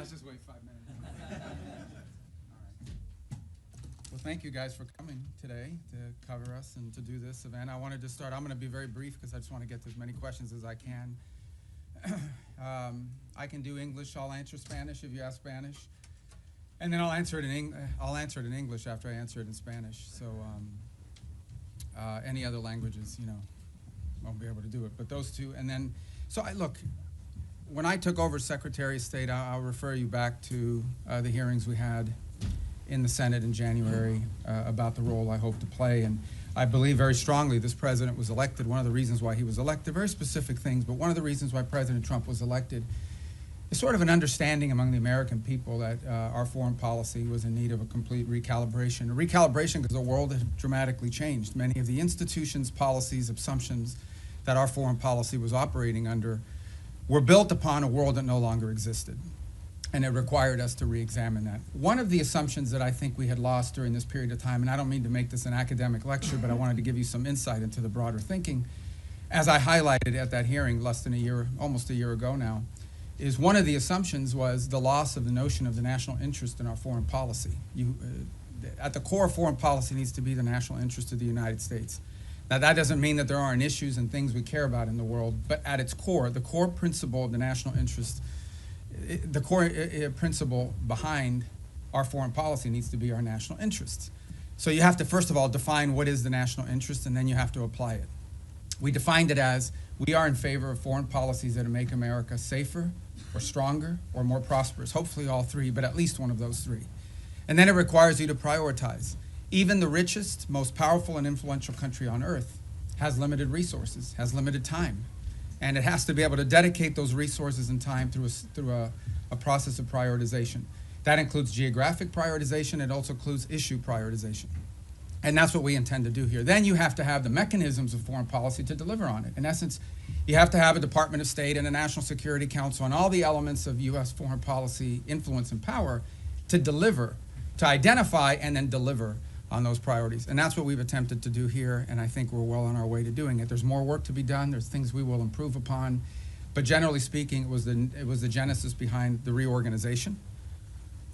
let's just wait 5 minutes. All right. Well, thank you guys for coming today to cover us and to do this event. I wanted to start, I'm going to be very brief because I just want to get to as many questions as I can. I can do English, I'll answer Spanish if you ask Spanish. And then I'll answer it in English after I answer it in Spanish. So any other languages, you know, won't be able to do it. But those two, and then, look, when I took over Secretary of State, I'll refer you back to the hearings we had in the Senate in January about the role I hope to play. And I believe very strongly this president was elected. One of the reasons why he was elected, very specific things, but one of the reasons why President Trump was elected is sort of an understanding among the American people that our foreign policy was in need of a complete recalibration. A recalibration because the world had dramatically changed. Many of the institutions, policies, assumptions that our foreign policy was operating under were built upon a world that no longer existed. And it required us to re-examine that. One of the assumptions that I think we had lost during this period of time, and I don't mean to make this an academic lecture, but I wanted to give you some insight into the broader thinking, as I highlighted at that hearing less than a year, almost a year ago now, is one of the assumptions was the loss of the notion of the national interest in our foreign policy. At the core of foreign policy needs to be the national interest of the United States. Now that doesn't mean that there aren't issues and things we care about in the world, but at its core, the core principle of the national interest, the core principle behind our foreign policy needs to be our national interests. So you have to first of all define what is the national interest, and then you have to apply it. We defined it as we are in favor of foreign policies that make America safer or stronger or more prosperous, hopefully all three, but at least one of those three. And then it requires you to prioritize. Even the richest, most powerful and influential country on earth has limited resources, has limited time. And it has to be able to dedicate those resources and time through a process of prioritization. That includes geographic prioritization. It also includes issue prioritization. And that's what we intend to do here. Then you have to have the mechanisms of foreign policy to deliver on it. In essence, you have to have a Department of State and a National Security Council and all the elements of U.S. foreign policy influence and power to deliver, to identify and then deliver on those priorities. And that's what we've attempted to do here, and I think we're well on our way to doing it. There's more work to be done. There's things we will improve upon. But generally speaking, it was the genesis behind the reorganization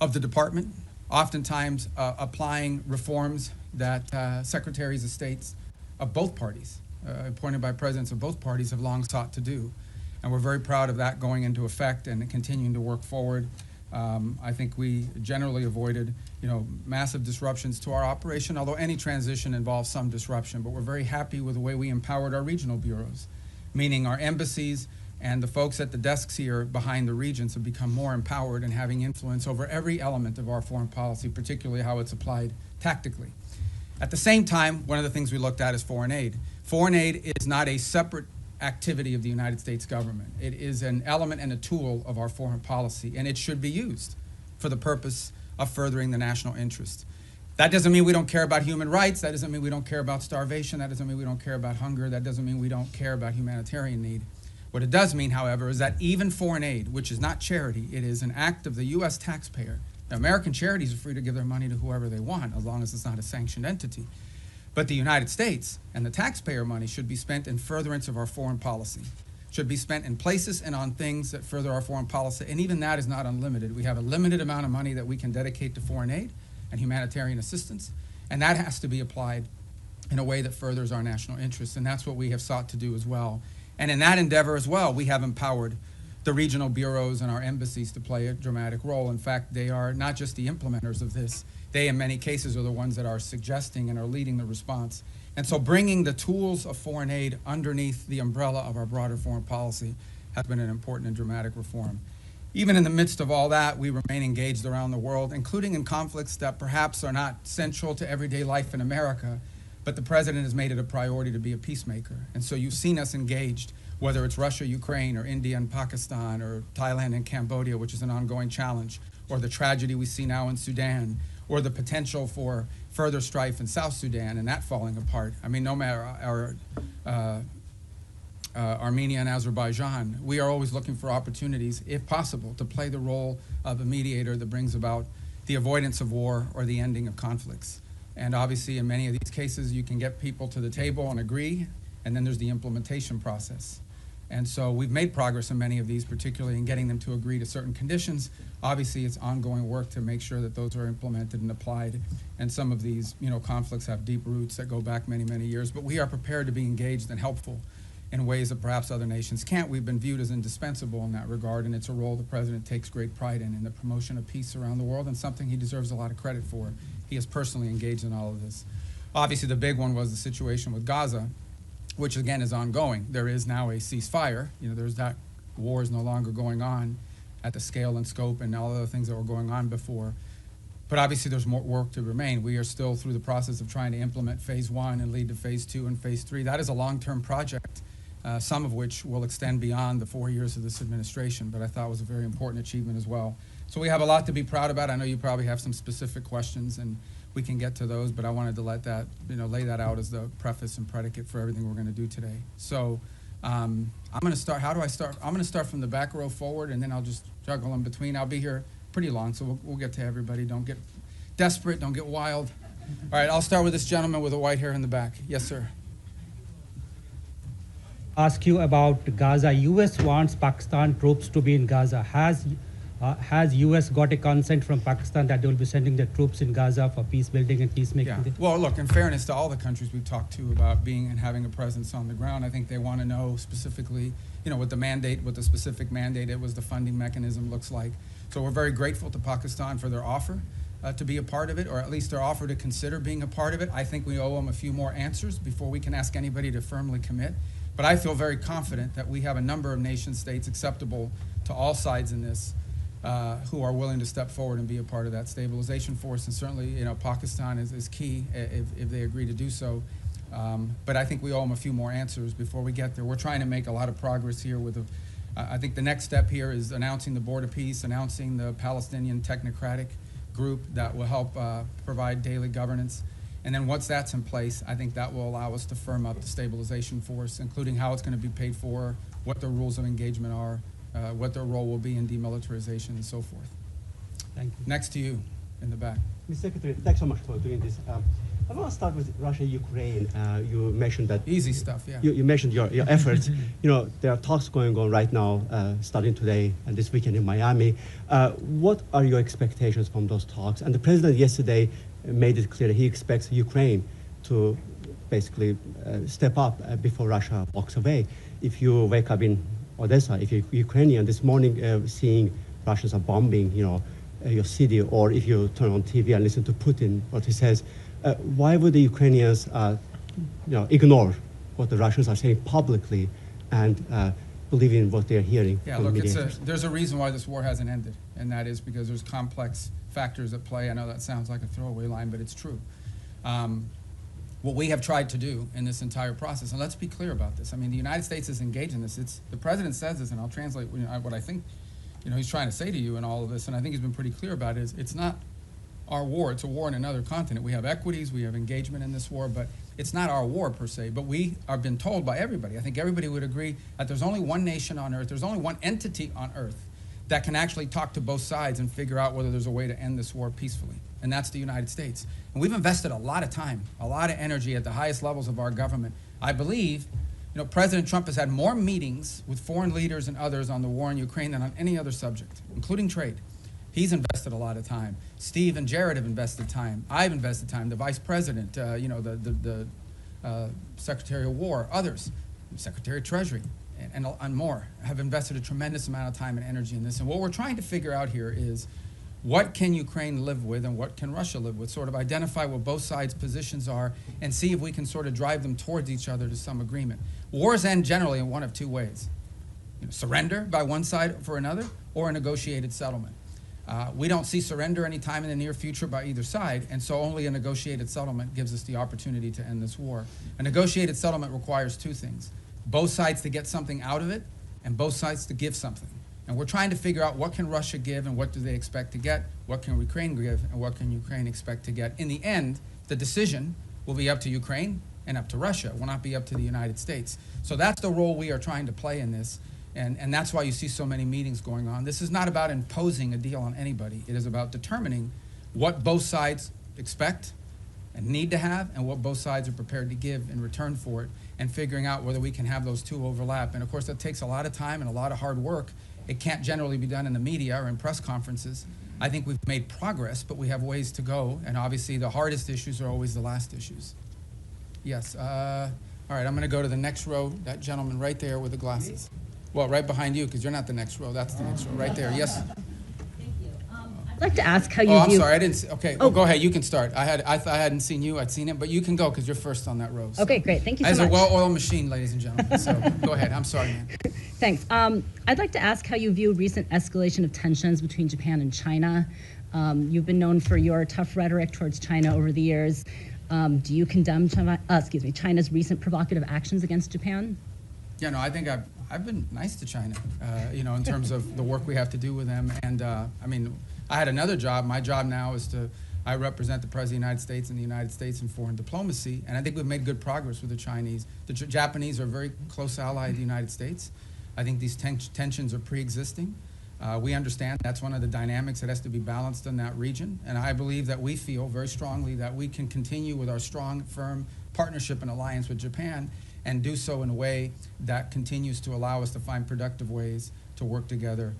of the department, oftentimes applying reforms that secretaries of states of both parties, appointed by presidents of both parties, have long sought to do. And we're very proud of that going into effect and continuing to work forward. I think we generally avoided, massive disruptions to our operation, although any transition involves some disruption. But we're very happy with the way we empowered our regional bureaus, meaning our embassies and the folks at the desks here behind the regions have become more empowered and having influence over every element of our foreign policy, particularly how it's applied tactically. At the same time, one of the things we looked at is foreign aid. Foreign aid is not a separate activity of the United States government. It is an element and a tool of our foreign policy, and it should be used for the purpose of furthering the national interest. That doesn't mean we don't care about human rights. That doesn't mean we don't care about starvation. That doesn't mean we don't care about hunger. That doesn't mean we don't care about humanitarian need. What it does mean, however, is that even foreign aid, which is not charity, it is an act of the U.S. taxpayer. Now, American charities are free to give their money to whoever they want, as long as it's not a sanctioned entity. But the United States and the taxpayer money should be spent in furtherance of our foreign policy, should be spent in places and on things that further our foreign policy, and even that is not unlimited. We have a limited amount of money that we can dedicate to foreign aid and humanitarian assistance, and that has to be applied in a way that furthers our national interests, and that's what we have sought to do as well. And in that endeavor as well, we have empowered the regional bureaus and our embassies to play a dramatic role. In fact, they are not just the implementers of this. They, in many cases, are the ones that are suggesting and are leading the response. And so bringing the tools of foreign aid underneath the umbrella of our broader foreign policy has been an important and dramatic reform. Even in the midst of all that, we remain engaged around the world, including in conflicts that perhaps are not central to everyday life in America, but the president has made it a priority to be a peacemaker. And so you've seen us engaged, whether it's Russia, Ukraine, or India and Pakistan, or Thailand and Cambodia, which is an ongoing challenge, or the tragedy we see now in Sudan, or the potential for further strife in South Sudan and that falling apart. I mean, no matter Armenia and Azerbaijan, we are always looking for opportunities, if possible, to play the role of a mediator that brings about the avoidance of war or the ending of conflicts. And obviously, in many of these cases, you can get people to the table and agree, and then there's the implementation process. And so we've made progress in many of these, particularly in getting them to agree to certain conditions. Obviously, it's ongoing work to make sure that those are implemented and applied. And some of these, conflicts have deep roots that go back many, many years. But we are prepared to be engaged and helpful in ways that perhaps other nations can't. We've been viewed as indispensable in that regard, and it's a role the president takes great pride in the promotion of peace around the world, and something he deserves a lot of credit for. He is personally engaged in all of this. Obviously, the big one was the situation with Gaza, which again is ongoing. There is now a ceasefire. There's that war is no longer going on at the scale and scope and all the other things that were going on before. But obviously there's more work to remain. We are still through the process of trying to implement phase 1 and lead to phase 2 and phase 3. That is a long-term project, some of which will extend beyond the 4 years of this administration, but I thought was a very important achievement as well. So we have a lot to be proud about. I know you probably have some specific questions, and we can get to those, but I wanted to let that, lay that out as the preface and predicate for everything we're going to do today. So I'm going to start. How do I start? I'm going to start from the back row forward, and then I'll just juggle in between. I'll be here pretty long, so we'll get to everybody. Don't get desperate. Don't get wild. All right, I'll start with this gentleman with the white hair in the back. Yes, sir. Ask you about Gaza. U.S. wants Pakistan troops to be in Gaza. Has U.S. got a consent from Pakistan that they will be sending their troops in Gaza for peace building and peacemaking? Yeah. Well, look, in fairness to all the countries we've talked to about being and having a presence on the ground, I think they want to know specifically, what the mandate, what the specific mandate it was, the funding mechanism looks like. So we're very grateful to Pakistan for their offer to be a part of it, or at least their offer to consider being a part of it. I think we owe them a few more answers before we can ask anybody to firmly commit. But I feel very confident that we have a number of nation states acceptable to all sides in this who are willing to step forward and be a part of that stabilization force. And certainly, Pakistan is key if they agree to do so. But I think we owe them a few more answers before we get there. We're trying to make a lot of progress here with I think the next step here is announcing the Board of Peace, announcing the Palestinian Technocratic Group that will help provide daily governance. And then once that's in place, I think that will allow us to firm up the stabilization force, including how it's going to be paid for, what the rules of engagement are, what their role will be in demilitarization and so forth. Thank you. Next to you in the back. Mr. Secretary, thanks so much for doing this. I want to start with Russia-Ukraine. You mentioned that... Easy stuff, yeah. You mentioned your efforts. There are talks going on right now, starting today and this weekend in Miami. What are your expectations from those talks? And the president yesterday made it clear that he expects Ukraine to basically step up before Russia walks away. If you wake up in Odessa, if you're Ukrainian, this morning seeing Russians are bombing, your city, or if you turn on TV and listen to Putin, what he says, why would the Ukrainians, ignore what the Russians are saying publicly and believe in what they're hearing? Yeah, look, there's a reason why this war hasn't ended, and that is because there's complex factors at play. I know that sounds like a throwaway line, but it's true. What we have tried to do in this entire process, and let's be clear about this. I mean, the United States is engaged in this. The president says this, and I'll translate what I think he's trying to say to you in all of this, and I think he's been pretty clear about it, is it's not our war. It's a war in another continent. We have equities, we have engagement in this war, but it's not our war per se. But we have been told by everybody, I think everybody would agree, that there's only one nation on earth, there's only one entity on earth that can actually talk to both sides and figure out whether there's a way to end this war peacefully, and that's the United States. And we've invested a lot of time, a lot of energy at the highest levels of our government. I believe, President Trump has had more meetings with foreign leaders and others on the war in Ukraine than on any other subject, including trade. He's invested a lot of time. Steve and Jared have invested time. I've invested time. The Vice President, the Secretary of War, others, Secretary of Treasury, and more, have invested a tremendous amount of time and energy in this. And what we're trying to figure out here is, what can Ukraine live with and what can Russia live with? Sort of identify what both sides' positions are and see if we can sort of drive them towards each other to some agreement. Wars end generally in one of two ways. Surrender by one side for another, or a negotiated settlement. We don't see surrender anytime in the near future by either side, and so only a negotiated settlement gives us the opportunity to end this war. A negotiated settlement requires two things: both sides to get something out of it, and both sides to give something. And we're trying to figure out what can Russia give and what do they expect to get, what can Ukraine give and what can Ukraine expect to get. In the end, the decision will be up to Ukraine and up to Russia. It will not be up to the United States. So that's the role we are trying to play in this. And that's why you see so many meetings going on. This is not about imposing a deal on anybody. It is about determining what both sides expect and need to have and what both sides are prepared to give in return for it, and figuring out whether we can have those two overlap. And of course, that takes a lot of time and a lot of hard work. It can't generally be done in the media or in press conferences. I think we've made progress, but we have ways to go, and obviously the hardest issues are always the last issues. Yes, all right, I'm gonna go to the next row, that gentleman right there with the glasses. Well, right behind you, because you're not the next row, that's the next row, right there, yes? I'd like to ask how you Oh, I'm view. sorry, I didn't see, okay, Oh. go ahead, you can start. I hadn't seen you, I'd seen it, but you can go, because you're first on that row. So. Okay, great. Thank you so As much. a well-oiled machine, ladies and gentlemen, so go ahead, I'm sorry, man. Thanks. I'd like to ask how you view recent escalation of tensions between Japan and China. You've been known for your tough rhetoric towards China over the years. Do you condemn China's recent provocative actions against Japan? Yeah, no, I think I've been nice to China, you know, in terms of the work we have to do with them. And I mean, I had another job. My job now is I represent the President of the United States in the United States in foreign diplomacy, and I think we've made good progress with the Chinese. The Japanese are a very close ally of the United States. I think these tensions are pre-existing. We understand that's one of the dynamics that has to be balanced in that region, and I believe that we feel very strongly that we can continue with our strong, firm partnership and alliance with Japan and do so in a way that continues to allow us to find productive ways to work together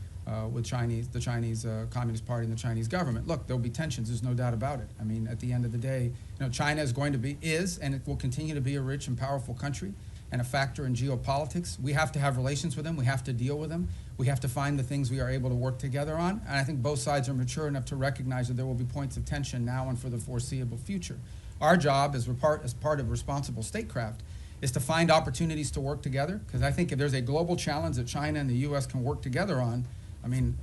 with the Chinese Communist Party and the Chinese government. Look, there'll be tensions, there's no doubt about it. I mean, at the end of the day, you know, China is and it will continue to be a rich and powerful country and a factor in geopolitics. We have to have relations with them, we have to deal with them, we have to find the things we are able to work together on, and I think both sides are mature enough to recognize that there will be points of tension now and for the foreseeable future. Our job as part of responsible statecraft is to find opportunities to work together, because I think if there's a global challenge that China and the U.S. can work together on, I mean,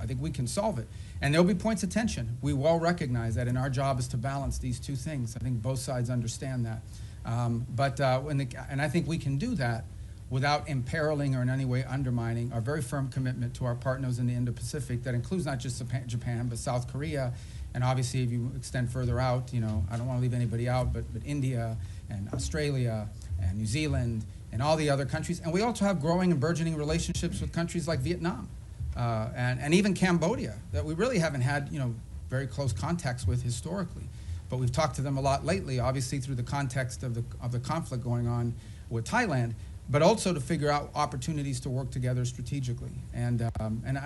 I think we can solve it. And there'll be points of tension. We well recognize that, and our job is to balance these two things. I think both sides understand that. And I think we can do that without imperiling or in any way undermining our very firm commitment to our partners in the Indo-Pacific that includes not just Japan, but South Korea, and obviously if you extend further out, you know, I don't want to leave anybody out, but India and Australia and New Zealand and all the other countries. And we also have growing and burgeoning relationships with countries like Vietnam and even Cambodia that we really haven't had, you know, very close contacts with historically. But we've talked to them a lot lately, obviously through the context of the conflict going on with Thailand, but also to figure out opportunities to work together strategically. And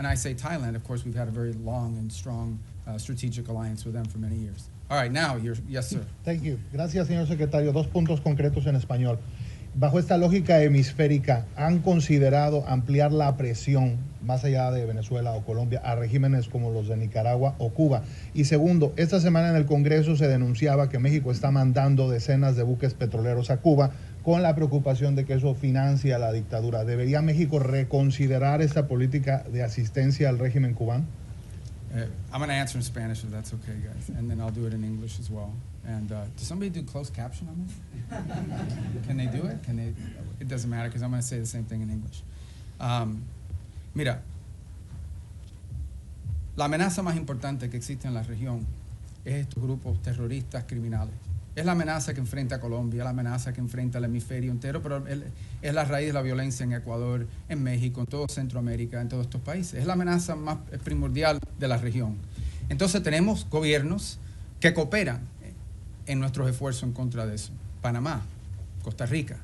I say Thailand, of course, we've had a very long and strong strategic alliance with them for many years. All right, now, yes, sir. Thank you. Gracias, señor secretario. Dos puntos concretos en español. Bajo esta lógica hemisférica, ¿han considerado ampliar la presión más allá de Venezuela o Colombia a regímenes como los de Nicaragua o Cuba? Y segundo, esta semana en el Congreso se denunciaba que México está mandando decenas de buques petroleros a Cuba con la preocupación de que eso financia la dictadura. ¿Debería México reconsiderar esta política de asistencia al régimen cubano? I'm going to answer in Spanish if that's okay, guys, and then I'll do it in English as well. And does somebody do closed caption on this? Can they do it? It doesn't matter because I'm going to say the same thing in English. Mira, la amenaza más importante que existe en la región es estos grupos terroristas criminales. Es la amenaza que enfrenta a Colombia, es la amenaza que enfrenta al hemisferio entero, pero es la raíz de la violencia en Ecuador, en México, en toda Centroamérica, en todos estos países. Es la amenaza más primordial de la región. Entonces tenemos gobiernos que cooperan en nuestros esfuerzos en contra de eso. Panamá, Costa Rica,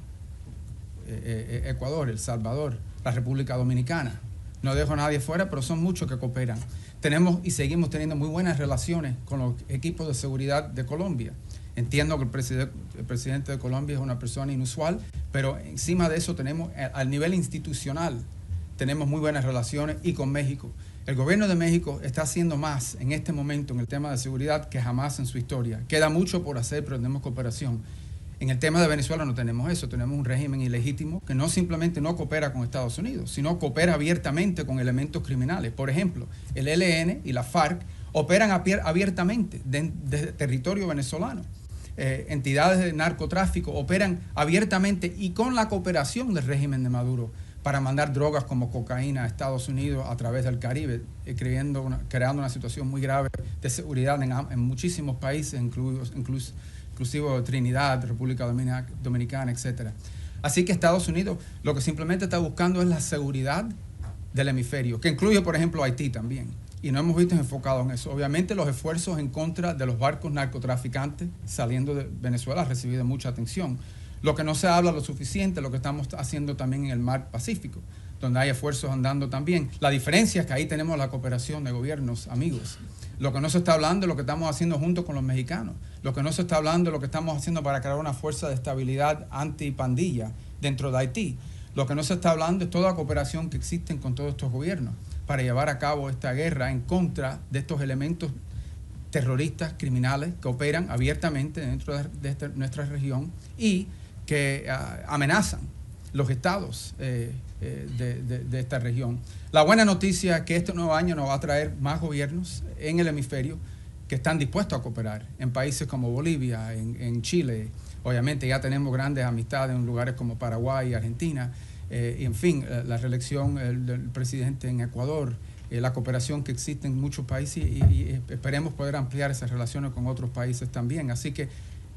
Ecuador, El Salvador, la República Dominicana. No dejo a nadie fuera, pero son muchos que cooperan. Tenemos y seguimos teniendo muy buenas relaciones con los equipos de seguridad de Colombia. Entiendo que el presidente de Colombia es una persona inusual, pero encima de eso tenemos, al nivel institucional, tenemos muy buenas relaciones y con México. El gobierno de México está haciendo más en este momento en el tema de seguridad que jamás en su historia. Queda mucho por hacer, pero tenemos cooperación. En el tema de Venezuela no tenemos eso, tenemos un régimen ilegítimo que no simplemente no coopera con Estados Unidos, sino coopera abiertamente con elementos criminales. Por ejemplo, el ELN y la FARC operan abiertamente desde territorio venezolano. Entidades de narcotráfico operan abiertamente y con la cooperación del régimen de Maduro para mandar drogas como cocaína a Estados Unidos a través del Caribe, creando una situación muy grave de seguridad en muchísimos países, inclusive Trinidad, República Dominicana, etc. Así que Estados Unidos lo que simplemente está buscando es la seguridad del hemisferio, que incluye, por ejemplo, Haití también. y no hemos visto enfocados en eso. Obviamente los esfuerzos en contra de los barcos narcotraficantes saliendo de Venezuela han recibido mucha atención. Lo que no se habla lo suficiente, lo que estamos haciendo también en el mar Pacífico, donde hay esfuerzos andando también. La diferencia es que ahí tenemos la cooperación de gobiernos amigos. Lo que no se está hablando es lo que estamos haciendo junto con los mexicanos. Lo que no se está hablando es lo que estamos haciendo para crear una fuerza de estabilidad antipandilla dentro de Haití. Lo que no se está hablando es toda la cooperación que existen con todos estos gobiernos para llevar a cabo esta guerra en contra de estos elementos terroristas, criminales, que operan abiertamente dentro de nuestra región y que amenazan los estados de esta región. La buena noticia es que este nuevo año nos va a traer más gobiernos en el hemisferio que están dispuestos a cooperar en países como Bolivia, en Chile. Obviamente ya tenemos grandes amistades en lugares como Paraguay y Argentina. Y en fin, la reelección del presidente en Ecuador, la cooperación que existe en muchos países y esperemos poder ampliar esas relaciones con otros países también. Así que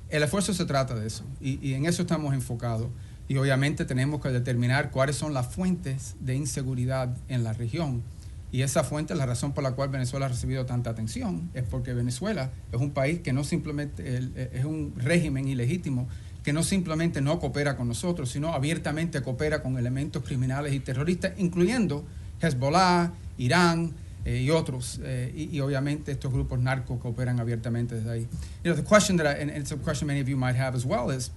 el esfuerzo se trata de eso y en eso estamos enfocados. Y obviamente tenemos que determinar cuáles son las fuentes de inseguridad en la región. Y esa fuente, la razón por la cual Venezuela ha recibido tanta atención, es porque Venezuela es un país que no simplemente, es un régimen ilegítimo, que no simplemente no coopera con nosotros, sino abiertamente coopera con elementos criminales y terroristas, incluyendo Hezbollah, Irán y otros. Y obviamente estos grupos narcos cooperan abiertamente desde ahí. You know, the question that and it's a question many of you might have as well, is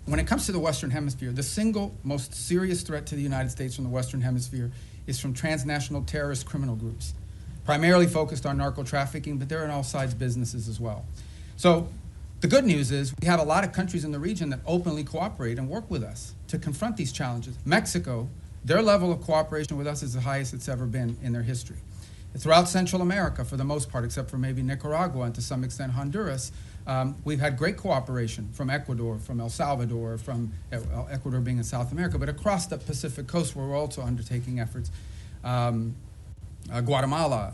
when it comes to the Western Hemisphere, the single most serious threat to the United States from the Western Hemisphere is from transnational terrorist criminal groups, primarily focused on narco trafficking, but they're in all sides businesses as well. So the good news is we have a lot of countries in the region that openly cooperate and work with us to confront these challenges. Mexico, their level of cooperation with us is the highest it's ever been in their history. Throughout Central America, for the most part, except for maybe Nicaragua and to some extent Honduras, we've had great cooperation from Ecuador, from El Salvador, from Ecuador being in South America, but across the Pacific coast where we're also undertaking efforts. Guatemala,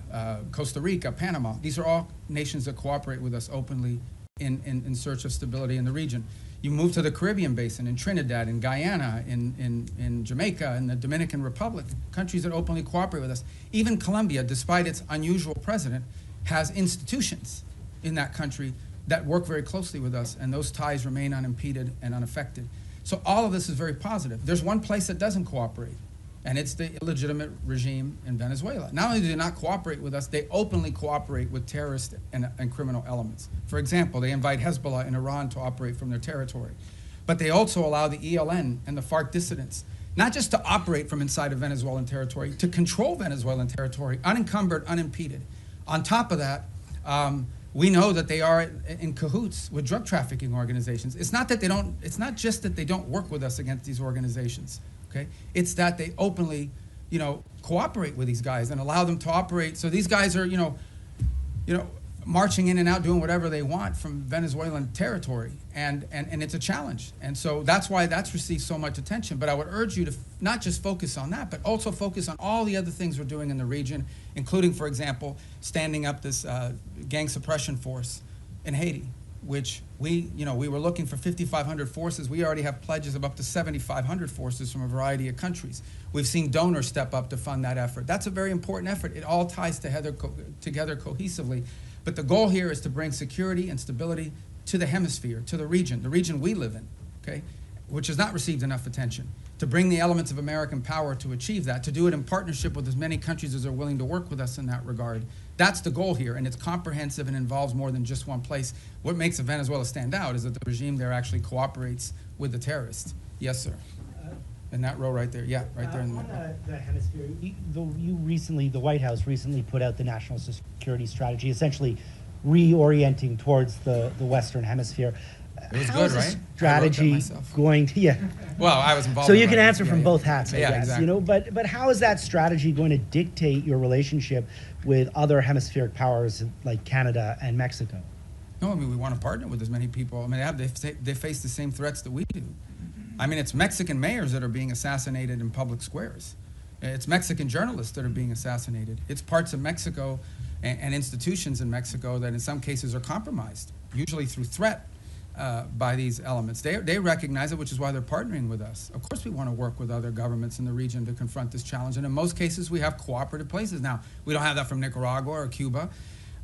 Costa Rica, Panama, these are all nations that cooperate with us openly in search of stability in the region. You move to the Caribbean basin, in Trinidad, in Guyana, in Jamaica, in the Dominican Republic, countries that openly cooperate with us. Even Colombia, despite its unusual president, has institutions in that country that work very closely with us, and those ties remain unimpeded and unaffected. So all of this is very positive. There's one place that doesn't cooperate, and it's the illegitimate regime in Venezuela. Not only do they not cooperate with us, they openly cooperate with terrorist and criminal elements. For example, they invite Hezbollah in Iran to operate from their territory. But they also allow the ELN and the FARC dissidents not just to operate from inside of Venezuelan territory, to control Venezuelan territory, unencumbered, unimpeded. On top of that, we know that they are in cahoots with drug trafficking organizations. It's not just that they don't work with us against these organizations. Okay? It's that they openly, cooperate with these guys and allow them to operate. So these guys are, marching in and out, doing whatever they want from Venezuelan territory, and it's a challenge. And so that's why that's received so much attention. But I would urge you to not just focus on that, but also focus on all the other things we're doing in the region, including, for example, standing up this gang suppression force in Haiti, which we were looking for 5,500 forces. We already have pledges of up to 7,500 forces from a variety of countries. We've seen donors step up to fund that effort. That's a very important effort. It all ties together cohesively. But the goal here is to bring security and stability to the hemisphere, to the region we live in, okay, which has not received enough attention. To bring the elements of American power to achieve that, to do it in partnership with as many countries as are willing to work with us in that regard. That's the goal here, and it's comprehensive and involves more than just one place. What makes Venezuela stand out is that the regime there actually cooperates with the terrorists. Yes, sir. In that row right there. Yeah, right there in the middle. On the hemisphere, the White House recently put out the national security strategy, essentially reorienting towards the Western Hemisphere. It was How good, is right? this strategy going to, yeah. Well, I was involved So in you can writing it. answer from both hats, I Yeah, guess, exactly. but how is that strategy going to dictate your relationship with other hemispheric powers like Canada and Mexico? No, I mean, we want to partner with as many people. I mean, they face the same threats that we do. I mean, it's Mexican mayors that are being assassinated in public squares. It's Mexican journalists that are being assassinated. It's parts of Mexico and institutions in Mexico that in some cases are compromised, usually through threat. by these elements. They recognize it, which is why they're partnering with us. Of course we want to work with other governments in the region to confront this challenge, and in most cases we have cooperative places. Now, we don't have that from Nicaragua or Cuba,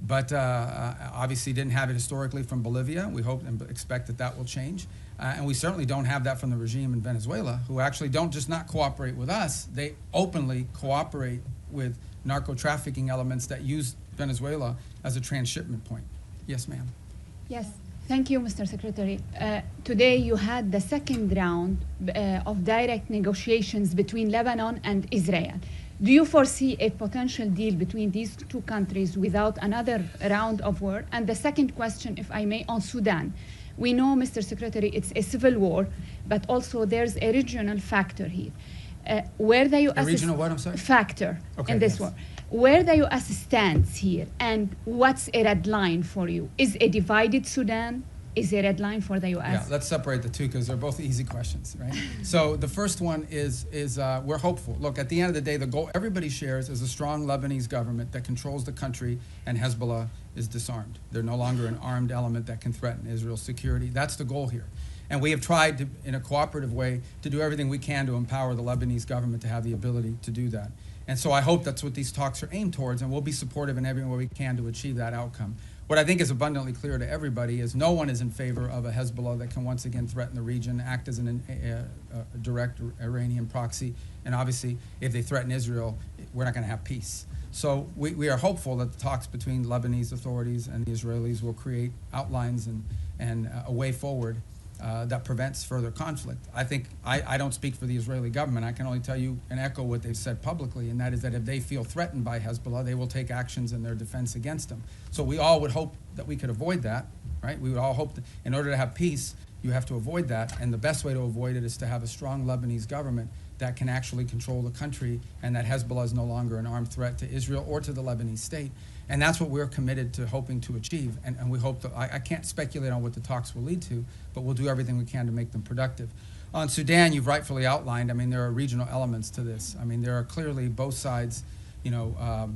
but obviously didn't have it historically from Bolivia. We hope and expect that that will change. And we certainly don't have that from the regime in Venezuela, who actually don't just not cooperate with us, they openly cooperate with narco-trafficking elements that use Venezuela as a transshipment point. Yes, ma'am. Yes, thank you, Mr. Secretary. Today you had the second round of direct negotiations between Lebanon and Israel. Do you foresee a potential deal between these two countries without another round of war? And the second question, if I may, on Sudan. We know, Mr. Secretary, it's a civil war, but also there's a regional factor here. Where the U.S. A regional what, I'm sorry? Factor Okay, in this yes. war. Where the U.S. stands here, and what's a red line for you? Is a divided Sudan is a red line for the U.S.? Yeah, let's separate the two because they're both easy questions, right? So the first one is we're hopeful. Look, at the end of the day, the goal everybody shares is a strong Lebanese government that controls the country, and Hezbollah is disarmed. They're no longer an armed element that can threaten Israel's security. That's the goal here. And we have tried to, in a cooperative way, to do everything we can to empower the Lebanese government to have the ability to do that. And so I hope that's what these talks are aimed towards, and we'll be supportive in every way we can to achieve that outcome. What I think is abundantly clear to everybody is no one is in favor of a Hezbollah that can once again threaten the region, act as a direct Iranian proxy, and obviously if they threaten Israel, we're not going to have peace. So we are hopeful that the talks between Lebanese authorities and the Israelis will create outlines and a way forward that prevents further conflict. I think, I don't speak for the Israeli government. I can only tell you and echo what they've said publicly, and that is that if they feel threatened by Hezbollah, they will take actions in their defense against them. So we all would hope that we could avoid that, right? We would all hope that in order to have peace, you have to avoid that, and the best way to avoid it is to have a strong Lebanese government that can actually control the country, and that Hezbollah is no longer an armed threat to Israel or to the Lebanese state. And that's what we're committed to hoping to achieve. And we hope that, I can't speculate on what the talks will lead to, but we'll do everything we can to make them productive. On Sudan, you've rightfully outlined, I mean, there are regional elements to this. I mean, there are clearly both sides, you know,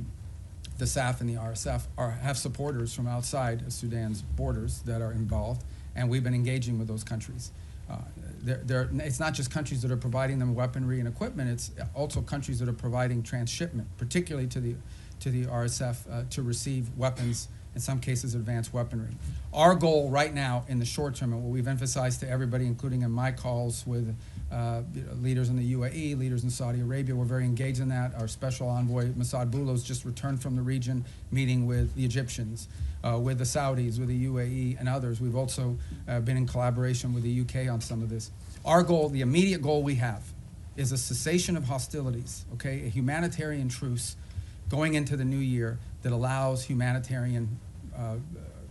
the SAF and the RSF have supporters from outside of Sudan's borders that are involved, and we've been engaging with those countries. It's not just countries that are providing them weaponry and equipment, it's also countries that are providing transshipment, particularly to the RSF to receive weapons, in some cases advanced weaponry. Our goal right now in the short term, and what we've emphasized to everybody, including in my calls with leaders in the UAE, leaders in Saudi Arabia, we're very engaged in that. Our special envoy, Massad Boulos, just returned from the region, meeting with the Egyptians, with the Saudis, with the UAE, and others. We've also been in collaboration with the UK on some of this. Our goal, the immediate goal we have, is a cessation of hostilities, okay? A humanitarian truce going into the new year that allows humanitarian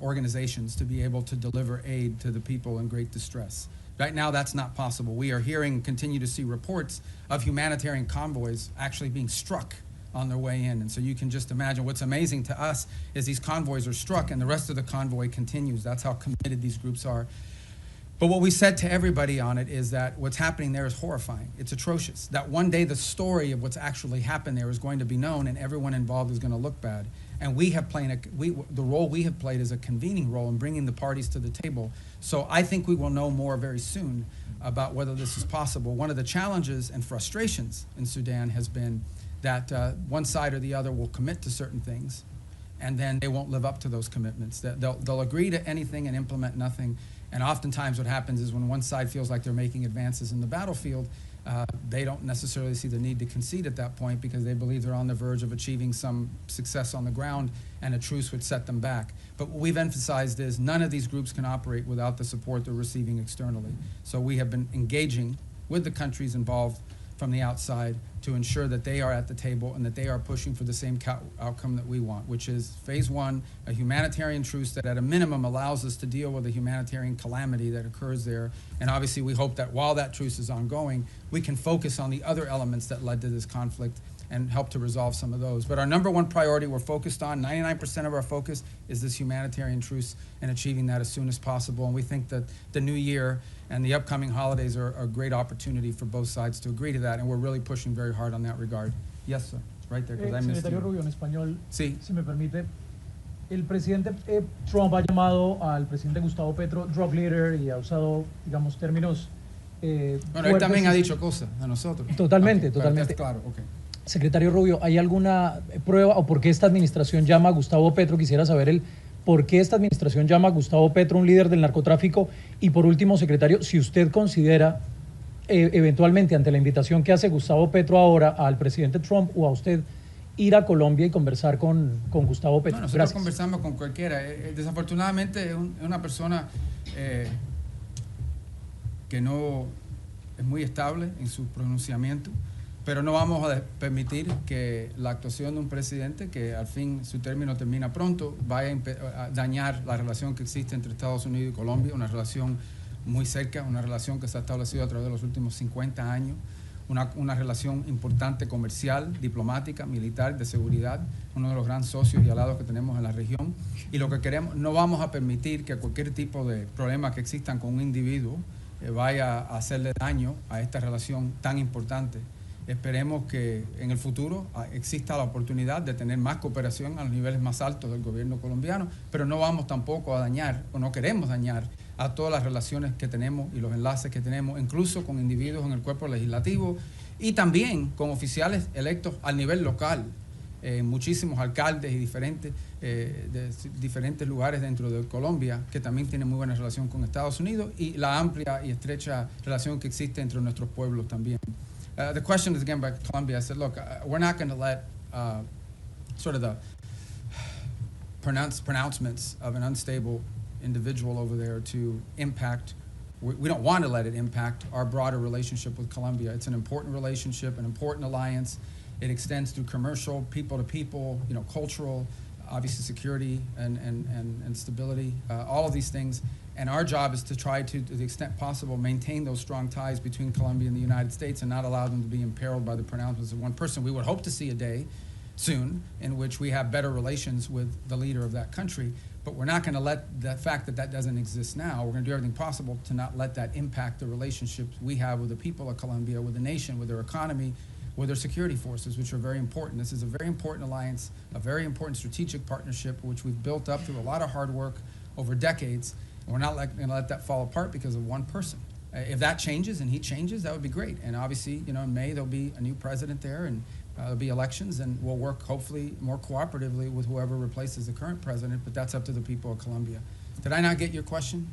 organizations to be able to deliver aid to the people in great distress. Right now, that's not possible. We are hearing, continue to see reports of humanitarian convoys actually being struck on their way in. And so you can just imagine what's amazing to us is these convoys are struck and the rest of the convoy continues. That's how committed these groups are. But what we said to everybody on it is that what's happening there is horrifying. It's atrocious. That one day the story of what's actually happened there is going to be known and everyone involved is going to look bad. And we have played the role we have played is a convening role in bringing the parties to the table. So I think we will know more very soon about whether this is possible. One of the challenges and frustrations in Sudan has been that one side or the other will commit to certain things and then they won't live up to those commitments. They'll agree to anything and implement nothing. And oftentimes what happens is when one side feels like they're making advances in the battlefield, they don't necessarily see the need to concede at that point because they believe they're on the verge of achieving some success on the ground and a truce would set them back. But what we've emphasized is none of these groups can operate without the support they're receiving externally. So we have been engaging with the countries involved from the outside to ensure that they are at the table and that they are pushing for the same outcome that we want, which is phase one, a humanitarian truce that at a minimum allows us to deal with the humanitarian calamity that occurs there. And obviously we hope that while that truce is ongoing, we can focus on the other elements that led to this conflict and help to resolve some of those. But our number one priority we're focused on, 99% of our focus is this humanitarian truce and achieving that as soon as possible. And we think that the new year and the upcoming holidays are a great opportunity for both sides to agree to that. And we're really pushing very hard on that regard. Yes, sir. Right there, because I missed Secretario you. Rubio, en español, Sí. si me permite. El presidente Trump ha llamado al presidente Gustavo Petro drug leader y ha usado, digamos, términos Bueno, él fuertes también ha y- dicho cosas a nosotros. Totalmente, Ok, pero totalmente. Claro, ok. Secretario Rubio, ¿hay alguna prueba o por qué esta administración llama a Gustavo Petro? Quisiera saber por qué esta administración llama a Gustavo Petro un líder del narcotráfico. Y por último, secretario, si usted considera eventualmente ante la invitación que hace Gustavo Petro ahora al presidente Trump o a usted ir a Colombia y conversar con Gustavo Petro. No, nosotros Gracias. conversamos con cualquiera. Desafortunadamente es una persona que no es muy estable en su pronunciamiento, pero no vamos a permitir que la actuación de un presidente que al fin su término termina pronto vaya a dañar la relación que existe entre Estados Unidos y Colombia, una relación muy cerca, una relación que se ha establecido a través de los últimos 50 años, una relación importante comercial, diplomática, militar, de seguridad, uno de los grandes socios y aliados que tenemos en la región. Y lo que queremos, no vamos a permitir que cualquier tipo de problema que existan con un individuo vaya a hacerle daño a esta relación tan importante. Esperemos que en el futuro exista la oportunidad de tener más cooperación a los niveles más altos del gobierno colombiano, pero no vamos tampoco a dañar, o no queremos dañar, a todas las relaciones que tenemos y los enlaces que tenemos, incluso con individuos en el cuerpo legislativo y también con oficiales electos al nivel local, muchísimos alcaldes y de diferentes lugares dentro de Colombia que también tienen muy buena relación con Estados Unidos y la amplia y estrecha relación que existe entre nuestros pueblos también. The question is again by Colombia. I said, look, we're not going to let sort of the pronouncements of an unstable individual over there to impact. We don't want to let it impact our broader relationship with Colombia. It's an important relationship, an important alliance. It extends through commercial, people to people, cultural, obviously security and stability, all of these things. And our job is to try to the extent possible, maintain those strong ties between Colombia and the United States and not allow them to be imperiled by the pronouncements of one person. We would hope to see a day soon in which we have better relations with the leader of that country, but we're not going to let the fact that doesn't exist now, we're going to do everything possible to not let that impact the relationships we have with the people of Colombia, with the nation, with their economy, with their security forces, which are very important. This is a very important alliance, a very important strategic partnership, which we've built up through a lot of hard work over decades. And we're not going to let that fall apart because of one person. If that changes and he changes, that would be great. And obviously, in May, there'll be a new president there and there'll be elections, and we'll work hopefully more cooperatively with whoever replaces the current president, but that's up to the people of Colombia. Did I not get your question?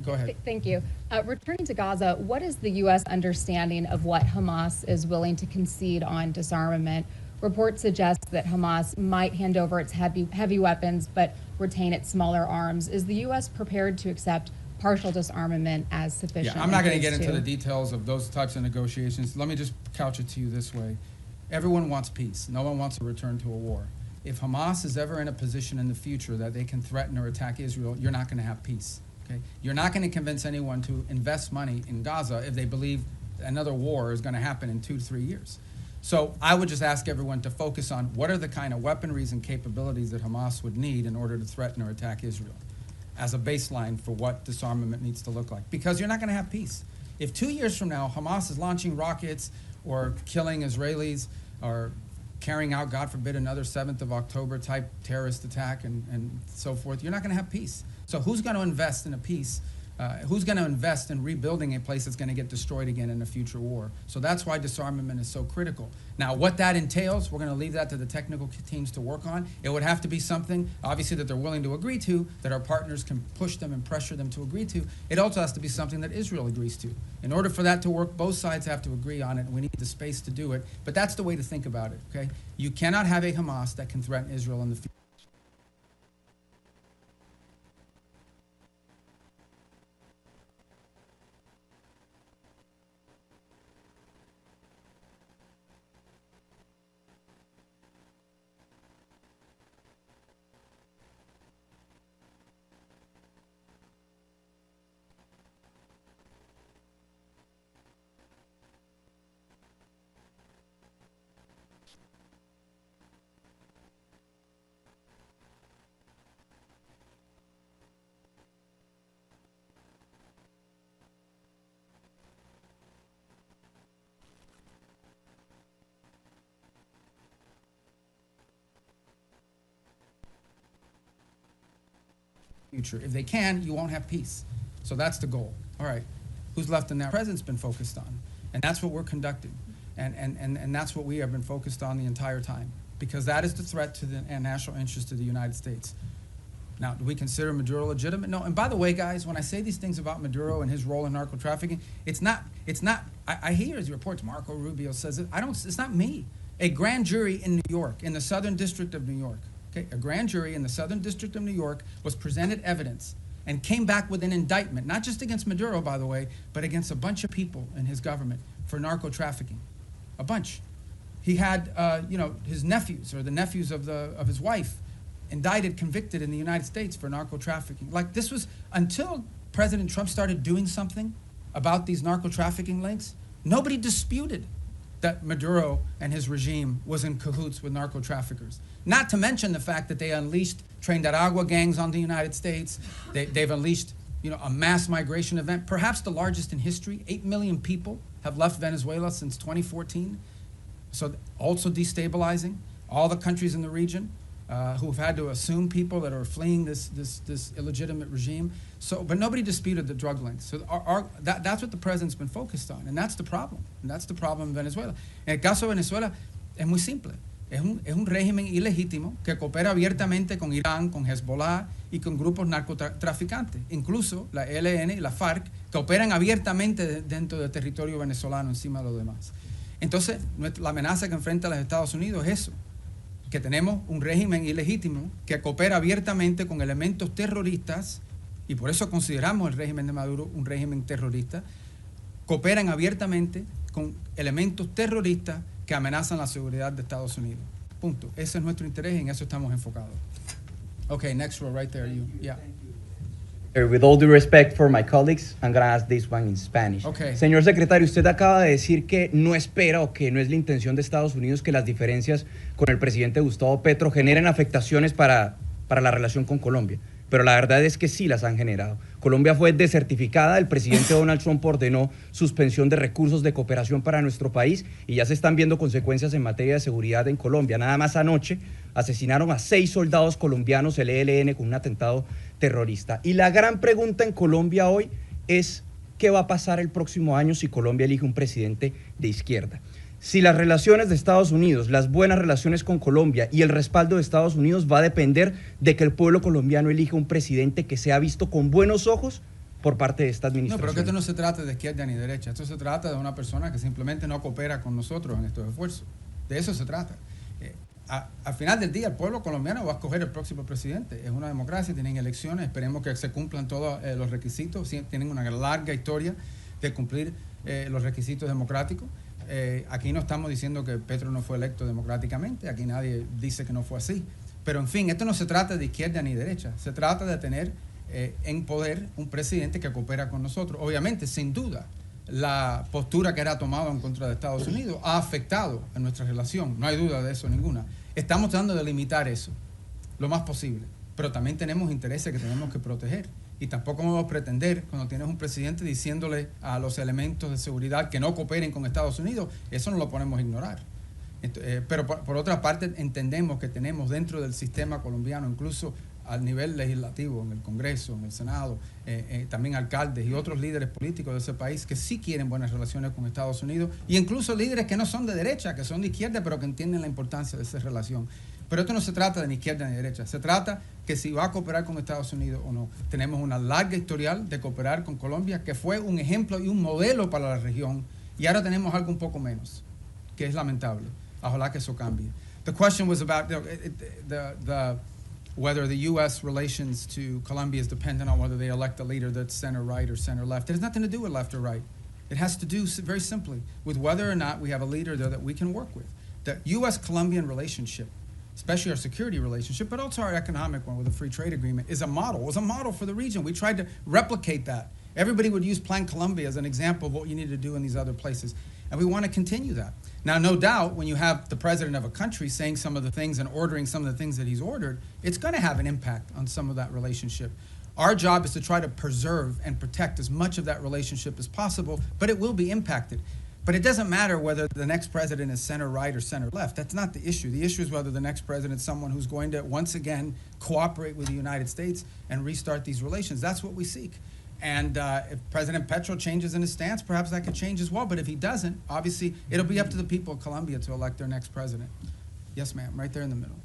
Go ahead. Thank you. Returning to Gaza, what is the U.S. understanding of what Hamas is willing to concede on disarmament? Reports suggest that Hamas might hand over its heavy weapons but retain its smaller arms. Is the U.S. prepared to accept partial disarmament as sufficient? Yeah, I'm not going to in get phase into the two? details of those types of negotiations. Let me just couch it to you this way. Everyone wants peace. No one wants to return to a war. If Hamas is ever in a position in the future that they can threaten or attack Israel, you're not going to have peace. Okay? You're not going to convince anyone to invest money in Gaza if they believe another war is going to happen in 2 to 3 years. So I would just ask everyone to focus on what are the kind of weaponries and capabilities that Hamas would need in order to threaten or attack Israel as a baseline for what disarmament needs to look like. Because you're not going to have peace. If 2 years from now Hamas is launching rockets or killing Israelis or carrying out, God forbid, another 7th of October type terrorist attack and so forth, you're not going to have peace. So who's going to invest in a peace? Who's going to invest in rebuilding a place that's going to get destroyed again in a future war? So that's why disarmament is so critical. Now, what that entails, we're going to leave that to the technical teams to work on. It would have to be something, obviously, that they're willing to agree to, that our partners can push them and pressure them to agree to. It also has to be something that Israel agrees to. In order for that to work, both sides have to agree on it, and we need the space to do it. But that's the way to think about it, okay? You cannot have a Hamas that can threaten Israel in the future. future. If they can, you won't have peace. So that's the goal. All right, who's left in that? The president's been focused on, and that's what we're conducting, and that's what we have been focused on the entire time, because that is the threat to the national interest of the United States. Now, do we consider Maduro legitimate? No. And by the way, guys, when I say these things about Maduro and his role in narco trafficking, it's not. I hear his reports. Marco Rubio says it. It's not me. A grand jury in New York, in the Southern District of New York, okay, a grand jury in the Southern District of New York was presented evidence and came back with an indictment, not just against Maduro, by the way, but against a bunch of people in his government for narco trafficking, a bunch. He had, his nephews or the nephews of his wife indicted, convicted in the United States for narco trafficking. Like, this was, until President Trump started doing something about these narco trafficking links, nobody disputed that Maduro and his regime was in cahoots with narco traffickers. Not to mention the fact that they unleashed Trinidad gangs on the United States. They've unleashed, a mass migration event, perhaps the largest in history. 8 million people have left Venezuela since 2014. So also destabilizing all the countries in the region. Who've had to assume people that are fleeing this illegitimate regime. So, but nobody disputed the drug links. So that's what the president's been focused on, and that's the problem. And that's the problem in Venezuela. En el caso de Venezuela, es muy simple. Es un régimen ilegítimo que coopera abiertamente con Irán, con Hezbollah y con grupos narcotraficantes. Incluso la ELN y la FARC, que operan abiertamente dentro del territorio venezolano encima de los demás. Entonces, la amenaza que enfrenta los Estados Unidos es eso, que tenemos un régimen ilegítimo que coopera abiertamente con elementos terroristas, y por eso consideramos el régimen de Maduro un régimen terrorista. Cooperan abiertamente con elementos terroristas que amenazan la seguridad de Estados Unidos. Punto. Ese es nuestro interés y en eso estamos enfocados. Okay, next row right there, you. Yeah. With all due respect for my colleagues, I'm going to ask this one in Spanish. Okay. Señor secretario, usted acaba de decir que no espera o que no es la intención de Estados Unidos que las diferencias con el presidente Gustavo Petro generen afectaciones para la relación con Colombia. Pero la verdad es que sí las han generado. Colombia fue desertificada, el presidente Donald Trump ordenó suspensión de recursos de cooperación para nuestro país y ya se están viendo consecuencias en materia de seguridad en Colombia. Nada más anoche asesinaron a 6 soldados colombianos, el ELN, con un atentado terrorista. Y la gran pregunta en Colombia hoy es ¿qué va a pasar el próximo año si Colombia elige un presidente de izquierda? Si las relaciones de Estados Unidos, las buenas relaciones con Colombia y el respaldo de Estados Unidos va a depender de que el pueblo colombiano elija un presidente que sea visto con buenos ojos por parte de esta administración. No, pero que esto no se trata de izquierda ni derecha. Esto se trata de una persona que simplemente no coopera con nosotros en estos esfuerzos. De eso se trata. Al final del día, el pueblo colombiano va a escoger el próximo presidente. Es una democracia, tienen elecciones, esperemos que se cumplan todos los requisitos. Tienen una larga historia de cumplir los requisitos democráticos. Aquí no estamos diciendo que Petro no fue electo democráticamente, aquí nadie dice que no fue así. Pero en fin, esto no se trata de izquierda ni derecha, se trata de tener en poder un presidente que coopera con nosotros. Obviamente, sin duda, la postura que era tomada en contra de Estados Unidos ha afectado a nuestra relación, no hay duda de eso ninguna. Estamos tratando de limitar eso lo más posible, pero también tenemos intereses que tenemos que proteger. Y tampoco vamos a pretender, cuando tienes un presidente diciéndole a los elementos de seguridad que no cooperen con Estados Unidos, eso no lo podemos ignorar. Pero por otra parte, entendemos que tenemos dentro del sistema colombiano, incluso al nivel legislativo, en el Congreso, en el Senado, también alcaldes y otros líderes políticos de ese país que sí quieren buenas relaciones con Estados Unidos, y incluso líderes que no son de derecha, que son de izquierda, pero que entienden la importancia de esa relación. Pero esto no se trata de ni izquierda ni derecha, se trata que si va a cooperar con Estados Unidos o no. Tenemos una larga historial de cooperar con Colombia, que fue un ejemplo y un modelo para la región, y ahora tenemos algo un poco menos, que es lamentable. Ojalá que eso cambie. The question was about whether the U.S. relations to Colombia is dependent on whether they elect a leader that's center-right or center-left. It has nothing to do with left or right. It has to do very simply with whether or not we have a leader there that we can work with. The U.S.-Colombian relationship, especially our security relationship, but also our economic one with a free trade agreement, is a model. It was a model for the region. We tried to replicate that. Everybody would use Plan Colombia as an example of what you need to do in these other places. And we want to continue that. Now, no doubt, when you have the president of a country saying some of the things and ordering some of the things that he's ordered, it's going to have an impact on some of that relationship. Our job is to try to preserve and protect as much of that relationship as possible, but it will be impacted. But it doesn't matter whether the next president is center right or center left. That's not the issue. The issue is whether the next president is someone who's going to once again cooperate with the United States and restart these relations. That's what we seek. And if President Petro changes in his stance, perhaps that could change as well. But if he doesn't, obviously, it'll be up to the people of Colombia to elect their next president. Yes, ma'am, right there in the middle.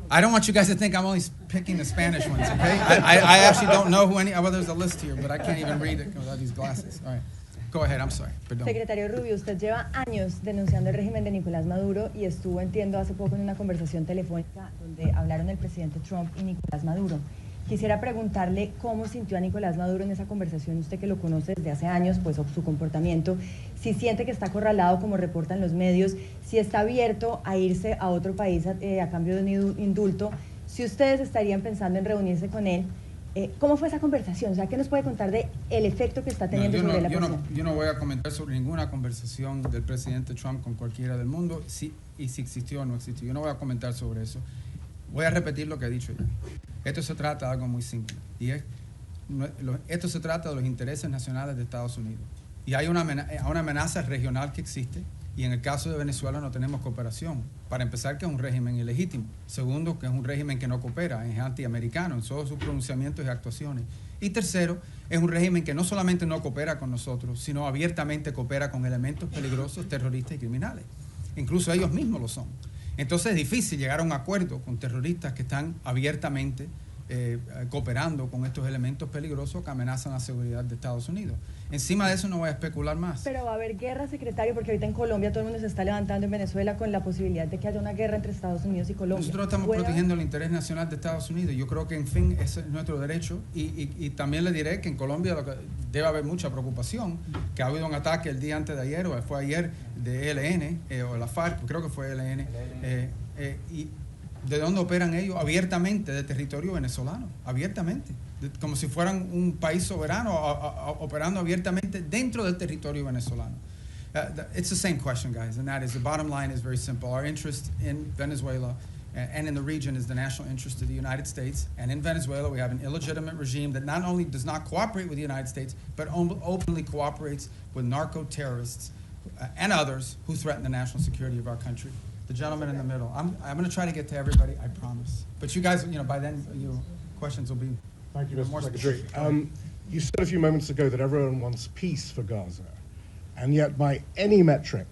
I don't want you guys to think I'm only picking the Spanish ones, okay? I actually don't know who any, well, there's a list here, but I can't even read it without these glasses. All right, go ahead, I'm sorry. Perdón. Secretario Rubio, usted lleva años denunciando el régimen de Nicolás Maduro y estuvo, entiendo, hace poco en una conversación telefónica donde hablaron el presidente Trump y Nicolás Maduro. Quisiera preguntarle cómo sintió a Nicolás Maduro en esa conversación, usted que lo conoce desde hace años, pues su comportamiento, si siente que está acorralado como reportan los medios, si está abierto a irse a otro país a cambio de un indulto, si ustedes estarían pensando en reunirse con él. ¿Cómo fue esa conversación? O sea, ¿qué nos puede contar de el efecto que está teniendo sobre la presión? Yo no voy a comentar sobre ninguna conversación del presidente Trump con cualquiera del mundo, si existió o no existió. Yo no voy a comentar sobre eso. Voy a repetir lo que he dicho ya. Esto se trata de algo muy simple. Y esto se trata de los intereses nacionales de Estados Unidos. Y hay una amenaza regional que existe. Y en el caso de Venezuela no tenemos cooperación. Para empezar, que es un régimen ilegítimo. Segundo, que es un régimen que no coopera, es antiamericano en todos sus pronunciamientos y actuaciones. Y tercero, es un régimen que no solamente no coopera con nosotros, sino abiertamente coopera con elementos peligrosos, terroristas y criminales. Incluso ellos mismos lo son. Entonces es difícil llegar a un acuerdo con terroristas que están abiertamente cooperando con estos elementos peligrosos que amenazan la seguridad de Estados Unidos. Encima de eso no voy a especular más. Pero va a haber guerra, secretario, porque ahorita en Colombia todo el mundo se está levantando, en Venezuela, con la posibilidad de que haya una guerra entre Estados Unidos y Colombia. Nosotros estamos protegiendo el interés nacional de Estados Unidos. Yo creo que, en fin, ese es nuestro derecho. Y también le diré que en Colombia debe haber mucha preocupación, que ha habido un ataque el día antes de ayer, o fue ayer, de ELN, o la FARC, creo que fue ELN, y ¿de dónde operan ellos? Abiertamente, de territorio venezolano, abiertamente, como si fueran un país soberano, operando abiertamente dentro del territorio venezolano. It's the same question, guys, and that is, the bottom line is very simple. Our interest in Venezuela and in the region is the national interest of the United States, and in Venezuela we have an illegitimate regime that not only does not cooperate with the United States, but openly cooperates with narco-terrorists and others who threaten the national security of our country. The gentleman in the middle. I'm going to try to get to everybody, I promise. But you guys, by then, your questions will be Thank you, more Mr. Secretary. specific. You said a few moments ago that everyone wants peace for Gaza, and yet by any metric,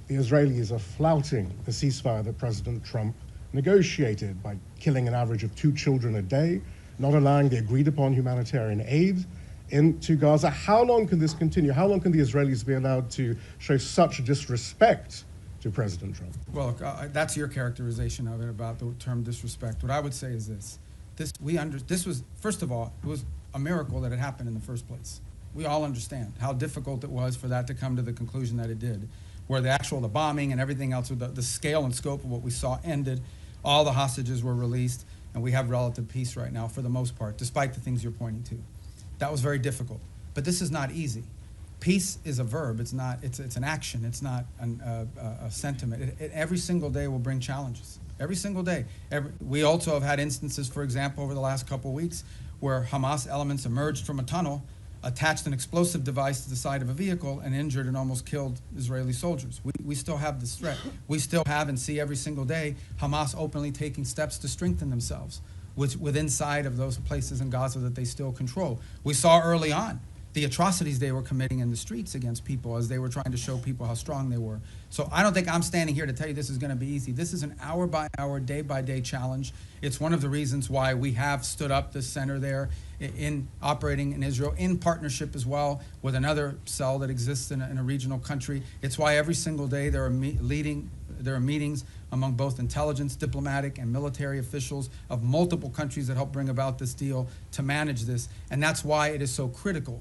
the Israelis are flouting the ceasefire that President Trump negotiated by killing an average of 2 children a day, not allowing the agreed-upon humanitarian aid into Gaza. How long can this continue? How long can the Israelis be allowed to show such disrespect to President Trump? Well, look, that's your characterization of it, about the term disrespect. What I would say is this. This was, first of all, it was a miracle that it happened in the first place. We all understand how difficult it was for that to come to the conclusion that it did, where the bombing and everything else, the scale and scope of what we saw ended, all the hostages were released, and we have relative peace right now for the most part, despite the things you're pointing to. That was very difficult. But this is not easy. Peace is a verb. It's an action. It's not a sentiment. Every single day will bring challenges. Every single day. We also have had instances, for example, over the last couple of weeks, where Hamas elements emerged from a tunnel, attached an explosive device to the side of a vehicle, and injured and almost killed Israeli soldiers. We still have this threat. We still have and see every single day Hamas openly taking steps to strengthen themselves within inside of those places in Gaza that they still control. We saw early on the atrocities they were committing in the streets against people as they were trying to show people how strong they were. So I don't think I'm standing here to tell you this is going to be easy. This is an hour-by-hour, day-by-day challenge. It's one of the reasons why we have stood up this center there in operating in Israel, in partnership as well with another cell that exists in a regional country. It's why every single day there are meetings among both intelligence, diplomatic, and military officials of multiple countries that help bring about this deal to manage this. And that's why it is so critical.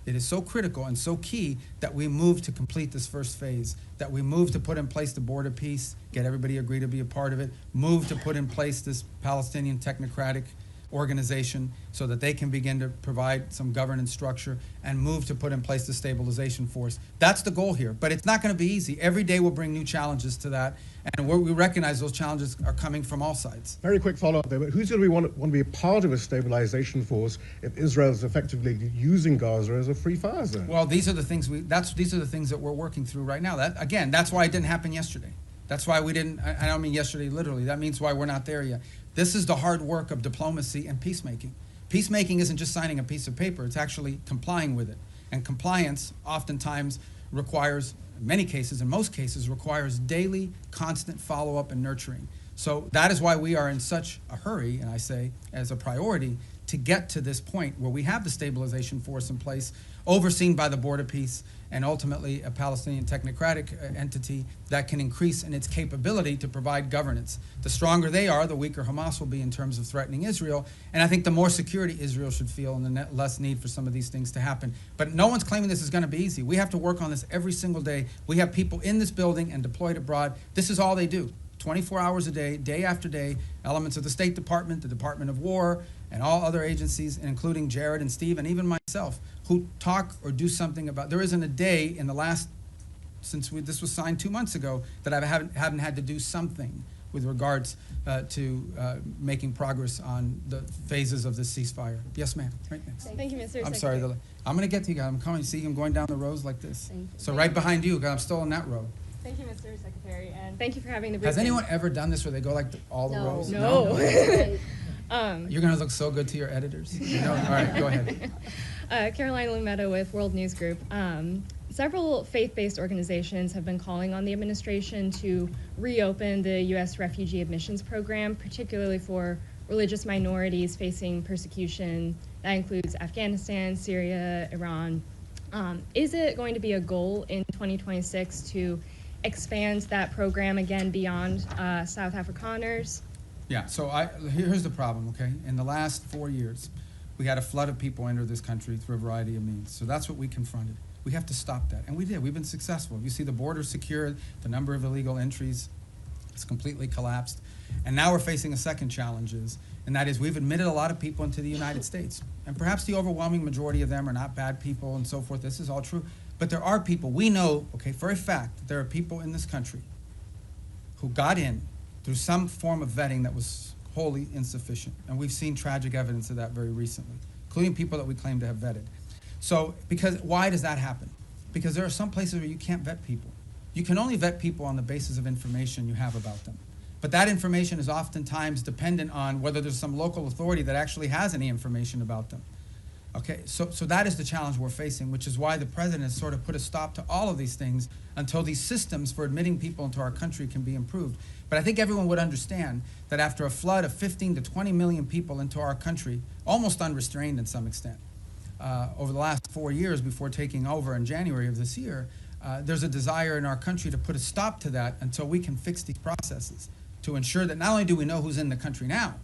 It is so critical and so key that we move to complete this first phase, that we move to put in place the border peace, get everybody agree to be a part of it, move to put in place this Palestinian technocratic organization so that they can begin to provide some governance structure and move to put in place the stabilization force. That's the goal here, but it's not going to be easy. Every day will bring new challenges to that, and we recognize those challenges are coming from all sides. Very quick follow-up there, but who's going to want to be a part of a stabilization force if Israel is effectively using Gaza as a free fire zone? Well, these are the things these are the things that we're working through right now. That's why it didn't happen yesterday. That's why we didn't, I don't mean yesterday literally, that means why we're not there yet. This is the hard work of diplomacy and peacemaking. Peacemaking isn't just signing a piece of paper, it's actually complying with it. And compliance oftentimes requires, in many cases, in most cases, requires daily, constant follow-up and nurturing. So that is why we are in such a hurry, and I say as a priority, to get to this point where we have the stabilization force in place, overseen by the Board of Peace, and ultimately a Palestinian technocratic entity that can increase in its capability to provide governance. The stronger they are, the weaker Hamas will be in terms of threatening Israel, and I think the more security Israel should feel and the less need for some of these things to happen. But no one's claiming this is going to be easy. We have to work on this every single day. We have people in this building and deployed abroad. This is all they do. 24 hours a day, day after day, elements of the State Department, the Department of War, and all other agencies, including Jared and Steve, and even myself, who talk or do something about. There isn't a day in the last, since this was signed 2 months ago, that I haven't had to do something with regards to making progress on the phases of this ceasefire. Yes, ma'am. Right next. Thank you, Mr. Secretary. I'm sorry. I'm going to get to you guys. I'm coming. See, I'm going down the rows like this. So right behind you, because I'm still in that row. Thank you, Mr. Secretary, and thank you for having the Has briefing. anyone ever done this where they go like all the rows? No. You're going to look so good to your editors. No? All right, go ahead. Caroline Lumetta with World News Group. Several faith-based organizations have been calling on the administration to reopen the U.S. refugee admissions program, particularly for religious minorities facing persecution. That includes Afghanistan, Syria, Iran. Is it going to be a goal in 2026 to expand that program again beyond South Afrikaners? Yeah, so here's the problem, okay? In the last 4 years, we had a flood of people enter this country through a variety of means. So that's what we confronted. We have to stop that. And we did. We've been successful. You see the border secured, the number of illegal entries has completely collapsed. And now we're facing a second challenge, and that is we've admitted a lot of people into the United States. And perhaps the overwhelming majority of them are not bad people and so forth. This is all true. But there are people, we know, okay, for a fact, that there are people in this country who got in through some form of vetting that was wholly insufficient. And we've seen tragic evidence of that very recently, including people that we claim to have vetted. So, why does that happen? Because there are some places where you can't vet people. You can only vet people on the basis of information you have about them. But that information is oftentimes dependent on whether there's some local authority that actually has any information about them. Okay, so that is the challenge we're facing, which is why the president has sort of put a stop to all of these things until these systems for admitting people into our country can be improved. But I think everyone would understand that after a flood of 15 to 20 million people into our country, almost unrestrained in some extent, over the last 4 years before taking over in January of this year, there's a desire in our country to put a stop to that until we can fix these processes to ensure that not only do we know who's in the country now,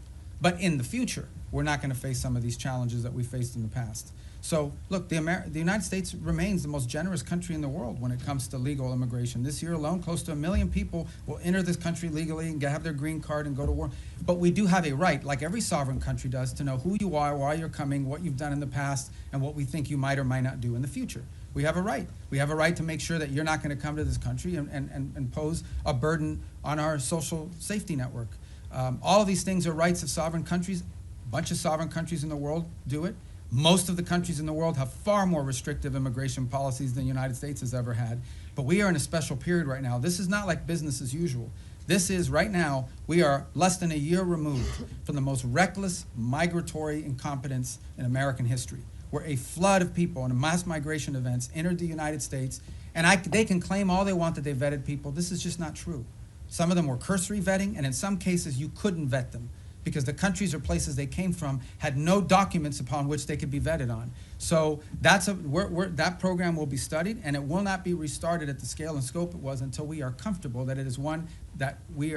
but in the future, we're not going to face some of these challenges that we faced in the past. So, look, the United States remains the most generous country in the world when it comes to legal immigration. This year alone, close to 1 million people will enter this country legally and have their green card and go to war. But we do have a right, like every sovereign country does, to know who you are, why you're coming, what you've done in the past, and what we think you might or might not do in the future. We have a right. We have a right to make sure that you're not going to come to this country and pose a burden on our social safety network. All of these things are rights of sovereign countries. A bunch of sovereign countries in the world do it. Most of the countries in the world have far more restrictive immigration policies than the United States has ever had. But we are in a special period right now. This is not like business as usual. This is, right now, we are less than a year removed from the most reckless migratory incompetence in American history, where a flood of people and mass migration events entered the United States. And they can claim all they want that they vetted people. This is just not true. Some of them were cursory vetting, and in some cases, you couldn't vet them, because the countries or places they came from had no documents upon which they could be vetted on. So that program will be studied, and it will not be restarted at the scale and scope it was until we are comfortable that it is one that we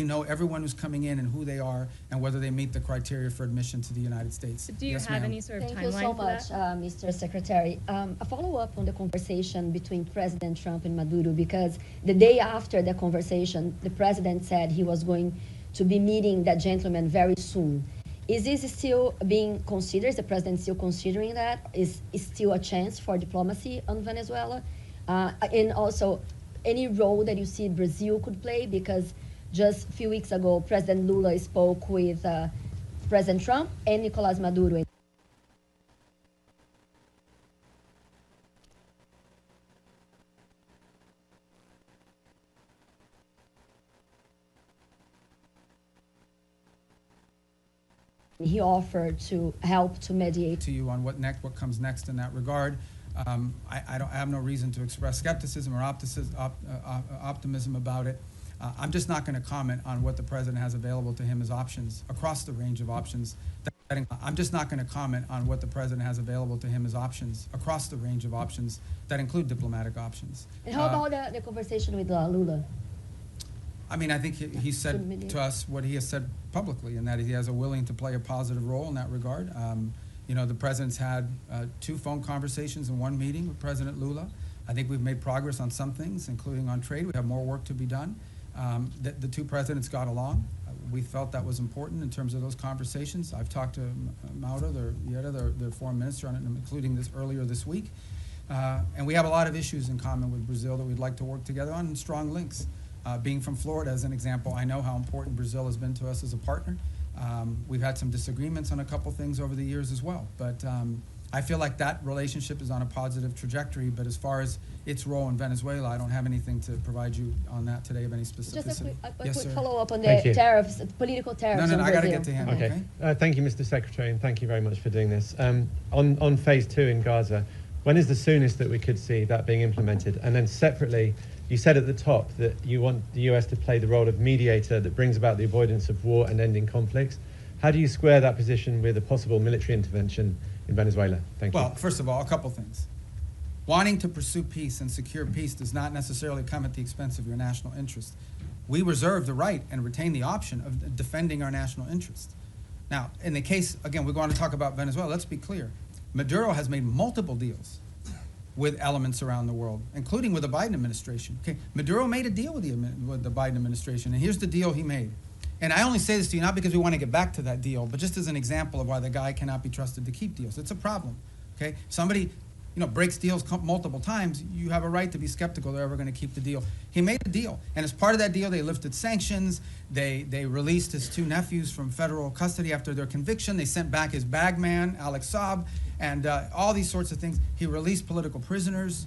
know everyone who's coming in and who they are and whether they meet the criteria for admission to the United States. Do you have any sort of timeline for that? Thank you so much, Mr. Secretary. A follow-up on the conversation between President Trump and Maduro, because the day after the conversation, the president said he was going to be meeting that gentleman very soon. Is this still being considered? Is the president still considering that? Is still a chance for diplomacy on Venezuela? And also, any role that you see Brazil could play? Because just a few weeks ago, President Lula spoke with President Trump and Nicolás Maduro. He offered to help to mediate. To you on what comes next in that regard. I have no reason to express skepticism or optimism about it. I'm just not going to comment on what the president has available to him as options across the range of options. I'm just not going to comment on what the president has available to him as options across the range of options that include diplomatic options. And how about the conversation with Lula? I mean, I think he said to us what he has said publicly, and that he has a willing to play a positive role in that regard. You know, the president's had 2 phone conversations and 1 meeting with President Lula. I think we've made progress on some things, including on trade. We have more work to be done. The 2 presidents got along. We felt that was important in terms of those conversations. I've talked to Mauro, their foreign minister, on it, including this earlier this week. And we have a lot of issues in common with Brazil that we'd like to work together on, and strong links. Being from Florida, as an example, I know how important Brazil has been to us as a partner. We've had some disagreements on a couple things over the years as well, but I feel like that relationship is on a positive trajectory. But as far as its role in Venezuela, I don't have anything to provide you on that today of any specificity. Just a quick Yes, sir. follow-up on the tariffs, political tariffs. No, on I got to Brazil. get to him. Okay. Thank you, Mr. Secretary, and thank you very much for doing this. On phase 2 in Gaza, when is the soonest that we could see that being implemented? And then separately, you said at the top that you want the US to play the role of mediator that brings about the avoidance of war and ending conflicts. How do you square that position with a possible military intervention in Venezuela? Thank you. Well, first of all, a couple things. Wanting to pursue peace and secure peace does not necessarily come at the expense of your national interest. We reserve the right and retain the option of defending our national interest. Now, in the case, again, we're going to talk about Venezuela. Let's be clear. Maduro has made multiple deals with elements around the world, including with the Biden administration. Okay, Maduro made a deal with the Biden administration, and here's the deal he made. And I only say this to you not because we want to get back to that deal, but just as an example of why the guy cannot be trusted to keep deals. It's a problem. Okay, somebody, you know, breaks deals multiple times. You have a right to be skeptical they're ever going to keep the deal. He made a deal, and as part of that deal, they lifted sanctions. They released his 2 nephews from federal custody after their conviction. They sent back his bag man, Alex Saab, and all these sorts of things. He released political prisoners,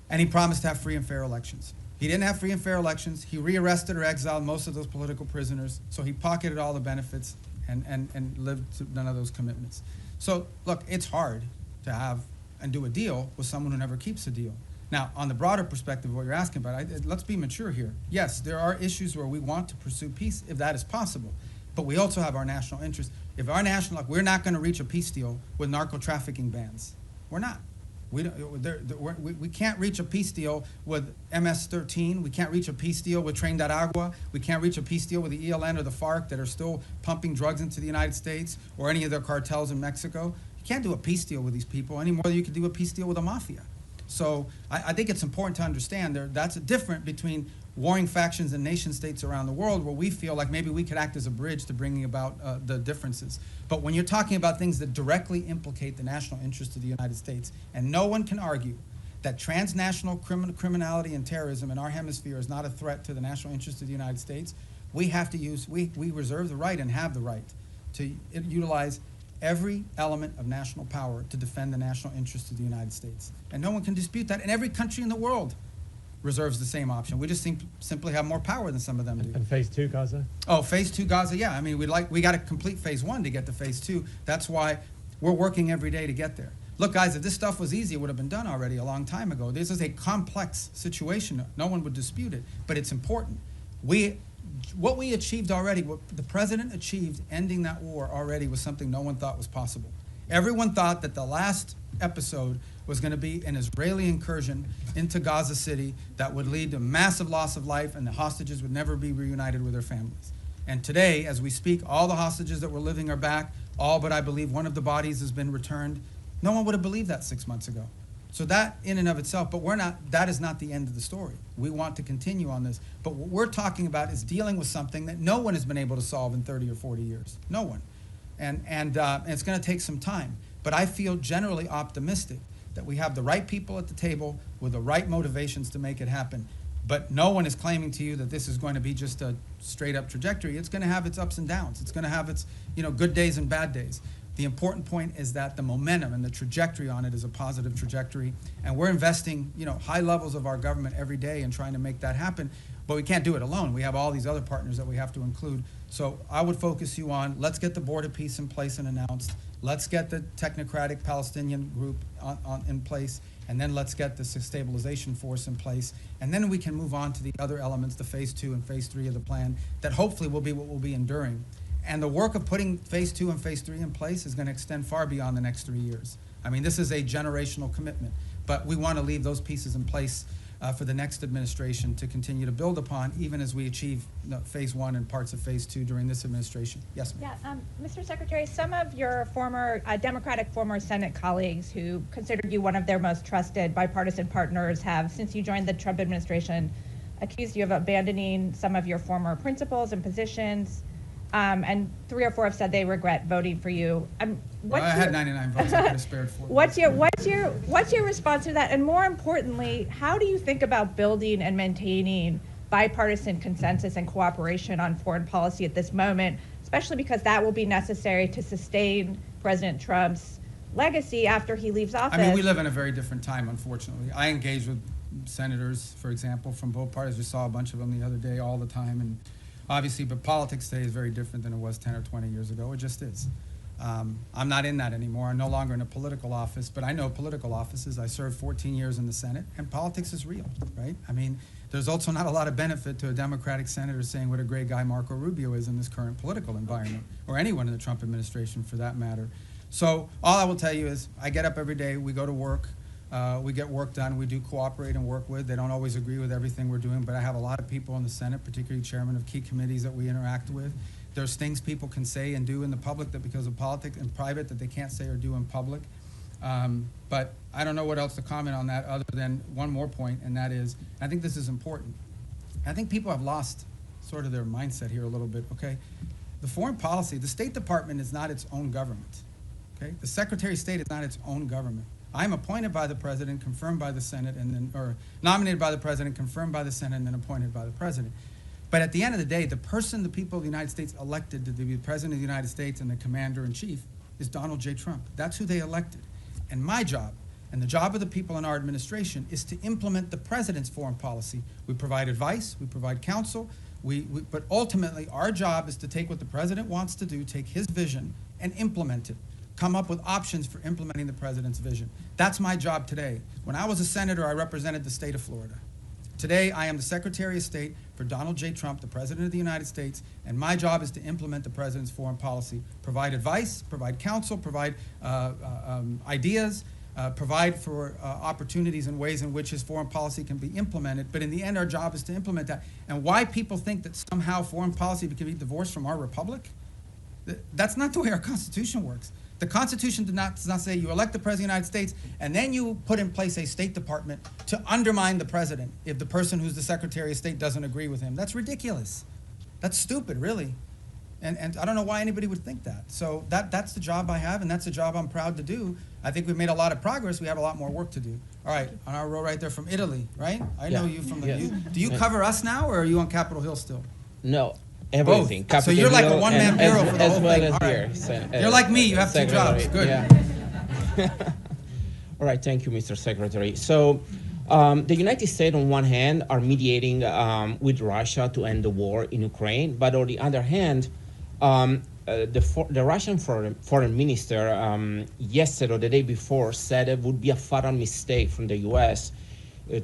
and he promised to have free and fair elections. He didn't have free and fair elections. He rearrested or exiled most of those political prisoners, so he pocketed all the benefits and lived to none of those commitments. So, look, it's hard to have and do a deal with someone who never keeps a deal. Now, on the broader perspective of what you're asking about, let's be mature here. Yes, there are issues where we want to pursue peace, if that is possible, but we also have our national interest. If our national, we're not going to reach a peace deal with narco trafficking bans. We're not. We can't reach a peace deal with MS-13. We can't reach a peace deal with Tren de Aragua. We can't reach a peace deal with the ELN or the FARC that are still pumping drugs into the United States, or any of their cartels in Mexico. You can't do a peace deal with these people any more than you can do a peace deal with a mafia. So I think it's important to understand that's different between warring factions and nation states around the world, where we feel like maybe we could act as a bridge to bringing about the differences. But when you're talking about things that directly implicate the national interest of the United States, and no one can argue that transnational criminality and terrorism in our hemisphere is not a threat to the national interest of the United States, we have to we reserve the right and have the right to utilize every element of national power to defend the national interest of the United States. And no one can dispute that. And every country in the world reserves the same option. We just simply have more power than some of them do. And phase 2 Gaza? Oh, phase 2 Gaza, yeah. I mean, we got to complete phase 1 to get to phase 2. That's why we're working every day to get there. Look, guys, if this stuff was easy, it would have been done already a long time ago. This is a complex situation. No one would dispute it, but it's important. What we achieved already, what the president achieved ending that war already, was something no one thought was possible. Everyone thought that the last episode was going to be an Israeli incursion into Gaza City that would lead to massive loss of life, and the hostages would never be reunited with their families. And today, as we speak, all the hostages that were living are back, all but I believe one of the bodies has been returned. No one would have believed that 6 months ago. So that in and of itself, but that is not the end of the story. We want to continue on this. But what we're talking about is dealing with something that no one has been able to solve in 30 or 40 years. No one. And it's going to take some time. But I feel generally optimistic that we have the right people at the table with the right motivations to make it happen. But no one is claiming to you that this is going to be just a straight up trajectory. It's going to have its ups and downs. It's going to have its, good days and bad days. The important point is that the momentum and the trajectory on it is a positive trajectory. And we're investing, high levels of our government every day in trying to make that happen. But we can't do it alone. We have all these other partners that we have to include. So I would focus you on, let's get the board of peace in place and announced. Let's get the technocratic Palestinian group in place. And then let's get the stabilization force in place. And then we can move on to the other elements, the phase 2 and phase 3 of the plan, that hopefully will be what will be enduring. And the work of putting phase 2 and phase 3 in place is going to extend far beyond the next 3 years. I mean, this is a generational commitment, but we want to leave those pieces in place for the next administration to continue to build upon, even as we achieve phase 1 and parts of phase 2 during this administration. Yes, ma'am. Yeah, Mr. Secretary, some of your former Democratic former Senate colleagues who considered you one of their most trusted bipartisan partners have, since you joined the Trump administration, accused you of abandoning some of your former principles and positions. And 3 or 4 have said they regret voting for you. Well, I had 99 votes. I could have spared 4. What's your response to that? And more importantly, how do you think about building and maintaining bipartisan consensus and cooperation on foreign policy at this moment, especially because that will be necessary to sustain President Trump's legacy after he leaves office? I mean, we live in a very different time, unfortunately. I engage with senators, for example, from both parties. We saw a bunch of them the other day all the time, and obviously, but politics today is very different than it was 10 or 20 years ago. It just is. I'm not in that anymore. I'm no longer in a political office, but I know political offices. I served 14 years in the Senate, and politics is real, right? I mean, there's also not a lot of benefit to a Democratic senator saying what a great guy Marco Rubio is in this current political environment, or anyone in the Trump administration for that matter. So all I will tell you is I get up every day, we go to work, we get work done, we do cooperate and work with. They don't always agree with everything we're doing, but I have a lot of people in the Senate, particularly chairmen of key committees that we interact with. There's things people can say and do in the public that because of politics and private that they can't say or do in public. But I don't know what else to comment on that other than one more point, and that is, I think this is important. I think people have lost sort of their mindset here a little bit, okay? The foreign policy, the State Department is not its own government, okay? The Secretary of State is not its own government. I'm appointed by the president, confirmed by the Senate, and then, or nominated by the president, confirmed by the Senate, and then appointed by the president. But at the end of the day, the person the people of the United States elected to be the president of the United States and the commander-in-chief is Donald J. Trump. That's who they elected. And my job, and the job of the people in our administration, is to implement the president's foreign policy. We provide advice, we provide counsel, but ultimately our job is to take what the president wants to do, take his vision, and implement it. Come up with options for implementing the president's vision. That's my job today. When I was a senator, I represented the state of Florida. Today, I am the Secretary of State for Donald J. Trump, the President of the United States, and my job is to implement the president's foreign policy, provide advice, provide counsel, provide ideas, provide for opportunities and ways in which his foreign policy can be implemented. But in the end, our job is to implement that. And why people think that somehow foreign policy can be divorced from our republic, that's not the way our Constitution works. The Constitution does not say you elect the President of the United States and then you put in place a State Department to undermine the President if the person who's the Secretary of State doesn't agree with him. That's ridiculous. That's stupid, really. And I don't know why anybody would think that. So that's the job I have, and that's the job I'm proud to do. I think we've made a lot of progress. We have a lot more work to do. All right, on our row right there from Italy, right? I know you from the... Do you cover us now, or are you on Capitol Hill still? No. Everything. So you're like a one-man bureau for the whole thing. As All well right. as here. You're like me. You have 2 jobs. Good. Yeah. All right. Thank you, Mr. Secretary. So the United States, on one hand, are mediating with Russia to end the war in Ukraine. But on the other hand, the Russian foreign minister yesterday or the day before said it would be a fatal mistake from the U.S.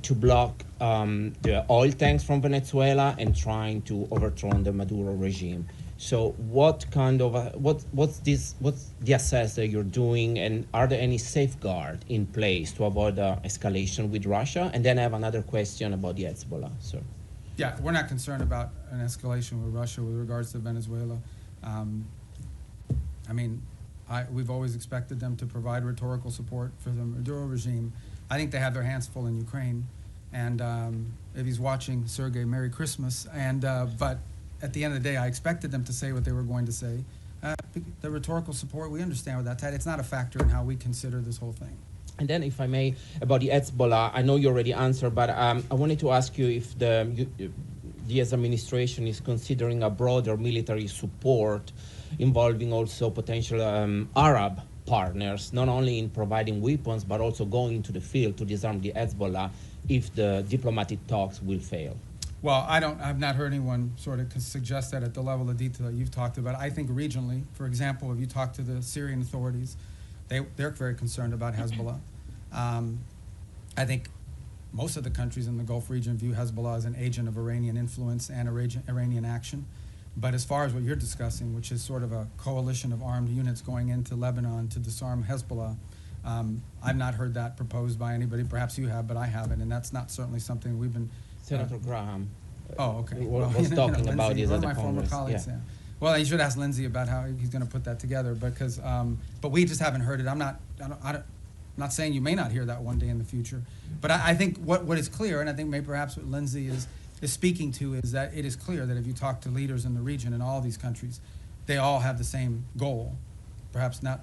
To block the oil tanks from Venezuela and trying to overthrow the Maduro regime. So what kind of what's the assess that you're doing, and are there any safeguards in place to avoid escalation with Russia? And then I have another question about the Hezbollah. So yeah, we're not concerned about an escalation with Russia with regards to Venezuela. I mean, we've always expected them to provide rhetorical support for the Maduro regime. I think they have their hands full in Ukraine, and if he's watching, Sergei, Merry Christmas. And but at the end of the day, I expected them to say what they were going to say. the rhetorical support, we understand with that tied. It's not a factor in how we consider this whole thing. And then, if I may, about the Hezbollah, I know you already answered, but I wanted to ask you if the US administration is considering a broader military support involving also potential Arab partners, not only in providing weapons, but also going into the field to disarm the Hezbollah if the diplomatic talks will fail. Well, I've not heard anyone sort of suggest that at the level of detail that you've talked about. I think regionally, for example, if you talk to the Syrian authorities, they're very concerned about Hezbollah. I think most of the countries in the Gulf region view Hezbollah as an agent of Iranian influence and Iranian action. But as far as what you're discussing, which is sort of a coalition of armed units going into Lebanon to disarm Hezbollah, I've not heard that proposed by anybody. Perhaps you have, but I haven't, and that's not certainly something we've been... Senator Graham okay. was talking about this at the my former Congress. colleagues, yeah. Well, you should ask Lindsey about how he's going to put that together, because, but we just haven't heard it. I'm not saying you may not hear that one day in the future, but I think what is clear, and I think maybe perhaps what Lindsey is speaking to, is that it is clear that if you talk to leaders in the region in all these countries, they all have the same goal, perhaps not,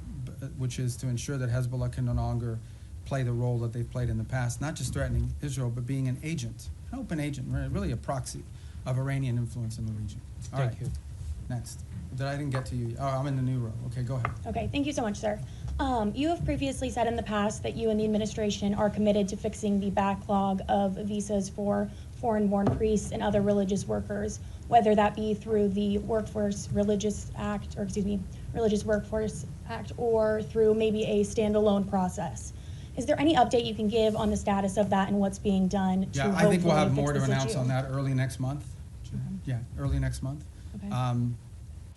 which is to ensure that Hezbollah can no longer play the role that they've played in the past, not just threatening Israel, but being an agent, an open agent, really a proxy of Iranian influence in the region. Thank you. Next. I didn't get to you. Oh, I'm in the new row. Okay, go ahead. Okay, thank you so much, sir. You have previously said in the past that you and the administration are committed to fixing the backlog of visas for foreign-born priests and other religious workers, whether that be through the Religious Workforce Act, or through maybe a standalone process. Is there any update you can give on the status of that and what's being done to I think we'll have hopefully more to fix this announce issue? on that early next month. Yeah, early next month. Okay.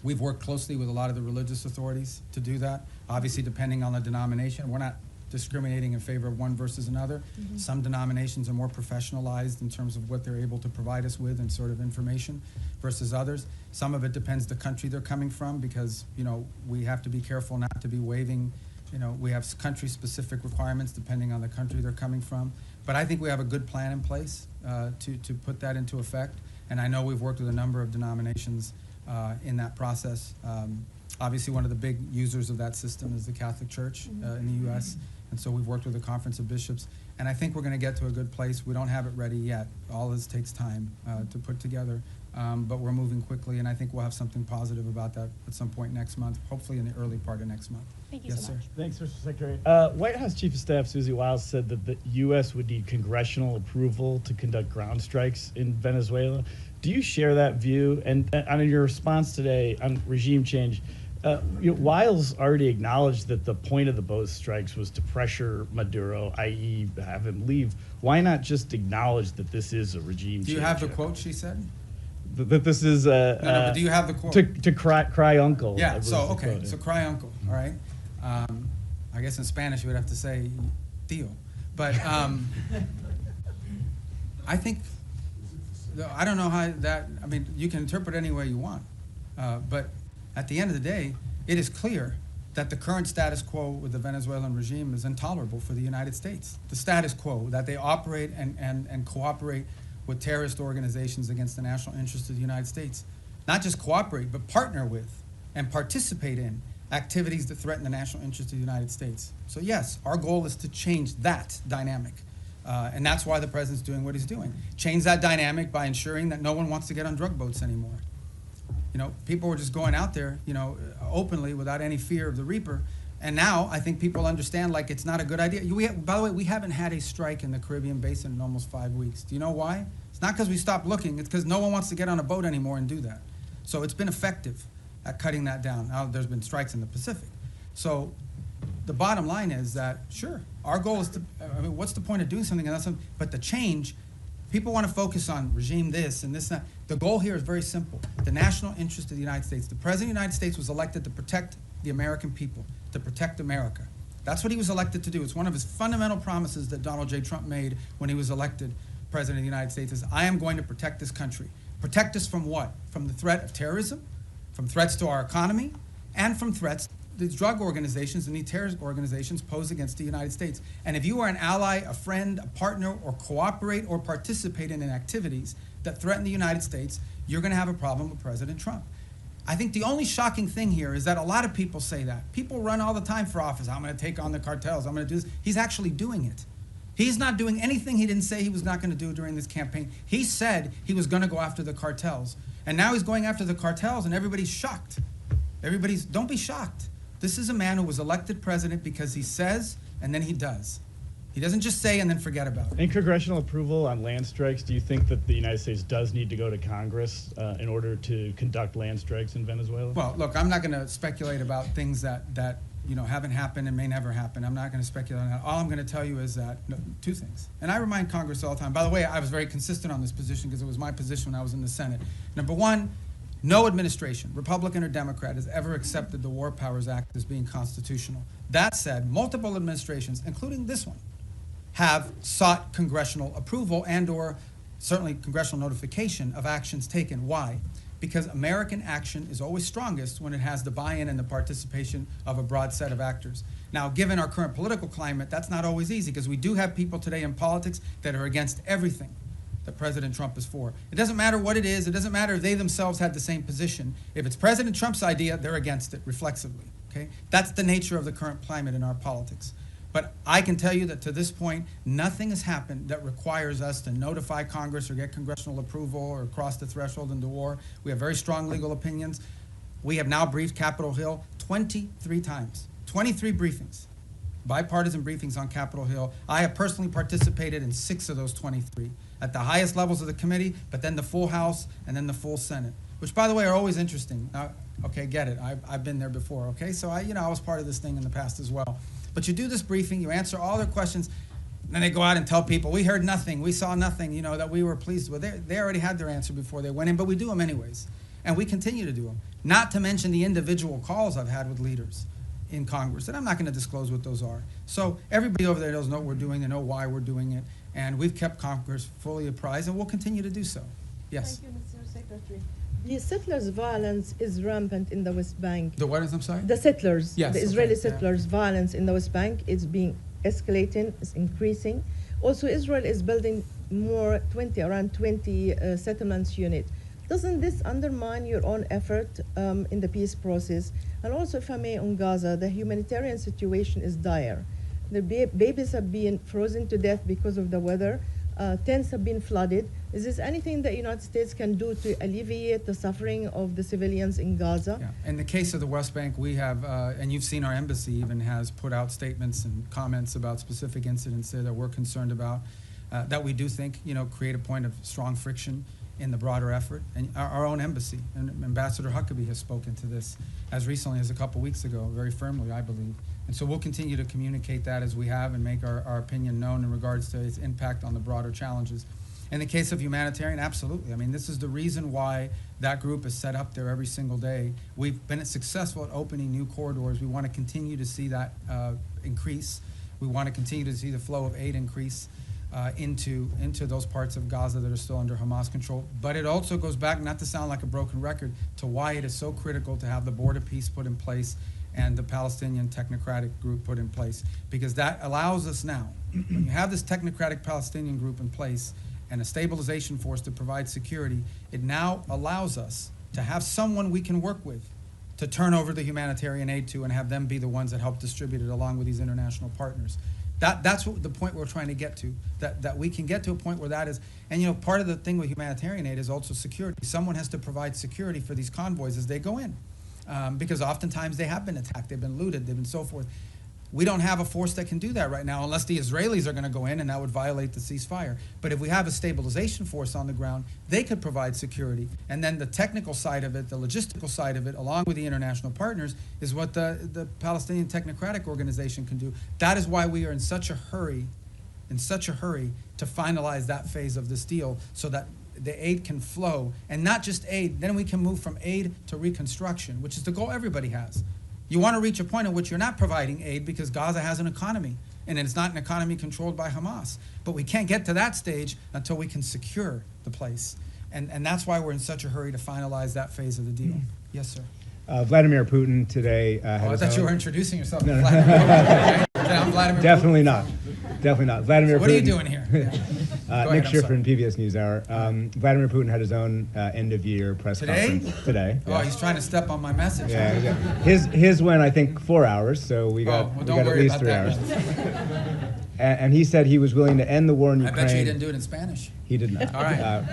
We've worked closely with a lot of the religious authorities to do that. Obviously, depending on the denomination, we're not discriminating in favor of one versus another. Mhm. Some denominations are more professionalized in terms of what they're able to provide us with and sort of information versus others. Some of it depends the country they're coming from, because, we have to be careful not to be waiving, we have country-specific requirements depending on the country they're coming from. But I think we have a good plan in place to put that into effect. And I know we've worked with a number of denominations in that process. Obviously, one of the big users of that system is the Catholic Church in the U.S., and so we've worked with the Conference of Bishops. And I think we're going to get to a good place. We don't have it ready yet. All this takes time to put together, but we're moving quickly, and I think we'll have something positive about that at some point next month, hopefully in the early part of next month. Thank you yes, so sir. much. Thanks, Mr. Secretary. White House Chief of Staff Susie Wiles said that the U.S. would need congressional approval to conduct ground strikes in Venezuela. Do you share that view? And on your response today on regime change, Wiles already acknowledged that the point of both strikes was to pressure Maduro, i.e. have him leave. Why not just acknowledge that this is a regime change? Do you have the quote she said? That this is but do you have the quote? To cry uncle. Yeah, so, was the okay, quote. so cry uncle, all right? I guess in Spanish you would have to say tío. But I think, I don't know how that, you can interpret any way you want. But at the end of the day, it is clear that the current status quo with the Venezuelan regime is intolerable for the United States. The status quo, that they operate and cooperate with terrorist organizations against the national interest of the United States. Not just cooperate, but partner with and participate in activities that threaten the national interest of the United States. So yes, our goal is to change that dynamic. And that's why the president's doing what he's doing. Change that dynamic by ensuring that no one wants to get on drug boats anymore. People were just going out there, openly without any fear of the reaper. And now I think people understand it's not a good idea. By the way, we haven't had a strike in the Caribbean Basin in almost 5 weeks. Do you know why? It's not because we stopped looking. It's because no one wants to get on a boat anymore and do that. So it's been effective at cutting that down. Now there's been strikes in the Pacific. So the bottom line is that, sure, our goal is to, what's the point of doing something? But the change, people want to focus on regime this and this and that. The goal here is very simple. The national interest of the United States. The President of the United States was elected to protect the American people, to protect America. That's what he was elected to do. It's one of his fundamental promises that Donald J. Trump made when he was elected President of the United States is, I am going to protect this country. Protect us from what? From the threat of terrorism, from threats to our economy, and from threats these drug organizations and these terrorist organizations pose against the United States. And if you are an ally, a friend, a partner, or cooperate or participate in activities that threaten the United States, you're going to have a problem with President Trump. I think the only shocking thing here is that a lot of people say that. People run all the time for office. I'm going to take on the cartels. I'm going to do this. He's actually doing it. He's not doing anything he didn't say he was not going to do during this campaign. He said he was going to go after the cartels. And now he's going after the cartels, and everybody's shocked. Don't be shocked. This is a man who was elected president because he says and then he does. He doesn't just say and then forget about it. In congressional approval on land strikes, do you think that the United States does need to go to Congress in order to conduct land strikes in Venezuela? Well, look, I'm not going to speculate about things that haven't happened and may never happen. I'm not going to speculate on that. All I'm going to tell you is that two things. And I remind Congress all the time. By the way, I was very consistent on this position because it was my position when I was in the Senate. Number one, no administration, Republican or Democrat, has ever accepted the War Powers Act as being constitutional. That said, multiple administrations, including this one, have sought congressional approval and or certainly congressional notification of actions taken. Why? Because American action is always strongest when it has the buy-in and the participation of a broad set of actors. Now, given our current political climate, that's not always easy because we do have people today in politics that are against everything that President Trump is for. It doesn't matter what it is. It doesn't matter if they themselves had the same position. If it's President Trump's idea, they're against it reflexively. Okay? That's the nature of the current climate in our politics. But I can tell you that to this point, nothing has happened that requires us to notify Congress or get congressional approval or cross the threshold into war. We have very strong legal opinions. We have now briefed Capitol Hill 23 times, 23 briefings, bipartisan briefings on Capitol Hill. I have personally participated in 6 of those 23 at the highest levels of the committee, but then the full House and then the full Senate, which, by the way, are always interesting. Now, okay, get it. I've been there before, okay? So I was part of this thing in the past as well. But you do this briefing, you answer all their questions, and then they go out and tell people, we heard nothing, we saw nothing, that we were pleased with. They already had their answer before they went in, but we do them anyways. And we continue to do them. Not to mention the individual calls I've had with leaders in Congress, and I'm not going to disclose what those are. So everybody over there knows what we're doing, they know why we're doing it, and we've kept Congress fully apprised, and we'll continue to do so. Yes? Thank you, Mr. Secretary. The settlers' violence is rampant in the West Bank. The what is, I'm sorry? The settlers, yes, the Israeli settlers' violence in the West Bank is being escalating, is increasing. Also, Israel is building around 20 settlements units. Doesn't this undermine your own effort in the peace process? And also, if I may, on Gaza, the humanitarian situation is dire. The babies have been frozen to death because of the weather. Tents have been flooded. Is this anything that the United States can do to alleviate the suffering of the civilians in Gaza? Yeah. In the case of the West Bank, we have, and you've seen our embassy even has put out statements and comments about specific incidents there that we're concerned about, that we do think, create a point of strong friction in the broader effort. And our own embassy, and Ambassador Huckabee has spoken to this as recently as a couple weeks ago, very firmly, I believe. And so we'll continue to communicate that as we have and make our opinion known in regards to its impact on the broader challenges. In the case of humanitarian, absolutely. I mean, this is the reason why that group is set up there every single day. We've been successful at opening new corridors. We want to continue to see that increase. We want to continue to see the flow of aid increase into those parts of Gaza that are still under Hamas control. But it also goes back, not to sound like a broken record, to why it is so critical to have the border peace put in place and the Palestinian technocratic group put in place. Because that allows us now, when you have this technocratic Palestinian group in place and a stabilization force to provide security, it now allows us to have someone we can work with to turn over the humanitarian aid to and have them be the ones that help distribute it along with these international partners. That's what the point we're trying to get to, that we can get to a point where that is, and part of the thing with humanitarian aid is also security. Someone has to provide security for these convoys as they go in. Because oftentimes they have been attacked, they've been looted, they've been so forth. We don't have a force that can do that right now unless the Israelis are going to go in, and that would violate the ceasefire. But if we have a stabilization force on the ground, they could provide security. And then the technical side of it, the logistical side of it, along with the international partners, is what the Palestinian Technocratic Organization can do. That is why we are in such a hurry to finalize that phase of this deal so that the aid can flow, and not just aid, then we can move from aid to reconstruction, which is the goal everybody has. You want to reach a point at which you're not providing aid because Gaza has an economy, and it's not an economy controlled by Hamas. But we can't get to that stage until we can secure the place. And that's why we're in such a hurry to finalize that phase of the deal. Yes, sir. Vladimir Putin today I thought you were introducing yourself. No, no. Vladimir Putin. Okay. I'm Vladimir Definitely Putin. not. Definitely not. Vladimir So what Putin. are you doing here? Yeah. ahead, Nick I'm Schiffer sorry. in PBS NewsHour. Vladimir Putin had his own end-of-year press Today? conference today. Oh, he's trying to step on my message. Yeah, yeah. His went, I think, 4 hours, so we got, well, we don't got at worry least about 3 that hours. And he said he was willing to end the war in I Ukraine. bet you he didn't do it in Spanish. He did not. All right.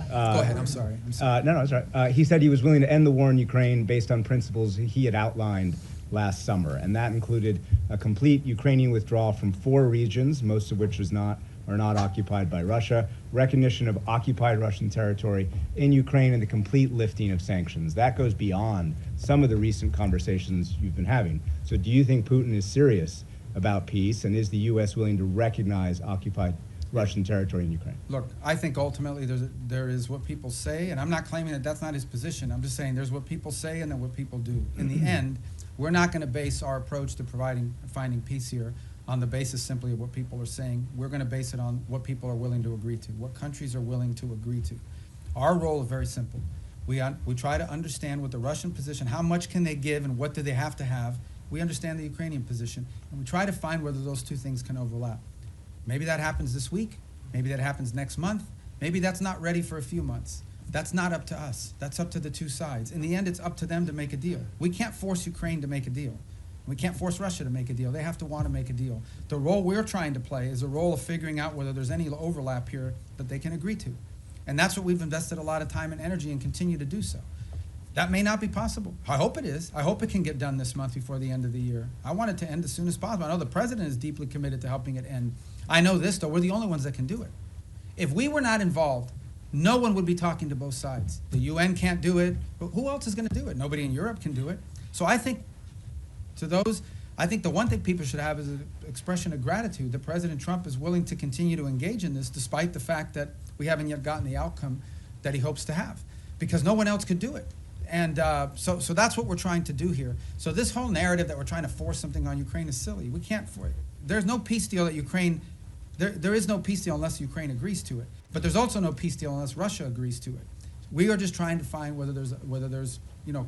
Go ahead, I'm sorry. No, it's right. He said he was willing to end the war in Ukraine based on principles he had outlined last summer, and that included a complete Ukrainian withdrawal from 4 regions, most of which are not occupied by Russia, recognition of occupied Russian territory in Ukraine, and the complete lifting of sanctions. That goes beyond some of the recent conversations you've been having. So do you think Putin is serious about peace, and is the U.S. willing to recognize occupied Russian territory in Ukraine? Look, I think ultimately there is what people say, and I'm not claiming that that's not his position. I'm just saying there's what people say and then what people do. In the end, we're not going to base our approach to finding peace here on the basis simply of what people are saying. We're going to base it on what people are willing to agree to, what countries are willing to agree to. Our role is very simple. We try to understand what the Russian position, how much can they give and what do they have to have. We understand the Ukrainian position, and we try to find whether those two things can overlap. Maybe that happens this week. Maybe that happens next month. Maybe that's not ready for a few months. That's not up to us. That's up to the two sides. In the end, it's up to them to make a deal. We can't force Ukraine to make a deal. We can't force Russia to make a deal. They have to want to make a deal. The role we're trying to play is a role of figuring out whether there's any overlap here that they can agree to. And that's what we've invested a lot of time and energy and continue to do so. That may not be possible. I hope it is. I hope it can get done this month before the end of the year. I want it to end as soon as possible. I know the president is deeply committed to helping it end. I know this, though, we're the only ones that can do it. If we were not involved, no one would be talking to both sides. The UN can't do it, but who else is going to do it? Nobody in Europe can do it. So I think I think the one thing people should have is an expression of gratitude that President Trump is willing to continue to engage in this despite the fact that we haven't yet gotten the outcome that he hopes to have, because no one else could do it. And so that's what we're trying to do here. So this whole narrative that we're trying to force something on Ukraine is silly. We can't force it. There's no peace deal that Ukraine, there is no peace deal unless Ukraine agrees to it. But there's also no peace deal unless Russia agrees to it. We are just trying to find whether there's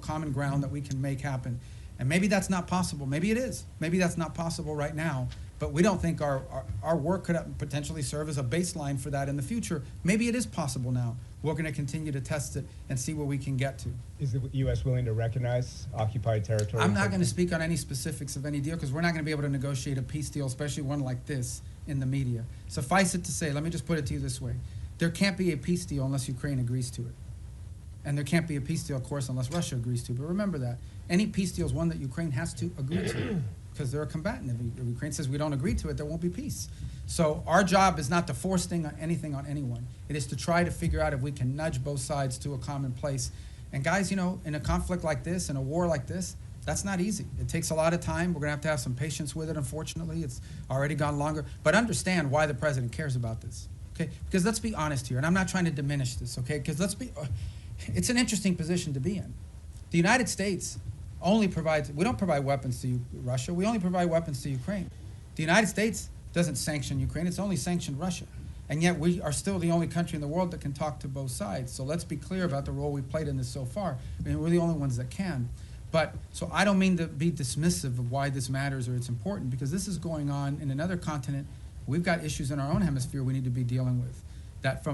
common ground that we can make happen. And maybe that's not possible. Maybe it is. Maybe that's not possible right now. But we don't think our work could potentially serve as a baseline for that in the future. Maybe it is possible now. We're going to continue to test it and see where we can get to. Is the U.S. willing to recognize occupied territory? I'm not going to speak on any specifics of any deal because we're not going to be able to negotiate a peace deal, especially one like this, in the media. Suffice it to say, let me just put it to you this way. There can't be a peace deal unless Ukraine agrees to it. And there can't be a peace deal, of course, unless Russia agrees to it. But remember that. Any peace deal is one that Ukraine has to agree to because they're a combatant. If Ukraine says we don't agree to it, there won't be peace. So our job is not to force anything on anyone. It is to try to figure out if we can nudge both sides to a common place. And guys, in a conflict like this, in a war like this, that's not easy. It takes a lot of time. We're going to have some patience with it, unfortunately. It's already gone longer. But understand why the president cares about this, okay? Because let's be honest here, and I'm not trying to diminish this, okay? Because it's an interesting position to be in. The United States only we don't provide weapons to Russia, we only provide weapons to Ukraine. The United States doesn't sanction Ukraine, it's only sanctioned Russia. And yet we are still the only country in the world that can talk to both sides. So let's be clear about the role we've played in this so far. I mean, we're the only ones that can. But, so I don't mean to be dismissive of why this matters or it's important, because this is going on in another continent. We've got issues in our own hemisphere we need to be dealing with. That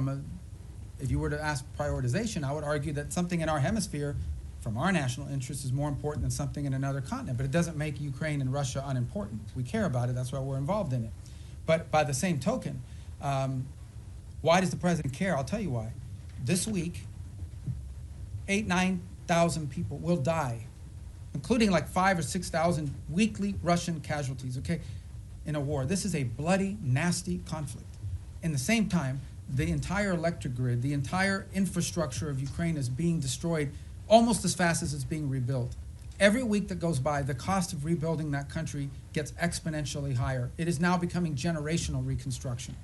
if you were to ask prioritization, I would argue that something in our hemisphere from our national interest is more important than something in another continent. But it doesn't make Ukraine and Russia unimportant. We care about it, that's why we're involved in it. But by the same token, why does the president care? I'll tell you why. This week, 9,000 people will die, including like 5,000 or 6,000 weekly Russian casualties, okay, in a war. This is a bloody, nasty conflict. In the same time, the entire electric grid, the entire infrastructure of Ukraine is being destroyed almost as fast as it's being rebuilt. Every week that goes by, the cost of rebuilding that country gets exponentially higher. It is now becoming generational reconstruction.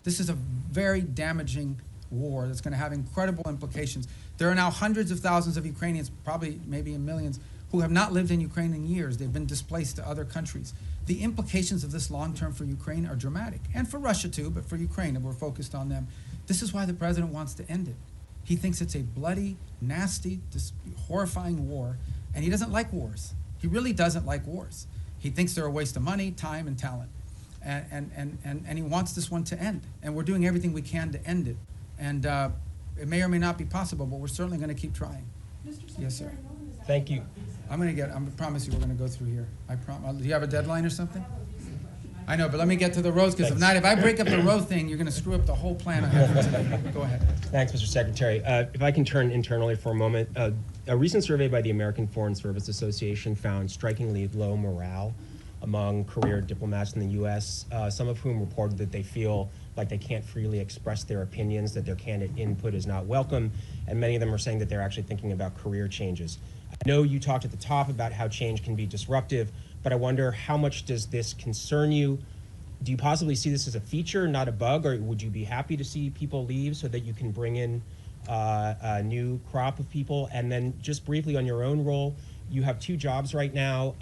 This is a very damaging war that's going to have incredible implications. There are now hundreds of thousands of Ukrainians, probably maybe in millions, who have not lived in Ukraine in years. They've been displaced to other countries. The implications of this long term for Ukraine are dramatic, and for Russia too, but for Ukraine, and we're focused on them. This is why the president wants to end it. He thinks it's a bloody, nasty, horrifying war, and he doesn't like wars. He really doesn't like wars. He thinks they're a waste of money, time, and talent. and he wants this one to end. And we're doing everything we can to end it. And it may or may not be possible, but we're certainly going to keep trying. Yes, sir. Thank you. I promise you we're going to go through here. I promise. Do you have a deadline or something? I know, but let me get to the roads, because if I break up the road thing, you're going to screw up the whole plan I have for today. Go ahead. Thanks, Mr. Secretary. If I can turn internally for a moment, a recent survey by the American Foreign Service Association found strikingly low morale among career diplomats in the U.S., some of whom reported that they feel like they can't freely express their opinions, that their candid input is not welcome, and many of them are saying that they're actually thinking about career changes. I know you talked at the top about how change can be disruptive, but I wonder, how much does this concern you? Do you possibly see this as a feature, not a bug, or would you be happy to see people leave so that you can bring in a new crop of people? And then just briefly on your own role, you have 2 jobs right now.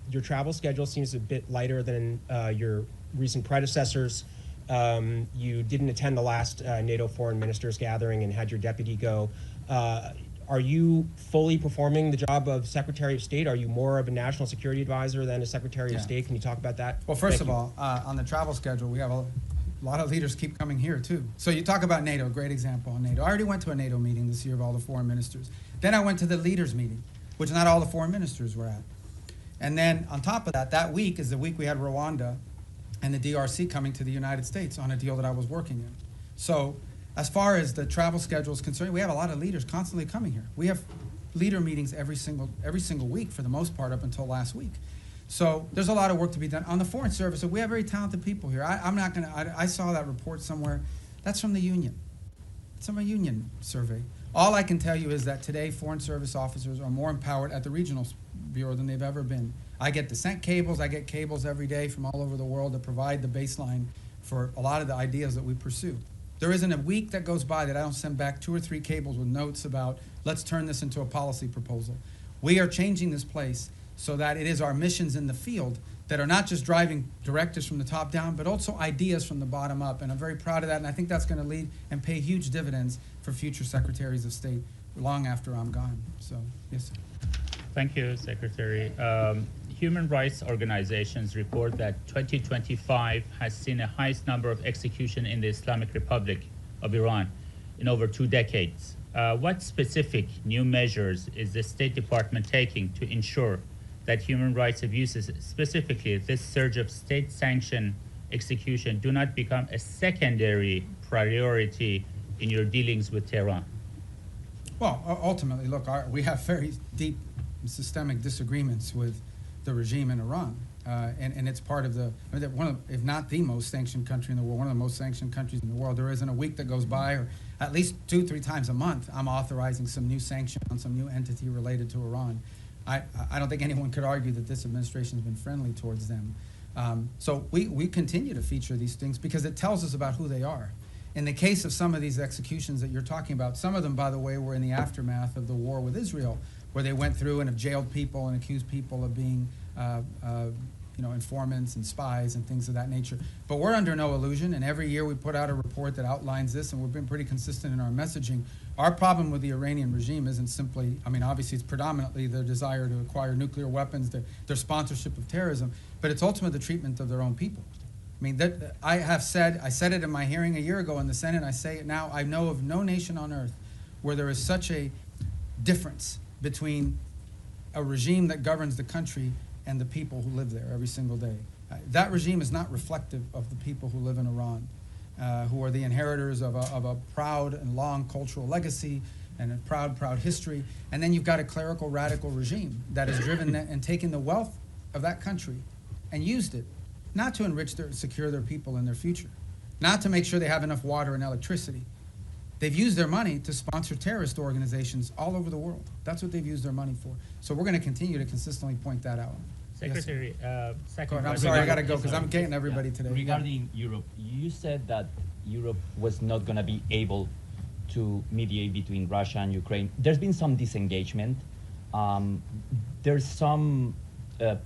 Your travel schedule seems a bit lighter than your recent predecessors. You didn't attend the last NATO foreign ministers gathering and had your deputy go. Are you fully performing the job of Secretary of State? Are you more of a national security advisor than a Secretary of State? Can you talk about that? Well, first of all, on the travel schedule, we have a lot of leaders keep coming here, too. So you talk about NATO, great example on NATO. I already went to a NATO meeting this year of all the foreign ministers. Then I went to the leaders meeting, which not all the foreign ministers were at. And then on top of that, that week is the week we had Rwanda and the DRC coming to the United States on a deal that I was working in. So as far as the travel schedule is concerned, we have a lot of leaders constantly coming here. We have leader meetings every single week for the most part up until last week. So there's a lot of work to be done. On the Foreign Service, we have very talented people here. I saw that report somewhere. That's from the union. It's from a union survey. All I can tell you is that today Foreign Service officers are more empowered at the regional bureau than they've ever been. I get descent cables. I get cables every day from all over the world that provide the baseline for a lot of the ideas that we pursue. There isn't a week that goes by that I don't send back 2 or 3 cables with notes about, let's turn this into a policy proposal. We are changing this place so that it is our missions in the field that are not just driving directives from the top down, but also ideas from the bottom up. And I'm very proud of that, and I think that's going to lead and pay huge dividends for future secretaries of state long after I'm gone. So, yes, sir. Thank you, Secretary. Human rights organizations report that 2025 has seen the highest number of executions in the Islamic Republic of Iran in over 2 decades. What specific new measures is the State Department taking to ensure that human rights abuses, specifically this surge of state-sanctioned execution, do not become a secondary priority in your dealings with Tehran? Well, ultimately, look, we have very deep systemic disagreements with the regime in Iran, and it's part of one of, if not the most sanctioned country in the world, one of the most sanctioned countries in the world. There isn't a week that goes by, or at least 2-3 times a month, I'm authorizing some new sanction on some new entity related to Iran. I don't think anyone could argue that this administration has been friendly towards them. So we continue to feature these things because it tells us about who they are. In the case of some of these executions that you're talking about, some of them, by the way, were in the aftermath of the war with Israel, where they went through and have jailed people and accused people of being informants and spies and things of that nature. But we're under no illusion, and every year we put out a report that outlines this, and we've been pretty consistent in our messaging. Our problem with the Iranian regime isn't simply, obviously it's predominantly their desire to acquire nuclear weapons, their sponsorship of terrorism, but it's ultimately the treatment of their own people. I said it in my hearing a year ago in the Senate, I say it now, I know of no nation on earth where there is such a difference between a regime that governs the country and the people who live there every single day. That regime is not reflective of the people who live in Iran, who are the inheritors of a proud and long cultural legacy and a proud history. And then you've got a clerical radical regime that has driven and taken the wealth of that country and used it not to enrich secure their people and their future, not to make sure they have enough water and electricity. They've used their money to sponsor terrorist organizations all over the world. That's what they've used their money for. So we're going to continue to consistently point that out. Secretary, second. I'm sorry, I got to go because I'm getting everybody today. Regarding Europe, you said that Europe was not going to be able to mediate between Russia and Ukraine. There's been some disengagement. There's some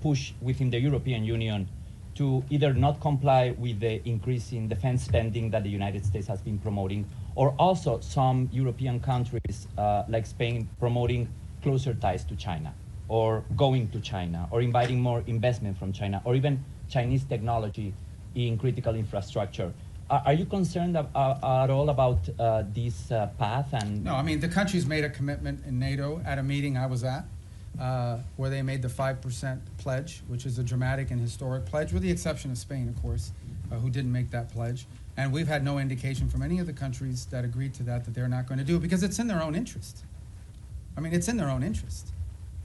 push within the European Union to either not comply with the increase in defense spending that the United States has been promoting, or also some European countries like Spain promoting closer ties to China, or going to China, or inviting more investment from China, or even Chinese technology in critical infrastructure. Are you concerned at all about this path? And No, I mean, the country's made a commitment in NATO at a meeting I was at, where they made the 5% pledge, which is a dramatic and historic pledge, with the exception of Spain, of course, who didn't make that pledge. And we've had no indication from any of the countries that agreed to that they're not going to do it, because it's in their own interest. I mean, it's in their own interest.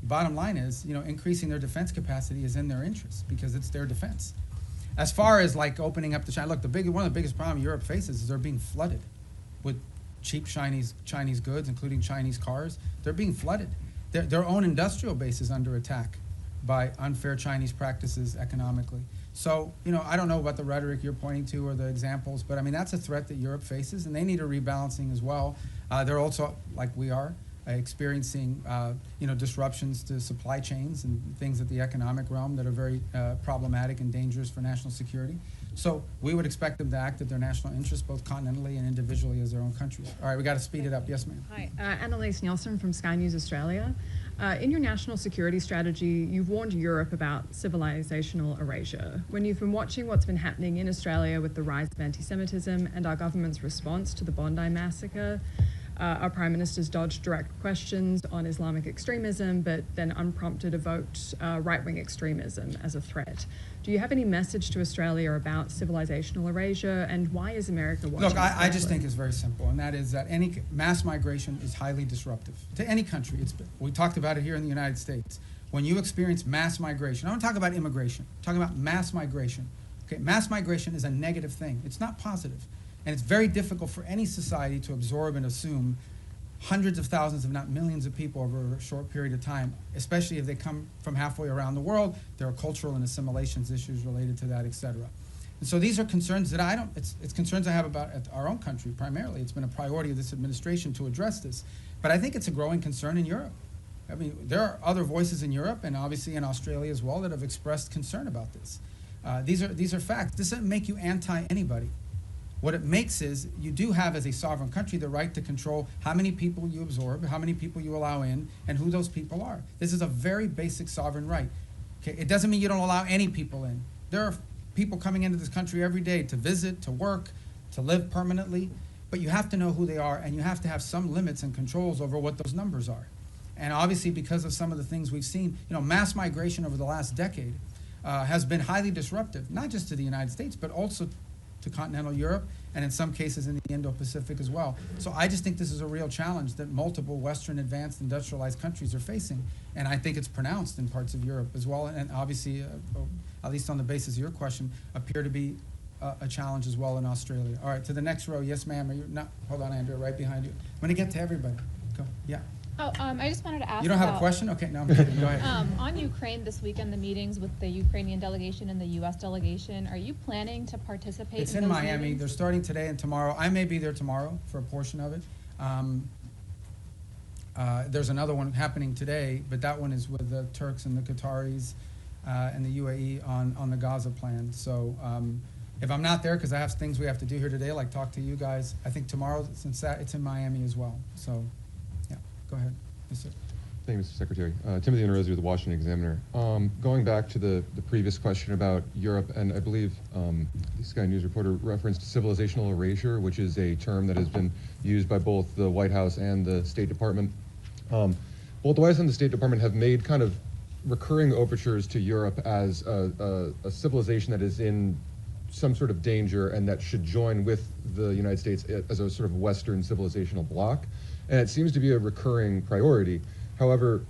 Bottom line is, you know, increasing their defense capacity is in their interest, because it's their defense. As far as like opening up to China, look, one of the biggest problems Europe faces is they're being flooded with cheap Chinese goods, including Chinese cars. They're being flooded. Their own industrial base is under attack by unfair Chinese practices economically. So, you know, I don't know about the rhetoric you're pointing to or the examples, but I mean, that's a threat that Europe faces, and they need a rebalancing as well. They're also, like we are, experiencing you know, disruptions to supply chains and things at the economic realm that are very problematic and dangerous for national security. So we would expect them to act at their national interests, both continentally and individually as their own countries. All right, we got to speed it up. Yes, ma'am. Hi, Annalise Nielsen from Sky News Australia. In your national security strategy, you've warned Europe about civilizational erasure. When you've been watching what's been happening in Australia with the rise of anti-Semitism and our government's response to the Bondi massacre, our Prime Minister's dodged direct questions on Islamic extremism, but then unprompted evoked right-wing extremism as a threat. Do you have any message to Australia about civilizational erasure, and why is America watching? Look, I just think it's very simple, and that is that any mass migration is highly disruptive to any country. We talked about it here in the United States. When you experience mass migration, I don't talk about immigration, I'm talking about mass migration. Okay, mass migration is a negative thing. It's not positive. And it's very difficult for any society to absorb and assume hundreds of thousands, if not millions of people over a short period of time, especially if they come from halfway around the world. There are cultural and assimilations issues related to that, et cetera. And so these are concerns that it's concerns I have about our own country primarily. It's been a priority of this administration to address this. But I think it's a growing concern in Europe. I mean, there are other voices in Europe and obviously in Australia as well that have expressed concern about this. These are facts. This doesn't make you anti-anybody. What it makes is you do have, as a sovereign country, the right to control how many people you absorb, how many people you allow in, and who those people are. This is a very basic sovereign right. Okay? It doesn't mean you don't allow any people in. There are people coming into this country every day to visit, to work, to live permanently, but you have to know who they are, and you have to have some limits and controls over what those numbers are. And obviously, because of some of the things we've seen, you know, mass migration over the last decade has been highly disruptive, not just to the United States, but also to continental Europe, and in some cases in the Indo-Pacific as well. So I just think this is a real challenge that multiple Western advanced industrialized countries are facing, and I think it's pronounced in parts of Europe as well, and obviously, at least on the basis of your question, appear to be a challenge as well in Australia. All right, to the next row. Yes, ma'am. Are you not? Hold on, Andrew, right behind you. I'm gonna get to everybody. Go. Yeah. Oh, I just wanted to ask. You don't have a question? Okay, no, I'm kidding. Go ahead. On Ukraine this weekend, the meetings with the Ukrainian delegation and the U.S. delegation, are you planning to participate? It's in in those Miami. meetings? They're starting today and tomorrow. I may be there tomorrow for a portion of it. There's another one happening today, but that one is with the Turks and the Qataris and the UAE on the Gaza plan. So if I'm not there, because I have things we have to do here today, like talk to you guys, I think tomorrow, since it's in Miami as well. So, yeah, go ahead. Yes, sir. Thank you, Mr. Secretary. Timothy Inarozzi with the Washington Examiner. Going back to the previous question about Europe, and I believe the Sky News reporter referenced civilizational erasure, which is a term that has been used by both the White House and the State Department. Both the White House and the State Department have made kind of recurring overtures to Europe as a civilization that is in some sort of danger and that should join with the United States as a sort of Western civilizational bloc. And it seems to be a recurring priority. However,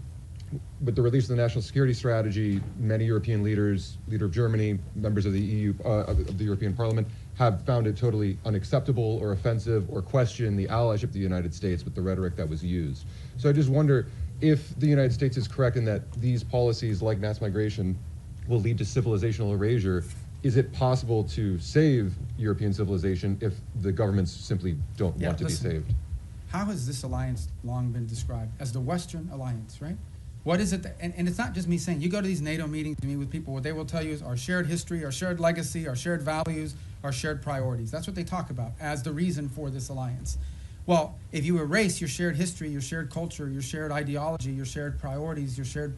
with the release of the National Security Strategy, many European leaders, leader of Germany, members of the EU, of the European Parliament, have found it totally unacceptable or offensive or question the allyship of the United States with the rhetoric that was used. So I just wonder if the United States is correct in that these policies like mass migration will lead to civilizational erasure. Is it possible to save European civilization if the governments simply don't want to be saved? How has this alliance long been described? As the Western alliance, right? What is it that, and it's not just me saying, you go to these NATO meetings, you meet with people, what they will tell you is our shared history, our shared legacy, our shared values, our shared priorities. That's what they talk about as the reason for this alliance. Well, if you erase your shared history, your shared culture, your shared ideology, your shared priorities, your shared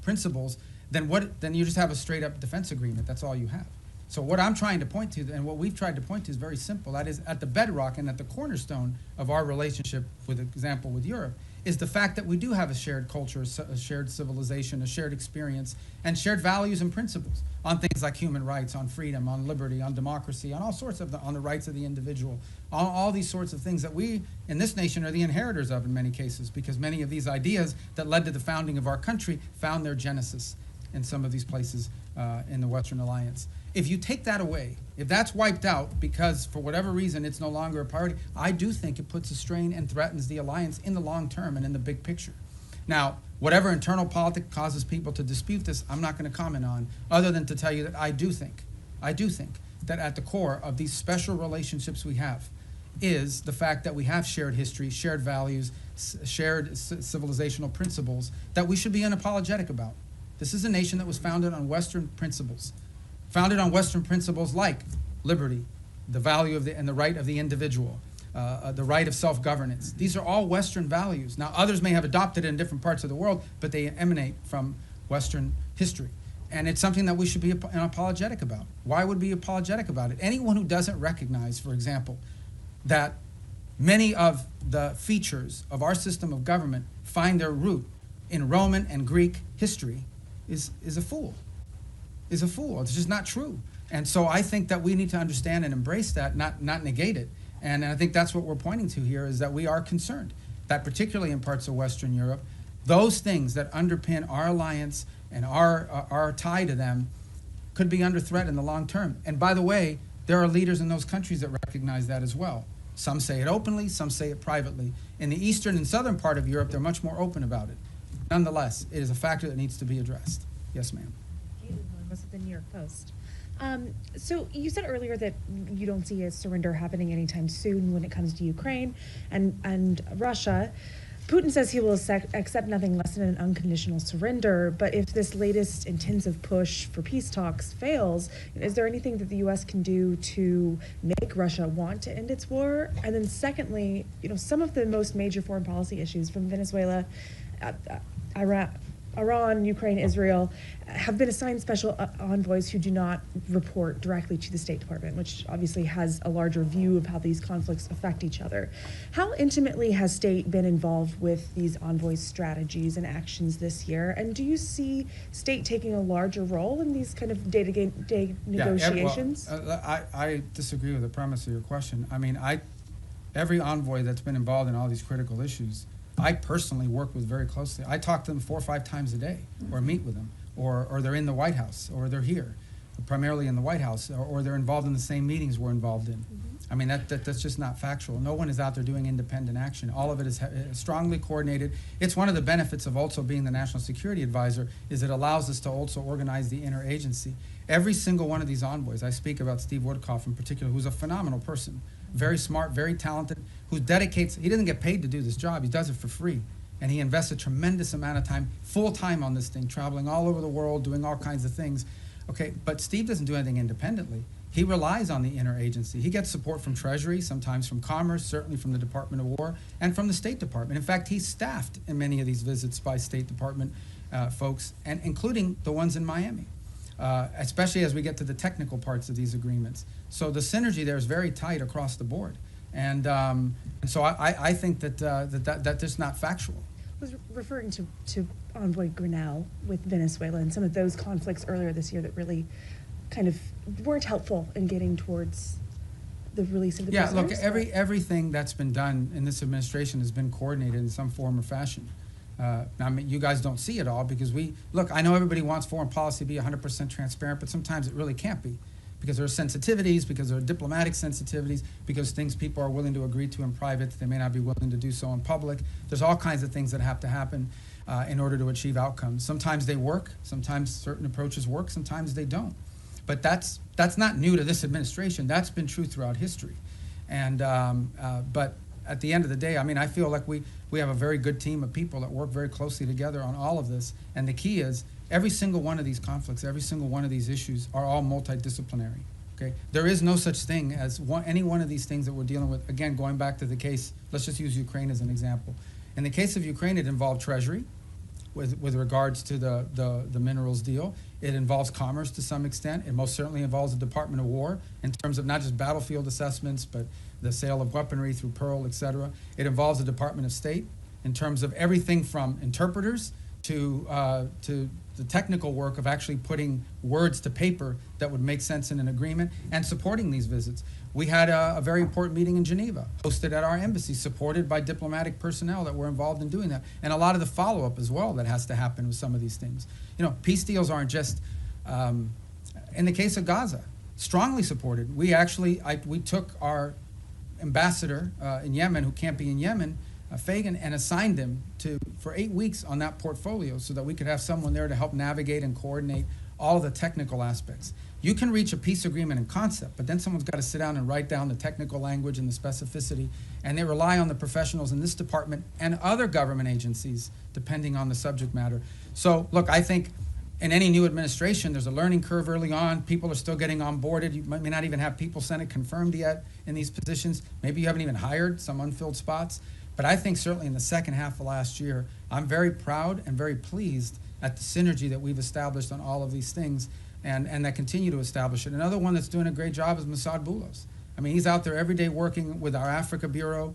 principles, then you just have a straight up defense agreement. That's all you have. So what I'm trying to point to, and what we've tried to point to, is very simple. That is, at the bedrock and at the cornerstone of our relationship, with example with Europe, is the fact that we do have a shared culture, a shared civilization, a shared experience, and shared values and principles on things like human rights, on freedom, on liberty, on democracy, on all sorts of on the rights of the individual, on all these sorts of things that we in this nation are the inheritors of in many cases, because many of these ideas that led to the founding of our country found their genesis in some of these places in the Western Alliance. If you take that away, if that's wiped out because for whatever reason it's no longer a priority, I do think it puts a strain and threatens the alliance in the long term and in the big picture. Now, whatever internal politics causes people to dispute this, I'm not going to comment on, other than to tell you that I do think that at the core of these special relationships we have is the fact that we have shared history, shared values, shared civilizational principles that we should be unapologetic about. This is a nation that was founded on Western principles. Founded on Western principles like liberty, the value of and the right of the individual, the right of self-governance. These are all Western values. Now, others may have adopted it in different parts of the world, but they emanate from Western history. And it's something that we should be unapologetic about. Why would we be apologetic about it? Anyone who doesn't recognize, for example, that many of the features of our system of government find their root in Roman and Greek history is a fool. Is a fool. It's just not true. And so I think that we need to understand and embrace that, not negate it. And I think that's what we're pointing to here, is that we are concerned that particularly in parts of Western Europe, those things that underpin our alliance and our tie to them could be under threat in the long term. And by the way, there are leaders in those countries that recognize that as well. Some say it openly, some say it privately. In the eastern and southern part of Europe, they're much more open about it. Nonetheless, it is a factor that needs to be addressed. Yes, ma'am. Was the New York Post. So you said earlier that you don't see a surrender happening anytime soon when it comes to Ukraine and Russia. Putin says he will accept nothing less than an unconditional surrender, but if this latest intensive push for peace talks fails, is there anything that the U.S. can do to make Russia want to end its war? And then secondly, some of the most major foreign policy issues from Venezuela, Iran, Ukraine, Israel, have been assigned special envoys who do not report directly to the State Department, which obviously has a larger view of how these conflicts affect each other. How intimately has State been involved with these envoys' strategies and actions this year? And do you see State taking a larger role in these kind of day-to-day negotiations? I disagree with the premise of your question. I mean, every envoy that's been involved in all these critical issues, I personally work with very closely. I talk to them 4 or 5 times a day, or meet with them, or they're in the White House, or they're here, primarily in the White House, or they're involved in the same meetings we're involved in. I mean, that's just not factual. No one is out there doing independent action. All of it is strongly coordinated. It's one of the benefits of also being the National Security Advisor, is it allows us to also organize the interagency. Every single one of these envoys, I speak about Steve Woodcock in particular, who's a phenomenal person, very smart, very talented, who dedicates, he doesn't get paid to do this job, he does it for free. And he invests a tremendous amount of time, full time on this thing, traveling all over the world, doing all kinds of things. Okay, but Steve doesn't do anything independently. He relies on the interagency. He gets support from Treasury, sometimes from Commerce, certainly from the Department of War, and from the State Department. In fact, he's staffed in many of these visits by State Department folks, and including the ones in Miami, especially as we get to the technical parts of these agreements. So the synergy there is very tight across the board. And so I think that's just not factual. I was referring to Envoy Grinnell with Venezuela and some of those conflicts earlier this year that really kind of weren't helpful in getting towards the release of the prisoners. Yeah, look, everything that's been done in this administration has been coordinated in some form or fashion. I mean, you guys don't see it all because I know everybody wants foreign policy to be 100% transparent, but sometimes it really can't be, because there are sensitivities, because there are diplomatic sensitivities, because things people are willing to agree to in private that they may not be willing to do so in public. There's all kinds of things that have to happen in order to achieve outcomes. Sometimes they work, sometimes certain approaches work, sometimes they don't. But that's not new to this administration. That's been true throughout history. And but at the end of the day, I mean, I feel like we have a very good team of people that work very closely together on all of this. And the key is every single one of these conflicts, every single one of these issues are all multidisciplinary. Okay, there is no such thing as any one of these things that we're dealing with. Again, going back to the case, let's just use Ukraine as an example. In the case of Ukraine, it involved Treasury, with regards to the minerals deal. It involves commerce to some extent. It most certainly involves the Department of War in terms of not just battlefield assessments, but the sale of weaponry through Pearl, et cetera. It involves the Department of State in terms of everything from interpreters to the technical work of actually putting words to paper that would make sense in an agreement and supporting these visits. We had a very important meeting in Geneva, hosted at our embassy, supported by diplomatic personnel that were involved in doing that, and a lot of the follow-up as well that has to happen with some of these things. You know, peace deals aren't just, in the case of Gaza, strongly supported. We actually, we took our ambassador in Yemen, who can't be in Yemen, Fagan, and assigned him for 8 weeks on that portfolio so that we could have someone there to help navigate and coordinate all the technical aspects. You can reach a peace agreement in concept, but then someone's got to sit down and write down the technical language and the specificity, and they rely on the professionals in this department and other government agencies, depending on the subject matter. So, look, I think in any new administration, there's a learning curve early on. People are still getting onboarded. You may not even have people Senate confirmed yet in these positions. Maybe you haven't even hired some unfilled spots. But I think certainly in the second half of last year, I'm very proud and very pleased at the synergy that we've established on all of these things and that continue to establish it. Another one that's doing a great job is Mossad Boulos. I mean, he's out there every day working with our Africa Bureau.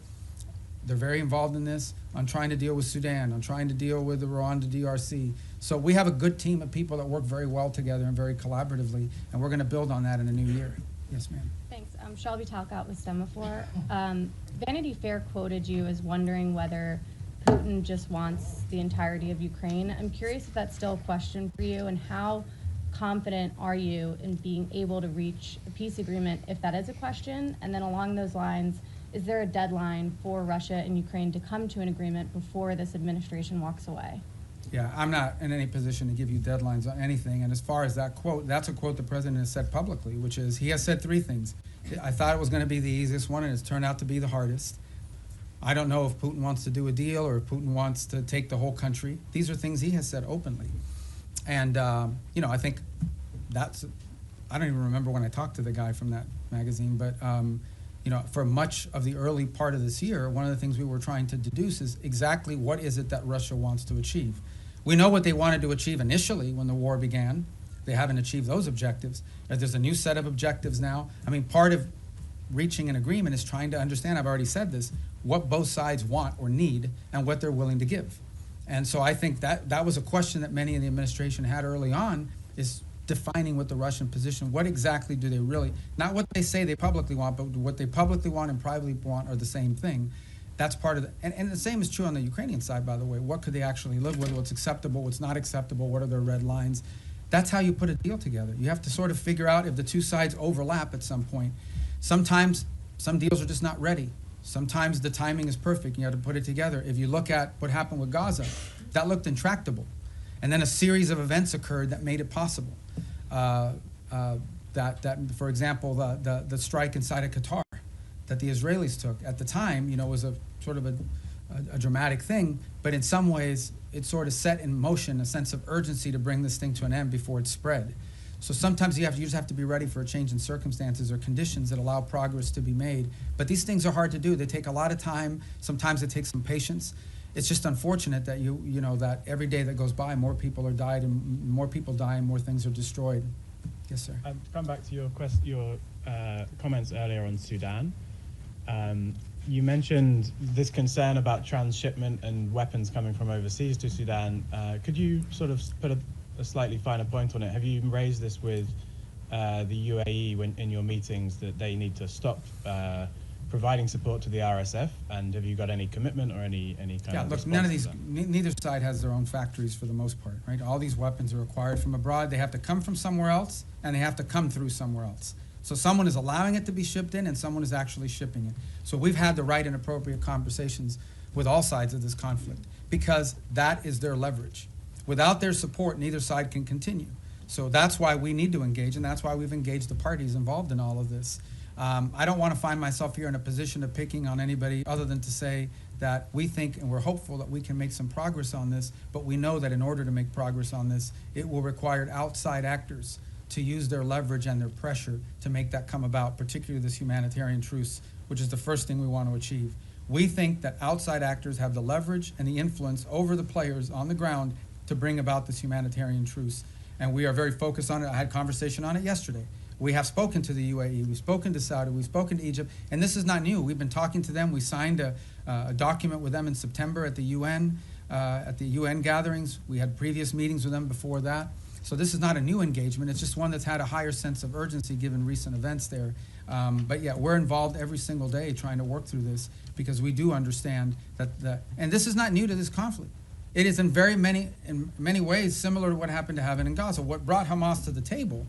They're very involved in this, on trying to deal with Sudan, on trying to deal with the Rwanda DRC. So we have a good team of people that work very well together and very collaboratively, and we're going to build on that in the new year. Yes, ma'am. Thanks. Shelby Talcott with Semaphore. Vanity Fair quoted you as wondering whether Putin just wants the entirety of Ukraine. I'm curious if that's still a question for you, and how confident are you in being able to reach a peace agreement if that is a question? And then along those lines, is there a deadline for Russia and Ukraine to come to an agreement before this administration walks away? Yeah, I'm not in any position to give you deadlines on anything. And as far as that quote, that's a quote the president has said publicly, which is, he has said 3 things. I thought it was going to be the easiest one, and it's turned out to be the hardest. I don't know if Putin wants to do a deal or if Putin wants to take the whole country. These are things he has said openly. And, you know, I think that's, I don't even remember when I talked to the guy from that magazine, but, you know, for much of the early part of this year, one of the things we were trying to deduce is exactly what is it that Russia wants to achieve. We know what they wanted to achieve initially when the war began. They haven't achieved those objectives. There's a new set of objectives now. I mean, part of reaching an agreement is trying to understand, I've already said this, what both sides want or need and what they're willing to give. And so I think that was a question that many in the administration had early on, is defining what the Russian position, what exactly do they really, not what they say they publicly want, but what they publicly want and privately want are the same thing. That's part of the, and the same is true on the Ukrainian side, by the way. What could they actually live with, what's acceptable, what's not acceptable, what are their red lines? That's how you put a deal together. You have to sort of figure out if the two sides overlap at some point. Sometimes some deals are just not ready. Sometimes the timing is perfect. You have to put it together. If you look at what happened with Gaza, that looked intractable. And then a series of events occurred that made it possible. For example, the strike inside of Qatar that the Israelis took at the time, you know, was a sort of a dramatic thing, but in some ways it sort of set in motion a sense of urgency to bring this thing to an end before it spread. So sometimes you just have to be ready for a change in circumstances or conditions that allow progress to be made. But these things are hard to do. They take a lot of time. Sometimes it takes some patience. It's just unfortunate that you know that every day that goes by, more people are died and more people die and more things are destroyed. Yes, sir. To come back to your comments earlier on Sudan. You mentioned this concern about transshipment and weapons coming from overseas to Sudan. Could you sort of put a slightly finer point on it? Have you raised this with the UAE in your meetings that they need to stop providing support to the RSF? And have you got any commitment or any kind of look, response none of to these, that? neither side has their own factories for the most part, right? All these weapons are acquired from abroad. They have to come from somewhere else, and they have to come through somewhere else. So someone is allowing it to be shipped in, and someone is actually shipping it. So we've had the right and appropriate conversations with all sides of this conflict, because that is their leverage. Without their support, neither side can continue. So that's why we need to engage, and that's why we've engaged the parties involved in all of this. I don't want to find myself here in a position of picking on anybody other than to say that we think and we're hopeful that we can make some progress on this, but we know that in order to make progress on this, it will require outside actors to use their leverage and their pressure to make that come about, particularly this humanitarian truce, which is the first thing we want to achieve. We think that outside actors have the leverage and the influence over the players on the ground to bring about this humanitarian truce. And we are very focused on it. I had conversation on it yesterday. We have spoken to the UAE, we've spoken to Saudi, we've spoken to Egypt, and this is not new. We've been talking to them. We signed a document with them in September at the UN gatherings. We had previous meetings with them before that. So this is not a new engagement. It's just one that's had a higher sense of urgency given recent events there. But yeah, we're involved every single day trying to work through this because we do understand that and this is not new to this conflict. It is in many ways similar to what happened to happen in Gaza. What brought Hamas to the table,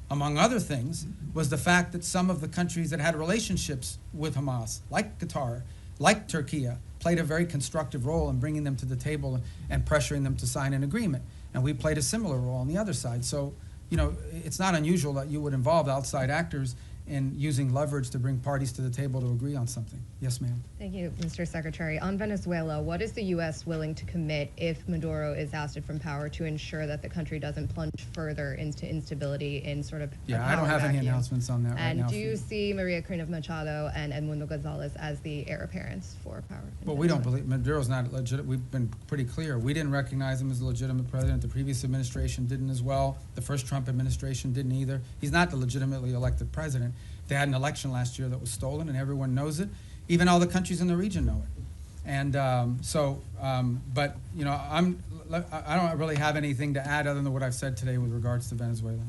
among other things, was the fact that some of the countries that had relationships with Hamas, like Qatar, like Turkey, played a very constructive role in bringing them to the table and pressuring them to sign an agreement. And we played a similar role on the other side. So, you know, it's not unusual that you would involve outside actors in using leverage to bring parties to the table to agree on something. Yes, ma'am. Thank you, Mr. Secretary. On Venezuela, what is the U.S. willing to commit if Maduro is ousted from power to ensure that the country doesn't plunge further into instability in sort of Yeah, I don't have any announcements on that right now. And do you see Maria Corina Machado and Edmundo Gonzalez as the heir apparents for power? Well, we don't believe Maduro's not legit. We've been pretty clear. We didn't recognize him as a legitimate president. The previous administration didn't as well. The first Trump administration didn't either. He's not the legitimately elected president. They had an election last year that was stolen, and everyone knows it. Even all the countries in the region know it. And but you know, I don't really have anything to add other than what I've said today with regards to Venezuela.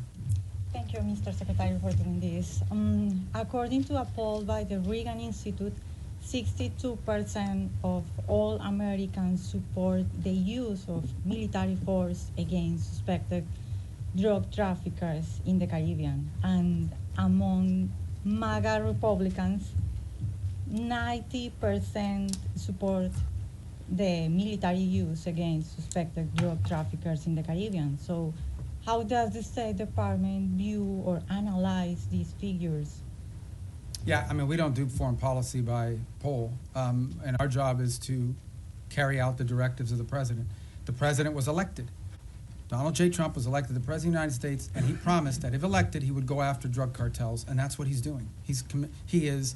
Thank you, Mr. Secretary, for doing this. According to a poll by the Reagan Institute, 62% of all Americans support the use of military force against suspected drug traffickers in the Caribbean. And among MAGA Republicans, 90% support the military use against suspected drug traffickers in the Caribbean. So how does the State Department view or analyze these figures? Yeah, I mean, we don't do foreign policy by poll, and our job is to carry out the directives of the president. The president was elected. Donald J. Trump was elected the President of the United States, and he promised that if elected, he would go after drug cartels, and that's what he's doing. He is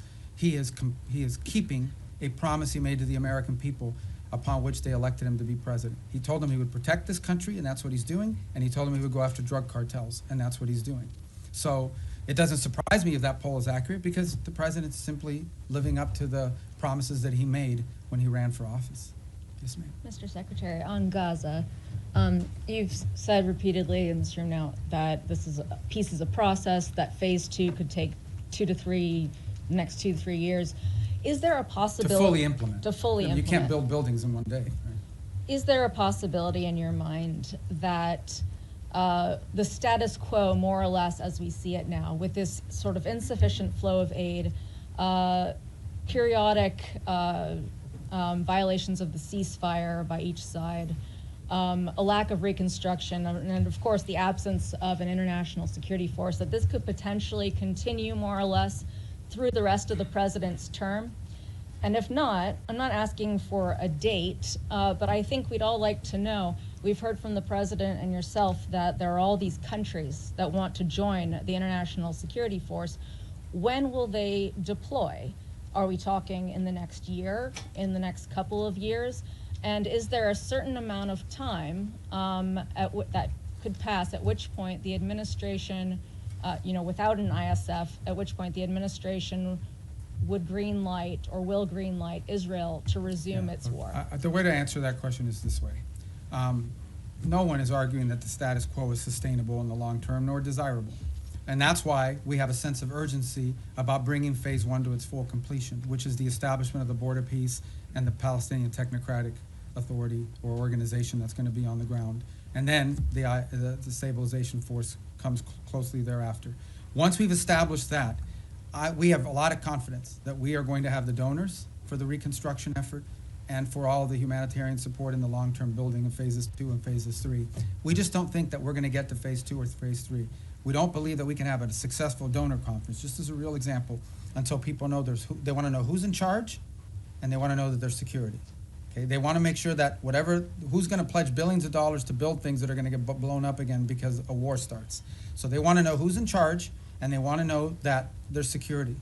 keeping a promise he made to the American people upon which they elected him to be president. He told them he would protect this country, and that's what he's doing, and he told them he would go after drug cartels, and that's what he's doing. So it doesn't surprise me if that poll is accurate because the president's simply living up to the promises that he made when he ran for office. Yes, ma'am. Mr. Secretary, on Gaza, you've said repeatedly in this room now that this is peace is a process, that phase 2 could take next 2 to 3 years. Is there a possibility to fully implement? To fully implement. You can't build buildings in one day. Right? Is there a possibility in your mind that the status quo, more or less as we see it now, with this sort of insufficient flow of aid, periodic violations of the ceasefire by each side, a lack of reconstruction, and of course the absence of an international security force, that this could potentially continue more or less through the rest of the president's term? And if not, I'm not asking for a date, but I think we'd all like to know. We've heard from the president and yourself that there are all these countries that want to join the international security force. When will they deploy? Are we talking in the next year, in the next couple of years? And is there a certain amount of time that could pass at which point the administration, without an ISF, at which point the administration would green light or will green light Israel to resume its war? The way to answer that question is this way. No one is arguing that the status quo is sustainable in the long term nor desirable. And that's why we have a sense of urgency about bringing phase 1 to its full completion, which is the establishment of the border peace and the Palestinian Technocratic Authority or organization that's going to be on the ground. And then the stabilization force comes closely thereafter. Once we've established that, we have a lot of confidence that we are going to have the donors for the reconstruction effort and for all the humanitarian support in the long-term building of phases 2 and phases 3. We just don't think that we're going to get to phase 2 or phase 3. We don't believe that we can have a successful donor conference, just as a real example, until people know they want to know who's in charge, and they want to know that there's security. Okay? They want to make sure that who's going to pledge billions of dollars to build things that are going to get blown up again because a war starts. So they want to know who's in charge, and they want to know that there's security,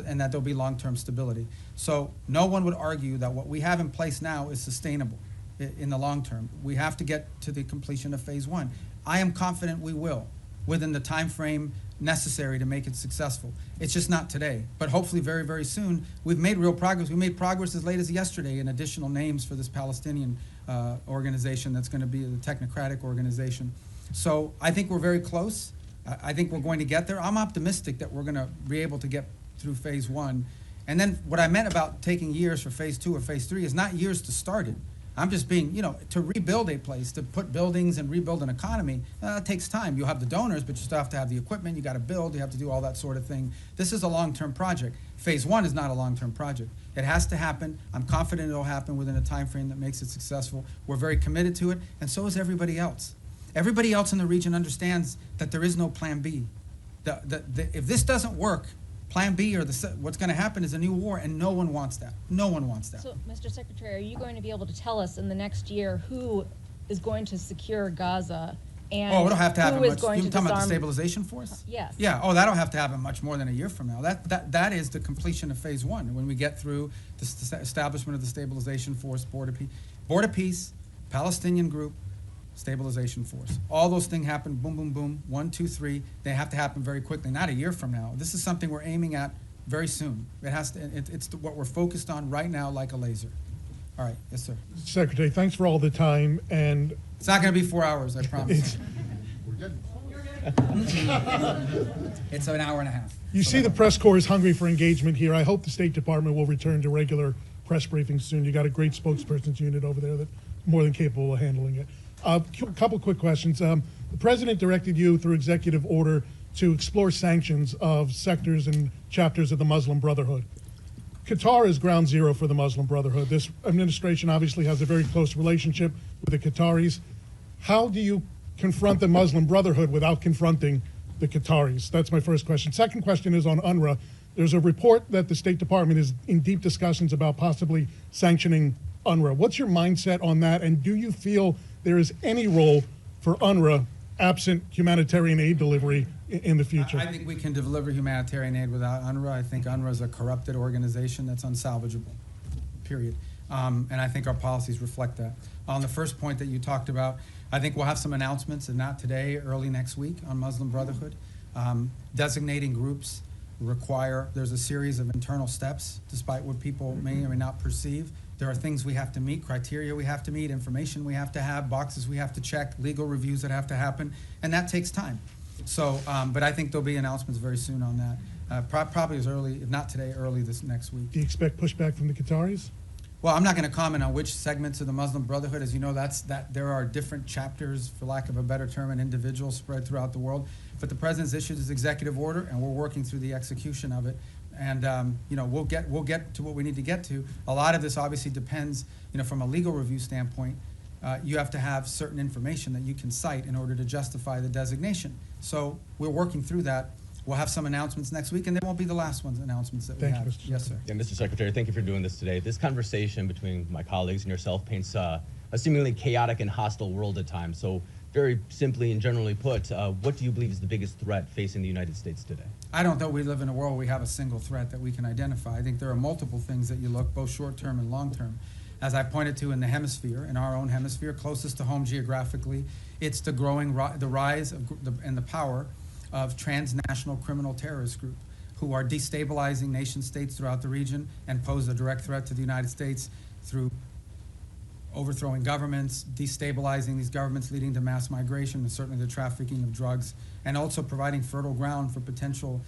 and that there'll be long-term stability. So no one would argue that what we have in place now is sustainable. in the long term. We have to get to the completion of phase one. I am confident we will, within the time frame necessary to make it successful. It's just not today, but hopefully very, very soon. We've made real progress. We made progress as late as yesterday in additional names for this Palestinian organization that's going to be the technocratic organization. So I think we're very close. I think we're going to get there. I'm optimistic that we're going to be able to get through phase one. And then what I meant about taking years for phase two or phase three is not years to start it. I'm just being, to rebuild a place, to put buildings and rebuild an economy, it takes time. You'll have the donors, but you still have to have the equipment, you got to build, you have to do all that sort of thing. This is a long-term project. Phase one is not a long-term project. It has to happen. I'm confident it'll happen within a time frame that makes it successful. We're very committed to it, and so is everybody else. Everybody else in the region understands that there is no plan B. If this doesn't work, plan B or what's going to happen is a new war, and no one wants that. No one wants that. So, Mr. Secretary, are you going to be able to tell us in the next year who is going to secure Gaza and it'll have to happen who is much. going You're to talking about the disarm? stabilization force? Yes. Yeah. That'll have to happen much more than a year from now. That is the completion of phase one. When we get through the establishment of the stabilization force, Board of Peace, Palestinian group, stabilization force. All those things happen, boom, boom, boom, 1, 2, 3. They have to happen very quickly, not a year from now. This is something we're aiming at very soon. It has to. It's what we're focused on right now, like a laser. All right, yes, sir. Secretary, thanks for all the time, and it's not going to be 4 hours, I promise. It's an hour and a half. You see the press corps is hungry for engagement here. I hope the State Department will return to regular press briefings soon. You got a great spokesperson's unit over there that's more than capable of handling it. A couple quick questions. The President directed you through executive order to explore sanctions of sectors and chapters of the Muslim Brotherhood. Qatar is ground zero for the Muslim Brotherhood. This administration obviously has a very close relationship with the Qataris. How do you confront the Muslim Brotherhood without confronting the Qataris? That's my first question. Second question is on UNRWA. There's a report that the State Department is in deep discussions about possibly sanctioning UNRWA. What's your mindset on that, and do you feel there is any role for UNRWA absent humanitarian aid delivery in the future? I think we can deliver humanitarian aid without UNRWA. I think UNRWA is a corrupted organization that's unsalvageable, period. And I think our policies reflect that. On the first point that you talked about, I think we'll have some announcements, and not today, early next week, on Muslim Brotherhood. Designating groups there's a series of internal steps, despite what people may or may not perceive. There are things we have to meet, criteria we have to meet, information we have to have, boxes we have to check, legal reviews that have to happen, and that takes time. So, but I think there'll be announcements very soon on that. Probably as early, if not today, early this next week. Do you expect pushback from the Qataris? Well, I'm not going to comment on which segments of the Muslim Brotherhood. As you know, there are different chapters, for lack of a better term, and individuals spread throughout the world. But the President's issued his executive order, and we're working through the execution of it. And we'll get to what we need to get to. A lot of this obviously depends, from a legal review standpoint. You have to have certain information that you can cite in order to justify the designation. So we're working through that. We'll have some announcements next week, and they won't be the last announcements that we have. Yes, sir. Yeah, Mr. Secretary, thank you for doing this today. This conversation between my colleagues and yourself paints a seemingly chaotic and hostile world at times. So very simply and generally put, what do you believe is the biggest threat facing the United States today? I don't think we live in a world where we have a single threat that we can identify. I think there are multiple things that you look, both short-term and long-term. As I pointed to in the hemisphere, in our own hemisphere, closest to home geographically, it's the rise and the power of transnational criminal terrorist groups who are destabilizing nation states throughout the region and pose a direct threat to the United States through overthrowing governments, destabilizing these governments, leading to mass migration, and certainly the trafficking of drugs, and also providing fertile ground for potential,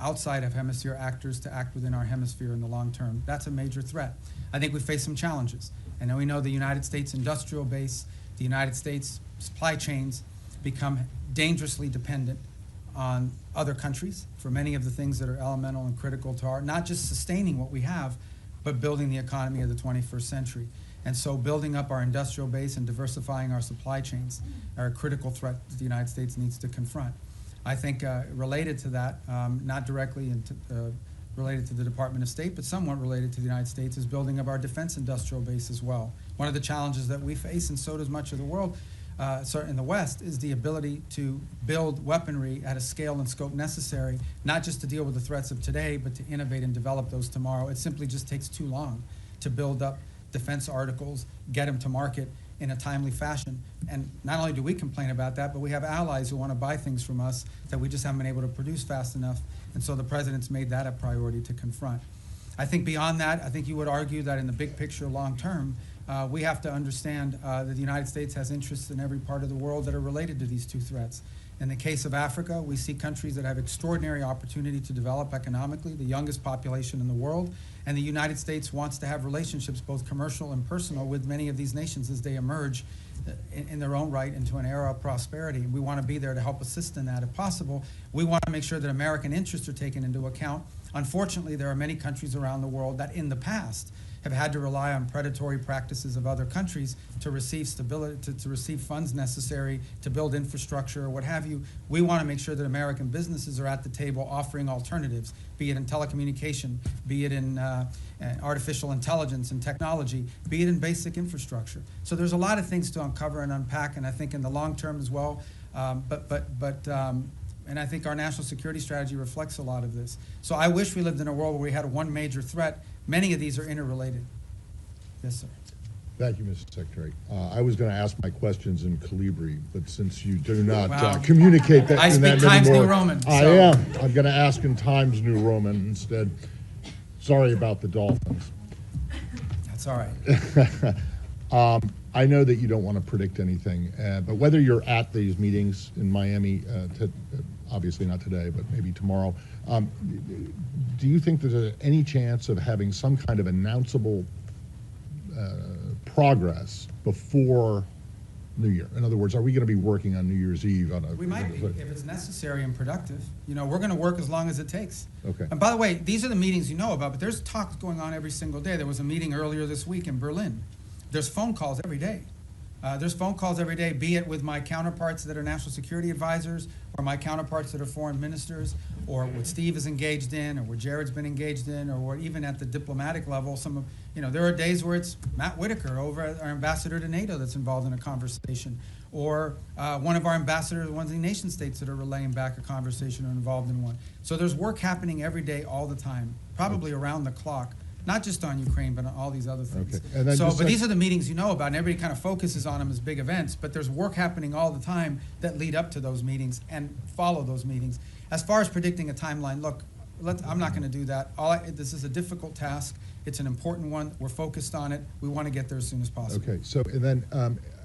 outside of hemisphere actors to act within our hemisphere in the long term. That's a major threat. I think we face some challenges. And then we know the United States industrial base, the United States supply chains become dangerously dependent on other countries for many of the things that are elemental and critical to our, not just sustaining what we have, but building the economy of the 21st century. And so building up our industrial base and diversifying our supply chains are a critical threat that the United States needs to confront. I think related to that, not directly related to the Department of State, but somewhat related to the United States, is building up our defense industrial base as well. One of the challenges that we face, and so does much of the world, certainly in the West, is the ability to build weaponry at a scale and scope necessary, not just to deal with the threats of today, but to innovate and develop those tomorrow. It simply just takes too long to build up defense articles, get them to market in a timely fashion. And not only do we complain about that, but we have allies who want to buy things from us that we just haven't been able to produce fast enough. And so the president's made that a priority to confront. I think beyond that, I think you would argue that in the big picture, long term, we have to understand that the United States has interests in every part of the world that are related to these two threats. In the case of Africa, we see countries that have extraordinary opportunity to develop economically, the youngest population in the world, and the United States wants to have relationships, both commercial and personal, with many of these nations as they emerge in their own right into an era of prosperity. We want to be there to help assist in that if possible. We want to make sure that American interests are taken into account. Unfortunately, there are many countries around the world that in the past have had to rely on predatory practices of other countries to receive stability, to receive funds necessary to build infrastructure or what have you. We want to make sure that American businesses are at the table offering alternatives, be it in telecommunication, be it in artificial intelligence and technology, be it in basic infrastructure. So there's a lot of things to uncover and unpack, and I think in the long term as well. And I think our national security strategy reflects a lot of this. So I wish we lived in a world where we had one major threat. Many of these are interrelated. Yes, sir. Thank you, Mr. Secretary. I was going to ask my questions in Calibri, but since you do not Wow. communicate that I in speak that Times anymore, New Roman. I So. am. I'm going to ask in Times New Roman instead. Sorry about the Dolphins. That's all right. I know that you don't want to predict anything, but whether you're at these meetings in Miami, obviously not today, but maybe tomorrow, do you think there's any chance of having some kind of announceable progress before New Year? In other words, are we going to be working on New Year's Eve? We might be, if it's necessary and productive. You know, we're going to work as long as it takes. Okay. And by the way, these are the meetings you know about, but there's talks going on every single day. There was a meeting earlier this week in Berlin. There's phone calls every day. There's phone calls every day, be it with my counterparts that are national security advisors, or my counterparts that are foreign ministers, or what Steve is engaged in, or what Jared's been engaged in, or what even at the diplomatic level, there are days where it's Matt Whitaker, our ambassador to NATO, that's involved in a conversation, or one of our ambassadors, one of the nation states that are relaying back a conversation or involved in one. So there's work happening every day, all the time, probably around the clock. Not just on Ukraine, but on all these other things. Okay. And then But these are the meetings you know about, and everybody kind of focuses on them as big events, but there's work happening all the time that lead up to those meetings and follow those meetings. As far as predicting a timeline, look, I'm not going to do that. This is a difficult task. It's an important one. We're focused on it. We want to get there as soon as possible. Okay, so and then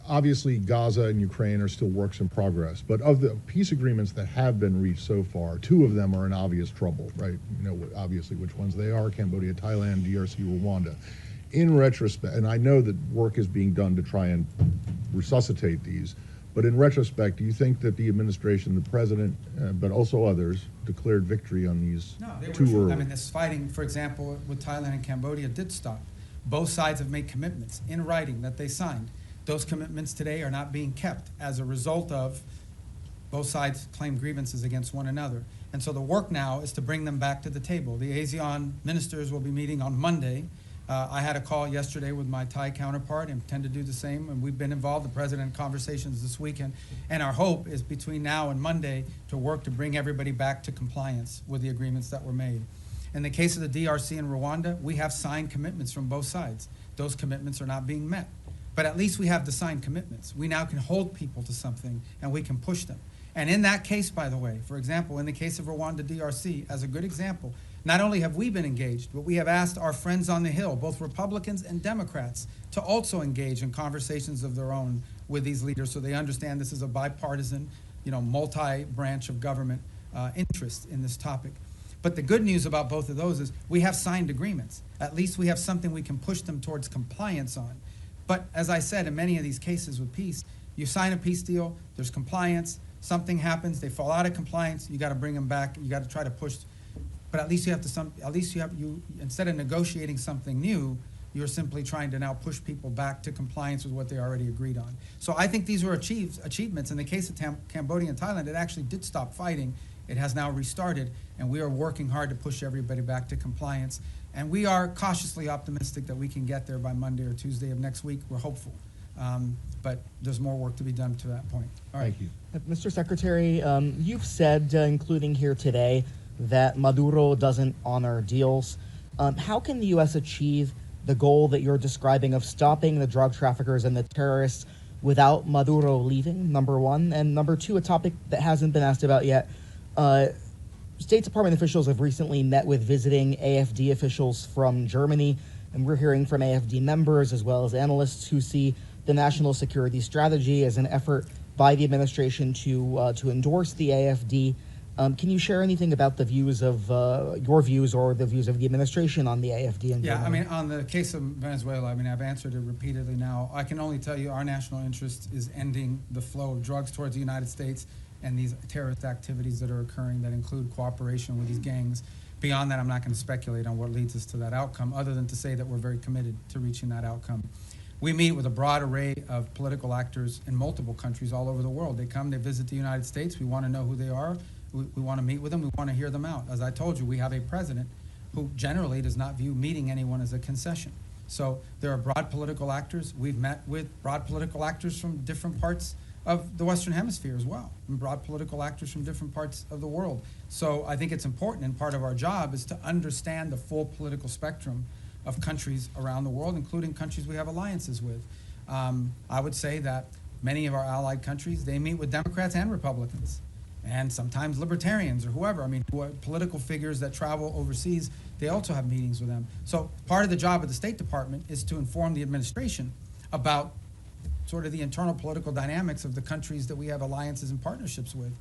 obviously Gaza and Ukraine are still works in progress, but of the peace agreements that have been reached so far, 2 of them are in obvious trouble, right? You know obviously which ones they are: Cambodia, Thailand, DRC, Rwanda. In retrospect, and I know that work is being done to try and resuscitate these, but in retrospect, do you think that the administration, the president, but also others, declared victory on these too early? I mean, this fighting, for example, with Thailand and Cambodia did stop. Both sides have made commitments in writing that they signed. Those commitments today are not being kept as a result of both sides claim grievances against one another. And so the work now is to bring them back to the table. The ASEAN ministers will be meeting on Monday. I had a call yesterday with my Thai counterpart and intend to do the same, and we've been involved, the president, in conversations this weekend. And our hope is between now and Monday to work to bring everybody back to compliance with the agreements that were made. In the case of the DRC and Rwanda, we have signed commitments from both sides. Those commitments are not being met. But at least we have the signed commitments. We now can hold people to something, and we can push them. And in that case, by the way, for example, in the case of Rwanda DRC, as a good example, not only have we been engaged, but we have asked our friends on the Hill, both Republicans and Democrats, to also engage in conversations of their own with these leaders so they understand this is a bipartisan, multi-branch of government interest in this topic. But the good news about both of those is we have signed agreements. At least we have something we can push them towards compliance on. But as I said, in many of these cases with peace, you sign a peace deal, there's compliance, something happens, they fall out of compliance, you got to bring them back, you got to try to push. But at least you have instead of negotiating something new, you're simply trying to now push people back to compliance with what they already agreed on. So I think these were achievements. In the case of Cambodia and Thailand, it actually did stop fighting. It has now restarted, and we are working hard to push everybody back to compliance. And we are cautiously optimistic that we can get there by Monday or Tuesday of next week. We're hopeful. But there's more work to be done to that point. All right. Thank you. Mr. Secretary, you've said, including here today, that Maduro doesn't honor deals. How can the U.S. achieve the goal that you're describing of stopping the drug traffickers and the terrorists without Maduro leaving, number one. And number two, a topic that hasn't been asked about yet. State Department officials have recently met with visiting AFD officials from Germany, and we're hearing from AFD members as well as analysts who see the national security strategy as an effort by the administration to endorse the AFD. Can you share anything about the views of your views or the views of the administration on the AFD in Germany? Yeah, I mean, on the case of Venezuela, I mean, I've answered it repeatedly now. I can only tell you our national interest is ending the flow of drugs towards the United States and these terrorist activities that are occurring that include cooperation with these gangs. Beyond that, I'm not going to speculate on what leads us to that outcome, other than to say that we're very committed to reaching that outcome. We meet with a broad array of political actors in multiple countries all over the world. They come, they visit the United States. We want to know who they are. We want to meet with them. We want to hear them out. As I told you, we have a president who generally does not view meeting anyone as a concession. So there are broad political actors. We've met with broad political actors from different parts of the Western Hemisphere as well, and broad political actors from different parts of the world. So I think it's important, and part of our job is to understand the full political spectrum of countries around the world, including countries we have alliances with. I would say that many of our allied countries, they meet with Democrats and Republicans, and sometimes libertarians or whoever. I mean, political figures that travel overseas, they also have meetings with them. So part of the job of the State Department is to inform the administration about sort of the internal political dynamics of the countries that we have alliances and partnerships with.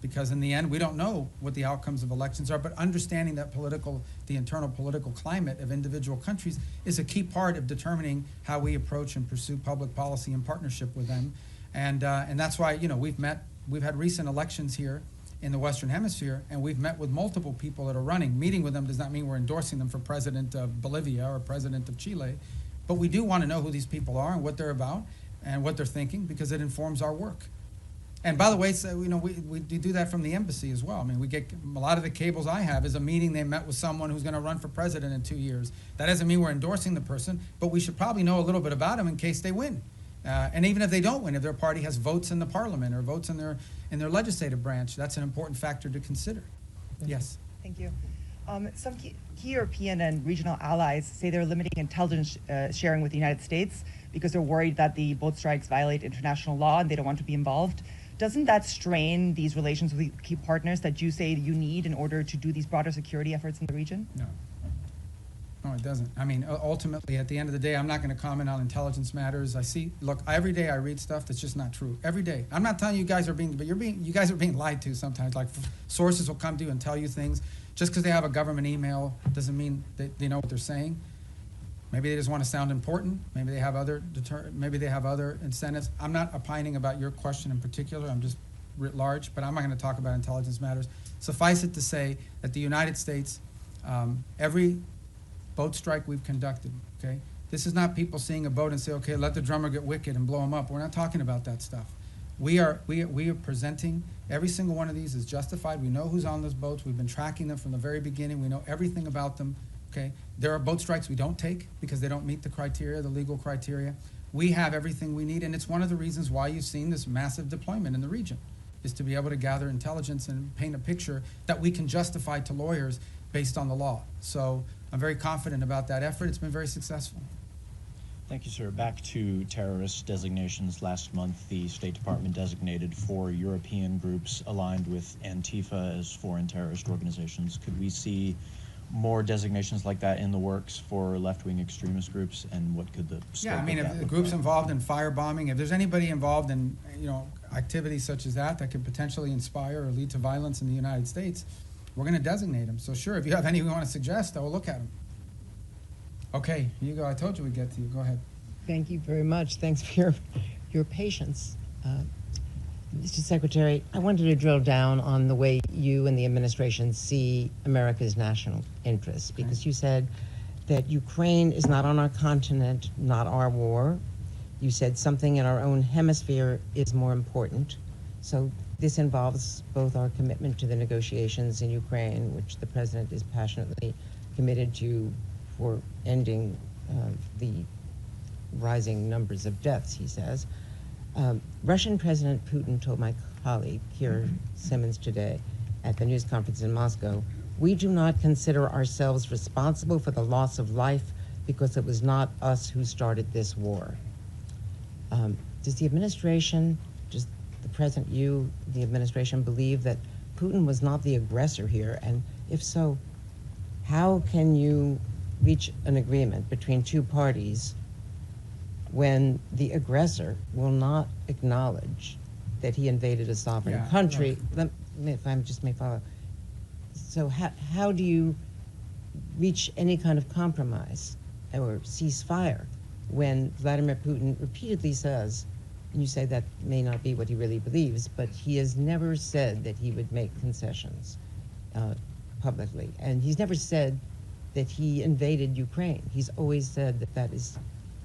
Because in the end, we don't know what the outcomes of elections are, but understanding that the internal political climate of individual countries is a key part of determining how we approach and pursue public policy in partnership with them. And that's why, you know, we've had recent elections here in the Western Hemisphere, and we've met with multiple people that are running. Meeting with them does not mean we're endorsing them for president of Bolivia or president of Chile, but we do want to know who these people are and what they're about and what they're thinking, because it informs our work. And by the way, so, you know, we do that from the embassy as well. I mean, we get a lot of the cables I have is a meeting they met with someone who's going to run for president in 2 years. That doesn't mean we're endorsing the person, but we should probably know a little bit about them in case they win. And even if they don't win, if their party has votes in the parliament or votes in their legislative branch, that's an important factor to consider. Yes. Thank you. Some key European and regional allies say they're limiting intelligence sharing with the United States because they're worried that the boat strikes violate international law and they don't want to be involved. Doesn't that strain these relations with key partners that you say you need in order to do these broader security efforts in the region? No. No, it doesn't. I mean, ultimately, at the end of the day, I'm not going to comment on intelligence matters. Look, every day I read stuff that's just not true. Every day. I'm not telling you guys are but you guys are being lied to sometimes. Like, sources will come to you and tell you things. Just because they have a government email doesn't mean they know what they're saying. Maybe they just want to sound important. Maybe they have other incentives. I'm not opining about your question in particular. I'm just writ large, but I'm not going to talk about intelligence matters. Suffice it to say that the United States, every boat strike we've conducted, okay? This is not people seeing a boat and say, okay, let the drummer get wicked and blow them up. We're not talking about that stuff. We are presenting every single one of these is justified. We know who's on those boats. We've been tracking them from the very beginning. We know everything about them. Okay, there are boat strikes we don't take because they don't meet the criteria, the legal criteria. We have everything we need, and it's one of the reasons why you've seen this massive deployment in the region, is to be able to gather intelligence and paint a picture that we can justify to lawyers based on the law. So I'm very confident about that effort. It's been very successful. Thank you, sir. Back to terrorist designations. Last month, the State Department designated 4 European groups aligned with Antifa as foreign terrorist organizations. Could we see more designations like that in the works for left-wing extremist groups, and what could the scope I mean, of if that the look groups like? involved in firebombing, if there's anybody involved in, you know, activities such as that could potentially inspire or lead to violence in the United States, we're going to designate them. So sure, if you have any we want to suggest, I will look at them. Okay, here you go. I told you we'd get to you. Go ahead. Thank you very much. Thanks for your patience. Mr. Secretary, I wanted to drill down on the way you and the administration see America's national interests, because you said that Ukraine is not on our continent, not our war. You said something in our own hemisphere is more important. So this involves both our commitment to the negotiations in Ukraine, which the president is passionately committed to, for ending the rising numbers of deaths, he says. Russian President Putin told my colleague, Keir Simmons, today at the news conference in Moscow, "We do not consider ourselves responsible for the loss of life because it was not us who started this war. Does the administration, does the President, you, the administration, believe that Putin was not the aggressor here? And if so, how can you reach an agreement between two parties when the aggressor will not acknowledge that he invaded a sovereign country? If I just may follow. So how do you reach any kind of compromise or ceasefire when Vladimir Putin repeatedly says, and you say that may not be what he really believes, but he has never said that he would make concessions publicly. And he's never said that he invaded Ukraine. He's always said that that is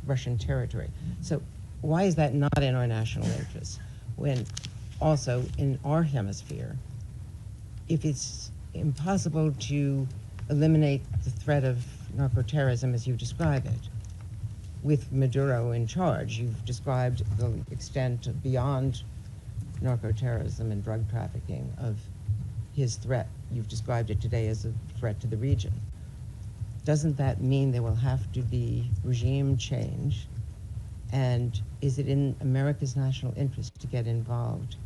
Russian territory. So why is that not in our national interest? When also in our hemisphere, if it's impossible to eliminate the threat of narco-terrorism as you describe it, with Maduro in charge, you've described the extent beyond narco-terrorism and drug trafficking of his threat. You've described it today as a threat to the region. Doesn't that mean there will have to be regime change? And is it in America's national interest to get involved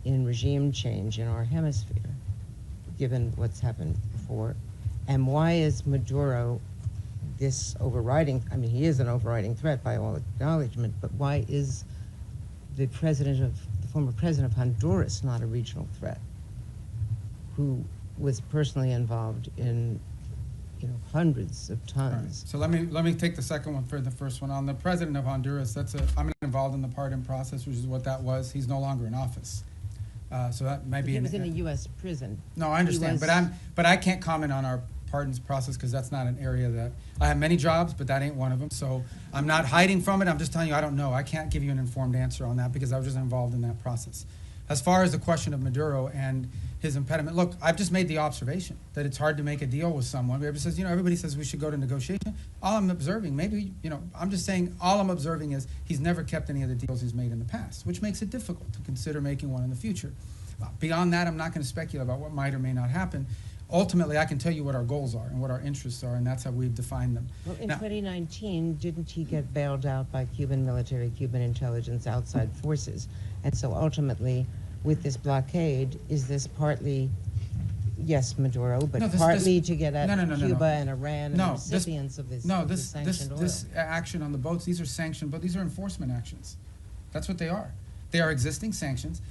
in regime change in our hemisphere, given what's happened before? And why is Maduro this overriding, I mean, he is an overriding threat by all acknowledgement, but why is the former president of Honduras not a regional threat, who was personally involved in, hundreds of tons? Right. So let me take the second one for the first one. On the president of Honduras, I'm involved in the pardon process, which is what that was. He's no longer in office. So that might be. He was in a U.S. prison. No, I understand, but I can't comment on our pardons process because that's not an area that I have many jobs, but that ain't one of them. So I'm not hiding from it. I'm just telling you I don't know. I can't give you an informed answer on that because I was just involved in that process. As far as the question of Maduro and his impediment, look, I've just made the observation that it's hard to make a deal with someone. Everybody says we should go to negotiation. All I'm observing, I'm just saying all I'm observing is he's never kept any of the deals he's made in the past, which makes it difficult to consider making one in the future. Beyond that, I'm not going to speculate about what might or may not happen. Ultimately, I can tell you what our goals are and what our interests are, and that's how we've defined them. Well, in 2019, didn't he get bailed out by Cuban military, Cuban intelligence, outside forces? And so ultimately, with this blockade, is this partly, yes, Maduro, but partly to get at Cuba and Iran and the recipients of this sanctioned oil? This action on the boats, these are sanctioned, but these are enforcement actions. That's what they are. They are existing sanctions.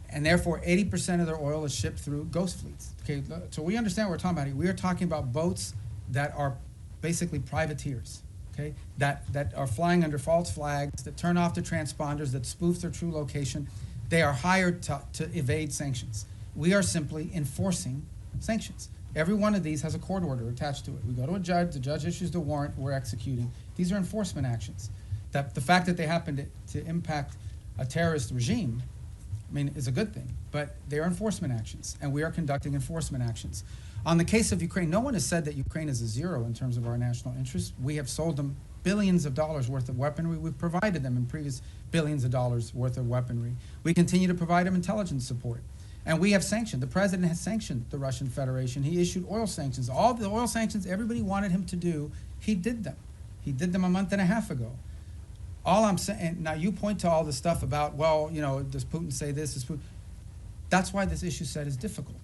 And therefore, 80% of their oil is shipped through ghost fleets. Okay, so we understand what we're talking about here. We are talking about boats that are basically privateers, okay, that are flying under false flags, that turn off the transponders, that spoof their true location. They are hired to evade sanctions. We are simply enforcing sanctions. Every one of these has a court order attached to it. We go to a judge, the judge issues the warrant, we're executing. These are enforcement actions. The fact that they happen to impact a terrorist regime, is a good thing, but they are enforcement actions, and we are conducting enforcement actions. On the case of Ukraine, no one has said that Ukraine is a zero in terms of our national interests. We have sold them billions of dollars worth of weaponry. We've provided them in previous billions of dollars worth of weaponry. We continue to provide them intelligence support. And we have sanctioned. The president has sanctioned the Russian Federation. He issued oil sanctions. All the oil sanctions everybody wanted him to do, he did them. He did them a month and a half ago. All I'm saying, now you point to all the stuff about, does Putin say this? Does Putin? That's why this issue set is difficult.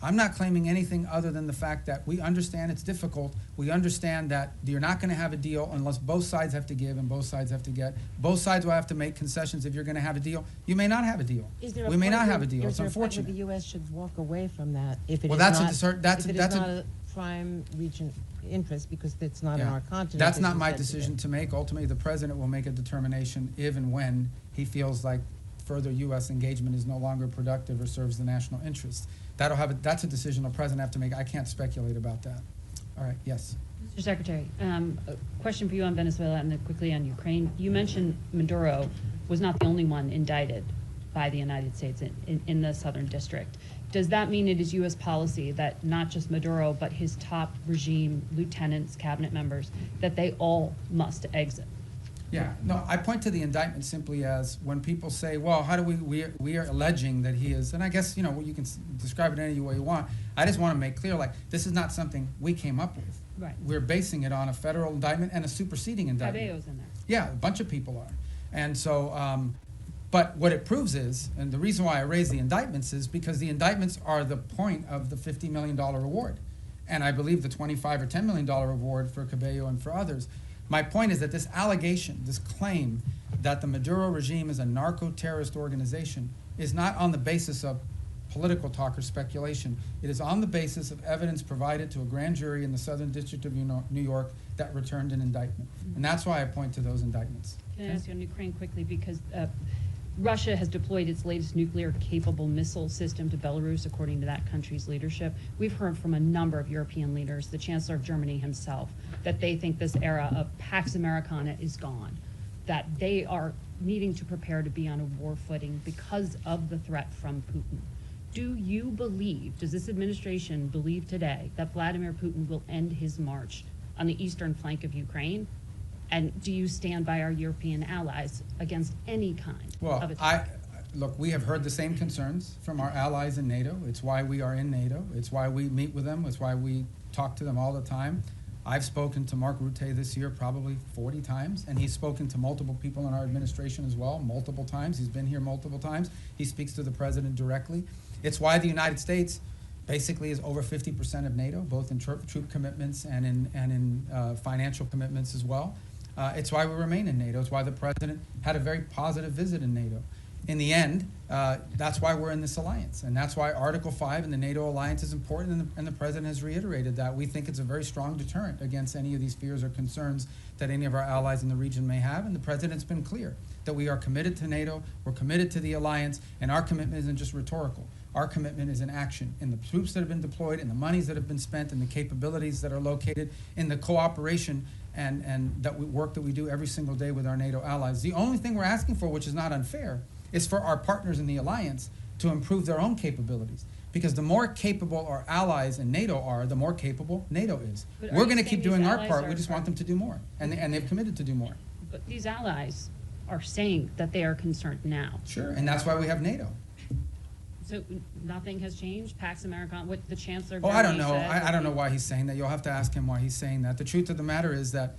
I'm not claiming anything other than the fact that we understand it's difficult. We understand that you're not going to have a deal unless both sides have to give and both sides have to get. Both sides will have to make concessions if you're going to have a deal. You may not have a deal. We may not have a deal. It's unfortunate. The U.S. should walk away from that if it is not a prime region interest, because it's not in our continent. That's not my decision to make. Ultimately, the president will make a determination if and when he feels like further U.S. engagement is no longer productive or serves the national interest. That's a decision the president have to make. I can't speculate about that. All right, yes. Mr. Secretary, a question for you on Venezuela and then quickly on Ukraine. You mentioned Maduro was not the only one indicted by the United States in the Southern District. Does that mean it is U.S. policy that not just Maduro, but his top regime lieutenants, cabinet members, that they all must exit? Yeah, no, I point to the indictment simply as when people say, well, how do we are alleging that he is, and I guess, you know, you can describe it any way you want. I just want to make clear, like, this is not something we came up with. Right. We're basing it on a federal indictment and a superseding indictment. Cabello's in there. Yeah, a bunch of people are. And so, but what it proves is, and the reason why I raise the indictments is because the indictments are the point of the $50 million reward. And I believe the $25 or $10 million reward for Cabello and for others. My point is that this allegation, this claim that the Maduro regime is a narco-terrorist organization is not on the basis of political talk or speculation. It is on the basis of evidence provided to a grand jury in the Southern District of New York that returned an indictment. And that's why I point to those indictments. Can I ask you on Ukraine quickly, because Russia has deployed its latest nuclear-capable missile system to Belarus, according to that country's leadership. We've heard from a number of European leaders, the Chancellor of Germany himself, that they think this era of Pax Americana is gone, that they are needing to prepare to be on a war footing because of the threat from Putin. Do you believe, does this administration believe today that Vladimir Putin will end his march on the eastern flank of Ukraine? And do you stand by our European allies against any kind of attack? Look, we have heard the same concerns from our allies in NATO. It's why we are in NATO. It's why we meet with them. It's why we talk to them all the time. I've spoken to Mark Rutte this year probably 40 times, and he's spoken to multiple people in our administration as well, multiple times. He's been here multiple times. He speaks to the president directly. It's why the United States basically is over 50% of NATO, both in troop commitments and in financial commitments as well. It's why we remain in NATO. It's why the president had a very positive visit in NATO. In the end, that's why we're in this alliance. And that's why Article 5 in the NATO alliance is important, and the president has reiterated that. We think it's a very strong deterrent against any of these fears or concerns that any of our allies in the region may have. And the president's been clear that we are committed to NATO, we're committed to the alliance, and our commitment isn't just rhetorical. Our commitment is in action, in the troops that have been deployed, in the monies that have been spent, in the capabilities that are located, in the cooperation and that work that we do every single day with our NATO allies. The only thing we're asking for, which is not unfair, is for our partners in the alliance to improve their own capabilities. Because the more capable our allies in NATO are, the more capable NATO is. But We're are going to you keep saying doing these our allies part. are- We just want them to do more. And they've committed to do more. But these allies are saying that they are concerned now. Sure. And that's why we have NATO. So nothing has changed? Pax Americana, what the Chancellor of Oh, I don't Germany know. said? I don't know why he's saying that. You'll have to ask him why he's saying that. The truth of the matter is that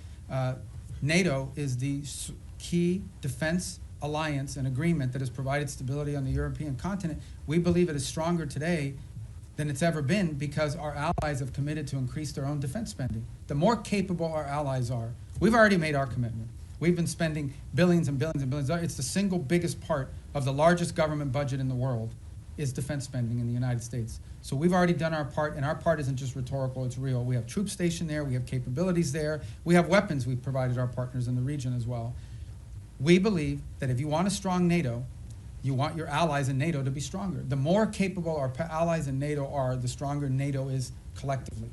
NATO is the key defense alliance and agreement that has provided stability on the European continent. We believe it is stronger today than it's ever been because our allies have committed to increase their own defense spending. The more capable our allies are, we've already made our commitment. We've been spending billions and billions and billions. It's the single biggest part of the largest government budget in the world is defense spending in the United States. So we've already done our part, and our part isn't just rhetorical, it's real. We have troops stationed there, we have capabilities there, we have weapons we've provided our partners in the region as well. We believe that if you want a strong NATO, you want your allies in NATO to be stronger. The more capable our allies in NATO are, the stronger NATO is collectively.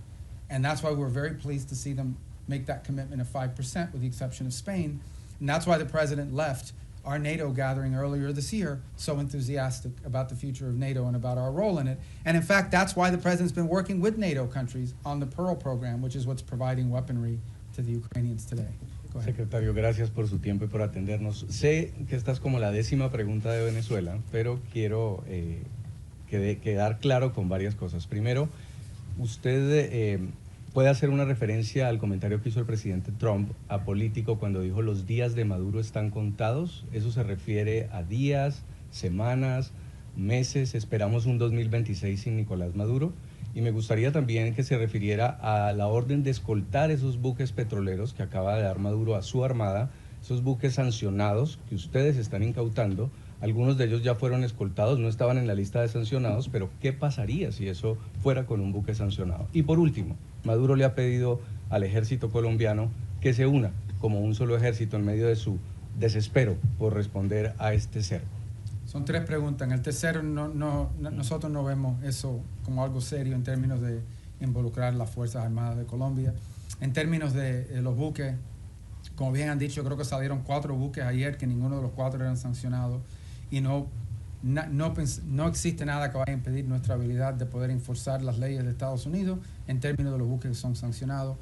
And that's why we're very pleased to see them make that commitment of 5%, with the exception of Spain. And that's why the president left our NATO gathering earlier this year so enthusiastic about the future of NATO and about our role in it. And in fact, that's why the president's been working with NATO countries on the Pearl program, which is what's providing weaponry to the Ukrainians today. Go ahead. Secretario, gracias por su tiempo y por atendernos. Sé que esta es como la 10ª pregunta de Venezuela, pero quiero quedar claro con varias cosas. Primero, usted puede hacer una referencia al comentario que hizo el presidente Trump apolítico cuando dijo los días de Maduro están contados. Eso se refiere a días, semanas, meses. Esperamos un 2026 sin Nicolás Maduro. Y me gustaría también que se refiriera a la orden de escoltar esos buques petroleros que acaba de dar Maduro a su armada, esos buques sancionados que ustedes están incautando. Algunos de ellos ya fueron escoltados, no estaban en la lista de sancionados, pero ¿qué pasaría si eso fuera con un buque sancionado? Y por último, Maduro le ha pedido al ejército colombiano que se una como un solo ejército en medio de su desespero por responder a este cerco. Son 3 preguntas. En el tercero, nosotros no vemos eso como algo serio en términos de involucrar las Fuerzas Armadas de Colombia. En términos de los buques, como bien han dicho, creo que salieron 4 buques ayer, que ninguno de los 4 eran sancionados. Y no existe nada que vaya a impedir nuestra habilidad de poder enforzar las leyes de Estados Unidos en términos de los buques que son sancionados.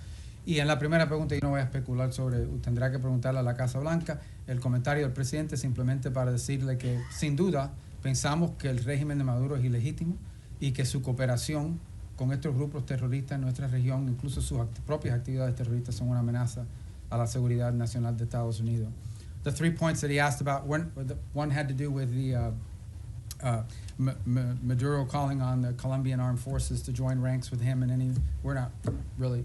Y en la primera pregunta yo no voy a especular sobre, tendrá que preguntarle a la Casa Blanca. El comentario del presidente simplemente para decirle que sin duda pensamos que el régimen de Maduro es ilegítimo y que su cooperación con estos grupos terroristas en nuestra región, incluso sus propias actividades terroristas, son una amenaza a la seguridad nacional de Estados Unidos. The 3 points that he asked about, one had to do with the Maduro calling on the Colombian armed forces to join ranks with him, and we're not really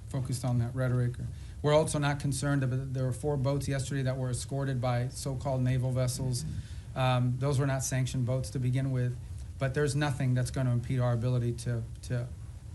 focused on that rhetoric. We're also not concerned about, there were 4 boats yesterday that were escorted by so-called naval vessels. Those were not sanctioned boats to begin with, but there's nothing that's going to impede our ability to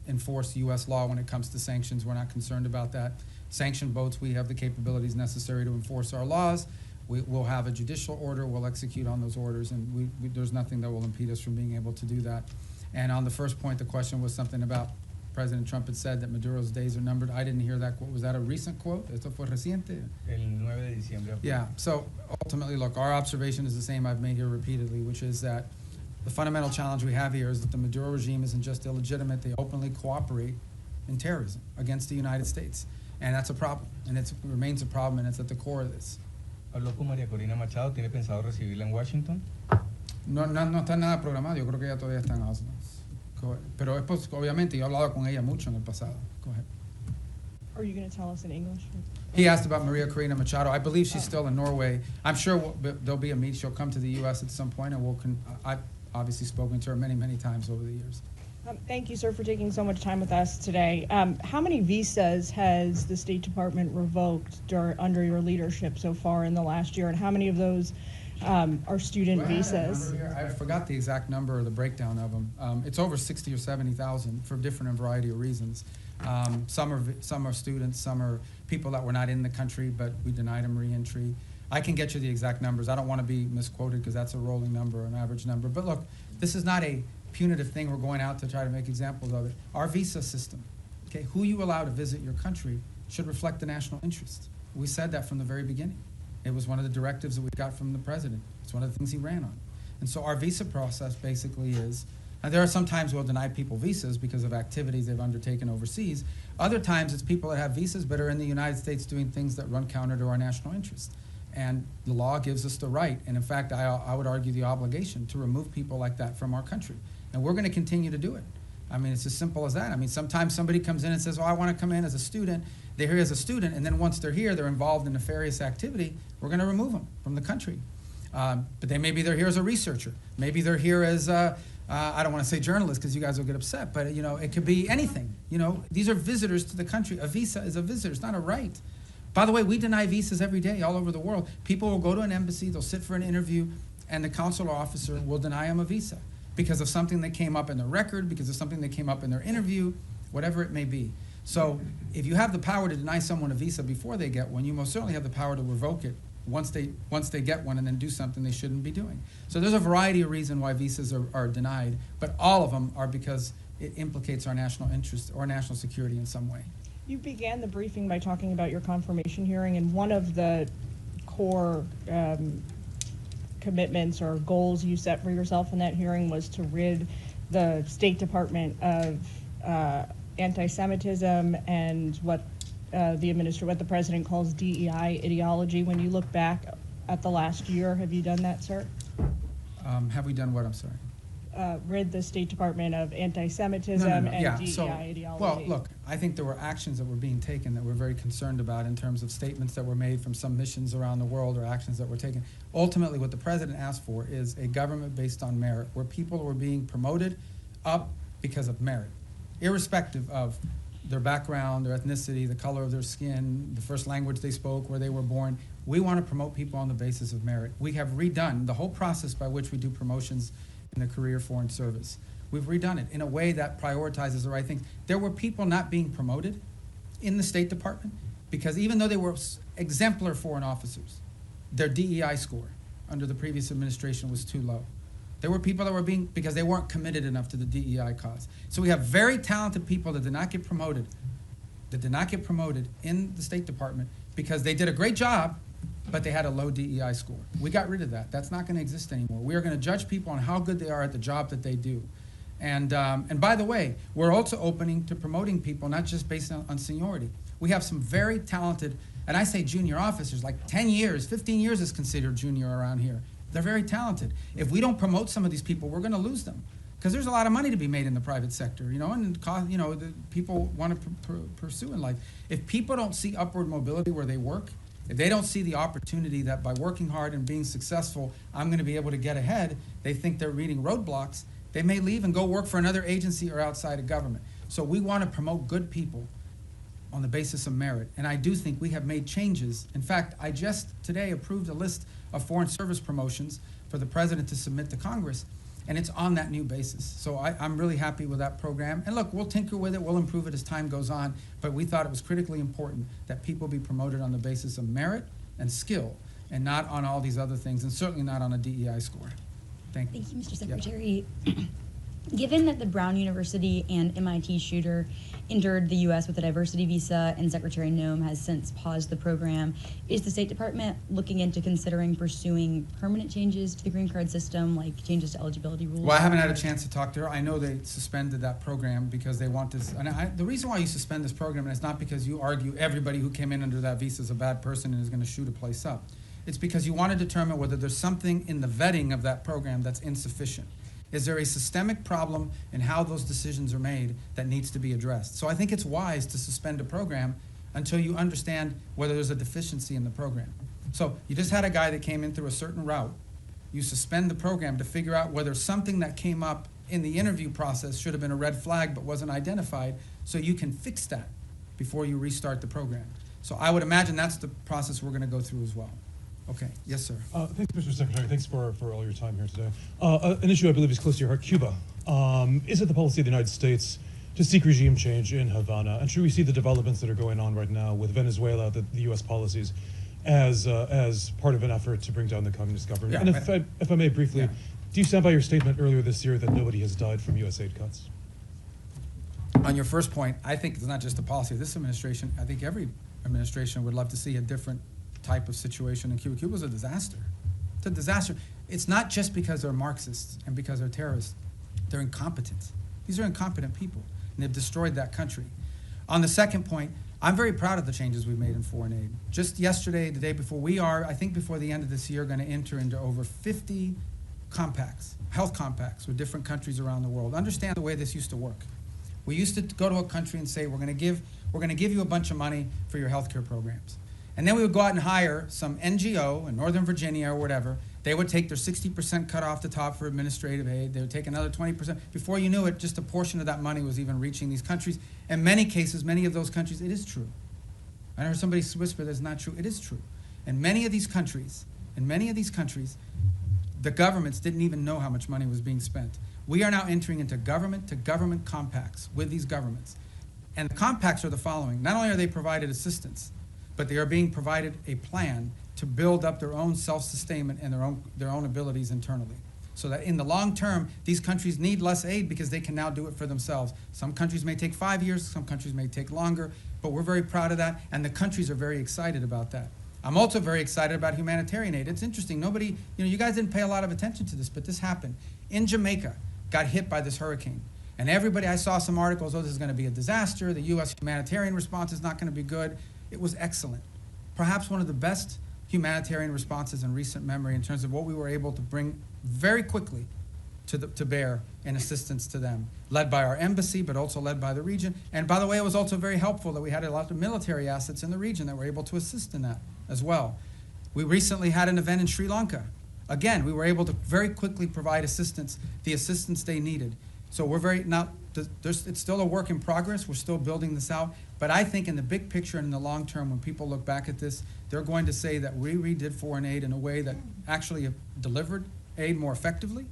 enforce U.S. law when it comes to sanctions. We're not concerned about that. Sanctioned boats, we have the capabilities necessary to enforce our laws. We'll have a judicial order, we'll execute on those orders, and there's nothing that will impede us from being able to do that. And on the first point, the question was something about President Trump had said that Maduro's days are numbered. I didn't hear that quote. Was that a recent quote? ¿Esto fue reciente? El 9 de diciembre. Yeah, so ultimately, look, our observation is the same I've made here repeatedly, which is that the fundamental challenge we have here is that the Maduro regime isn't just illegitimate, they openly cooperate in terrorism against the United States. And that's a problem, and it remains a problem, and it's at the core of this. Habló con María Corina Machado, ¿tiene pensado recibirla en Washington? No está nada programado, yo creo que ella todavía está en Oslo. Pero obviamente yo he hablado con ella mucho en el pasado. Go ahead. Are you going to tell us in English? He asked about Maria Corina Machado. I believe she's still in Norway. I'm sure there'll be a meet. She'll come to the U.S. at some point, and I've obviously spoken to her many, many times over the years. Thank you, sir, for taking so much time with us today. How many visas has the State Department revoked under your leadership so far in the last year, and how many of those are student visas? I forgot the exact number or the breakdown of them. It's over 60 or 70,000 for different and variety of reasons. Some are students, some are people that were not in the country, but we denied them re-entry. I can get you the exact numbers. I don't want to be misquoted because that's a rolling number, an average number. But look, this is not a punitive thing. We're going out to try to make examples of it. Our visa system, okay, who you allow to visit your country should reflect the national interest. We said that from the very beginning. It was one of the directives that we got from the president. It's one of the things he ran on. And so our visa process basically is, and there are some times we'll deny people visas because of activities they've undertaken overseas. Other times it's people that have visas but are in the United States doing things that run counter to our national interest. And the law gives us the right, and in fact, I would argue the obligation to remove people like that from our country. And we're going to continue to do it. I mean, it's as simple as that. I mean, sometimes somebody comes in and says, oh, I want to come in as a student. They're here as a student, and then once they're here, they're involved in nefarious activity. We're going to remove them from the country. But maybe they're here as a researcher. Maybe they're here as, I don't want to say journalist because you guys will get upset, but you know, it could be anything. You know, these are visitors to the country. A visa is a visitor. It's not a right. By the way, we deny visas every day all over the world. People will go to an embassy, they'll sit for an interview, and the consular officer will deny them a visa because of something that came up in their record, because of something that came up in their interview, whatever it may be. So if you have the power to deny someone a visa before they get one, you most certainly have the power to revoke it once they get one and then do something they shouldn't be doing. So there's a variety of reasons why visas are denied, but all of them are because it implicates our national interest or national security in some way. You began the briefing by talking about your confirmation hearing, and one of the core commitments or goals you set for yourself in that hearing was to rid the State Department of anti-Semitism and what the president calls DEI ideology. When you look back at the last year, have you done that, sir? Have we done what? I'm sorry. Rid the State Department of anti-Semitism and DEI ideology. Well, look, I think there were actions that were being taken that we're very concerned about in terms of statements that were made from some missions around the world or actions that were taken. Ultimately, what the president asked for is a government based on merit, where people were being promoted up because of merit, irrespective of their background, their ethnicity, the color of their skin, the first language they spoke, where they were born. We want to promote people on the basis of merit. We have redone the whole process by which we do promotions in the career foreign service. We've redone it in a way that prioritizes the right things. There were people not being promoted in the State Department because even though they were exemplar foreign officers, their DEI score under the previous administration was too low. There were people that were because they weren't committed enough to the DEI cause. So we have very talented people that did not get promoted in the State Department because they did a great job, but they had a low DEI score. We got rid of that. That's not going to exist anymore. We are going to judge people on how good they are at the job that they do. And by the way, we're also opening to promoting people not just based on seniority. We have some very talented, and I say junior officers, like 10 years, 15 years is considered junior around here. They're very talented. If we don't promote some of these people, we're going to lose them. Because there's a lot of money to be made in the private sector, you know, and you know, the people want to pursue in life. If people don't see upward mobility where they work, if they don't see the opportunity that by working hard and being successful, I'm going to be able to get ahead, they think they're reading roadblocks, they may leave and go work for another agency or outside of government. So we want to promote good people on the basis of merit. And I do think we have made changes. In fact, I just today approved a list of foreign service promotions for the president to submit to Congress. And it's on that new basis. So I'm really happy with that program. And look, we'll tinker with it, we'll improve it as time goes on, but we thought it was critically important that people be promoted on the basis of merit and skill, and not on all these other things, and certainly not on a DEI score. Thank you. Thank you, Mr. Secretary. Given that the Brown University and MIT shooter entered the U.S. with a diversity visa and Secretary Noem has since paused the program, is the State Department looking into considering pursuing permanent changes to the green card system, like changes to eligibility rules? Well, I haven't had a chance to talk to her. I know they suspended that program because they want this. And the reason why you suspend this program is not because you argue everybody who came in under that visa is a bad person and is going to shoot a place up. It's because you want to determine whether there's something in the vetting of that program that's insufficient. Is there a systemic problem in how those decisions are made that needs to be addressed? So I think it's wise to suspend a program until you understand whether there's a deficiency in the program. So you just had a guy that came in through a certain route. You suspend the program to figure out whether something that came up in the interview process should have been a red flag but wasn't identified, so you can fix that before you restart the program. So I would imagine that's the process we're going to go through as well. Okay, yes, sir. Thanks, Mr. Secretary. Thanks for all your time here today. An issue I believe is close to your heart, Cuba. Is it the policy of the United States to seek regime change in Havana? And should we see the developments that are going on right now with Venezuela, the U.S. policies, as part of an effort to bring down the communist government? Yeah, and if I may briefly, do you stand by your statement earlier this year that nobody has died from U.S. aid cuts? On your first point, I think it's not just the policy of this administration. I think every administration would love to see a different type of situation in Cuba. Cuba's a disaster. It's a disaster. It's not just because they're Marxists and because they're terrorists. They're incompetent. These are incompetent people, and they've destroyed that country. On the second point, I'm very proud of the changes we've made in foreign aid. Just yesterday, the day before, we are, I think before the end of this year, going to enter into over 50 compacts, health compacts with different countries around the world. Understand the way this used to work. We used to go to a country and say, we're going to give you a bunch of money for your healthcare programs. And then we would go out and hire some NGO in Northern Virginia or whatever. They would take their 60% cut off the top for administrative aid. They would take another 20%. Before you knew it, just a portion of that money was even reaching these countries. In many cases, many of those countries, it is true. I heard somebody whisper that's not true. It is true. In many of these countries, the governments didn't even know how much money was being spent. We are now entering into government-to-government compacts with these governments. And the compacts are the following. Not only are they provided assistance, but they are being provided a plan to build up their own self-sustainment and their own abilities internally. So that in the long term, these countries need less aid because they can now do it for themselves. Some countries may take 5 years, some countries may take longer, but we're very proud of that, and the countries are very excited about that. I'm also very excited about humanitarian aid. It's interesting, you guys didn't pay a lot of attention to this, but this happened. In Jamaica, got hit by this hurricane. And everybody, I saw some articles, this is gonna be a disaster, the US humanitarian response is not gonna be good. It was excellent. Perhaps one of the best humanitarian responses in recent memory in terms of what we were able to bring very quickly to bear in assistance to them, led by our embassy, but also led by the region. And by the way, it was also very helpful that we had a lot of military assets in the region that were able to assist in that as well. We recently had an event in Sri Lanka. Again, we were able to very quickly provide assistance, the assistance they needed. So it's still a work in progress. We're still building this out. But I think in the big picture and in the long term, when people look back at this, they're going to say that we redid foreign aid in a way that actually delivered aid more effectively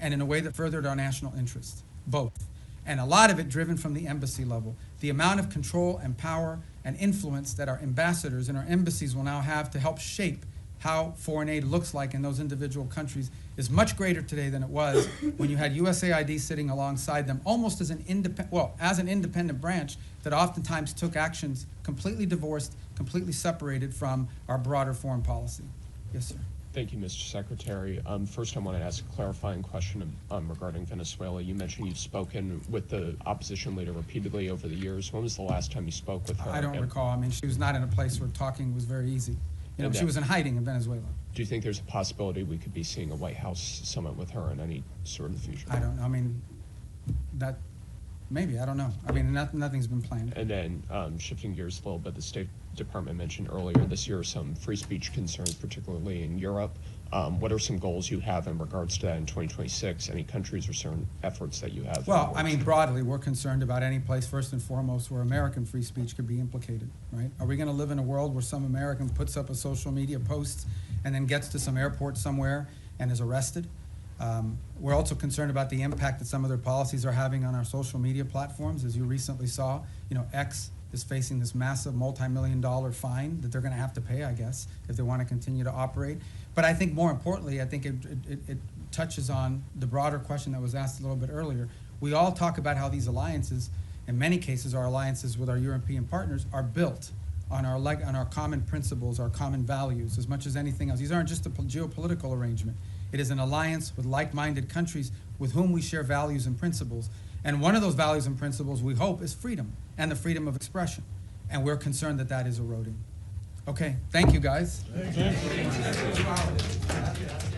and in a way that furthered our national interests, both. And a lot of it driven from the embassy level. The amount of control and power and influence that our ambassadors and our embassies will now have to help shape how foreign aid looks like in those individual countries is much greater today than it was when you had USAID sitting alongside them almost as an independent branch that oftentimes took actions completely divorced, completely separated from our broader foreign policy. Yes, sir. Thank you, Mr. Secretary. First, I want to ask a clarifying question regarding Venezuela. You mentioned you've spoken with the opposition leader repeatedly over the years. When was the last time you spoke with her? I don't recall. I mean, she was not in a place where talking was very easy. You know, she was in hiding in Venezuela. Do you think there's a possibility we could be seeing a White House summit with her in any sort of the future? I don't know. I mean, that maybe. I don't know. I mean, nothing's been planned. And then shifting gears a little bit, the State Department mentioned earlier this year some free speech concerns, particularly in Europe. What are some goals you have in regards to that in 2026? Any countries or certain efforts that you have? Well, I mean, broadly, we're concerned about any place, first and foremost, where American free speech could be implicated, right? Are we going to live in a world where some American puts up a social media post and then gets to some airport somewhere and is arrested? We're also concerned about the impact that some of their policies are having on our social media platforms. As you recently saw, you know, X is facing this massive multi-million-dollar fine that they're going to have to pay, I guess, if they want to continue to operate. But I think more importantly, I think it touches on the broader question that was asked a little bit earlier. We all talk about how these alliances, in many cases our alliances with our European partners, are built on our common principles, our common values, as much as anything else. These aren't just a geopolitical arrangement. It is an alliance with like-minded countries with whom we share values and principles. And one of those values and principles, we hope, is freedom and the freedom of expression. And we're concerned that that is eroding. Okay, thank you, guys. Thank you.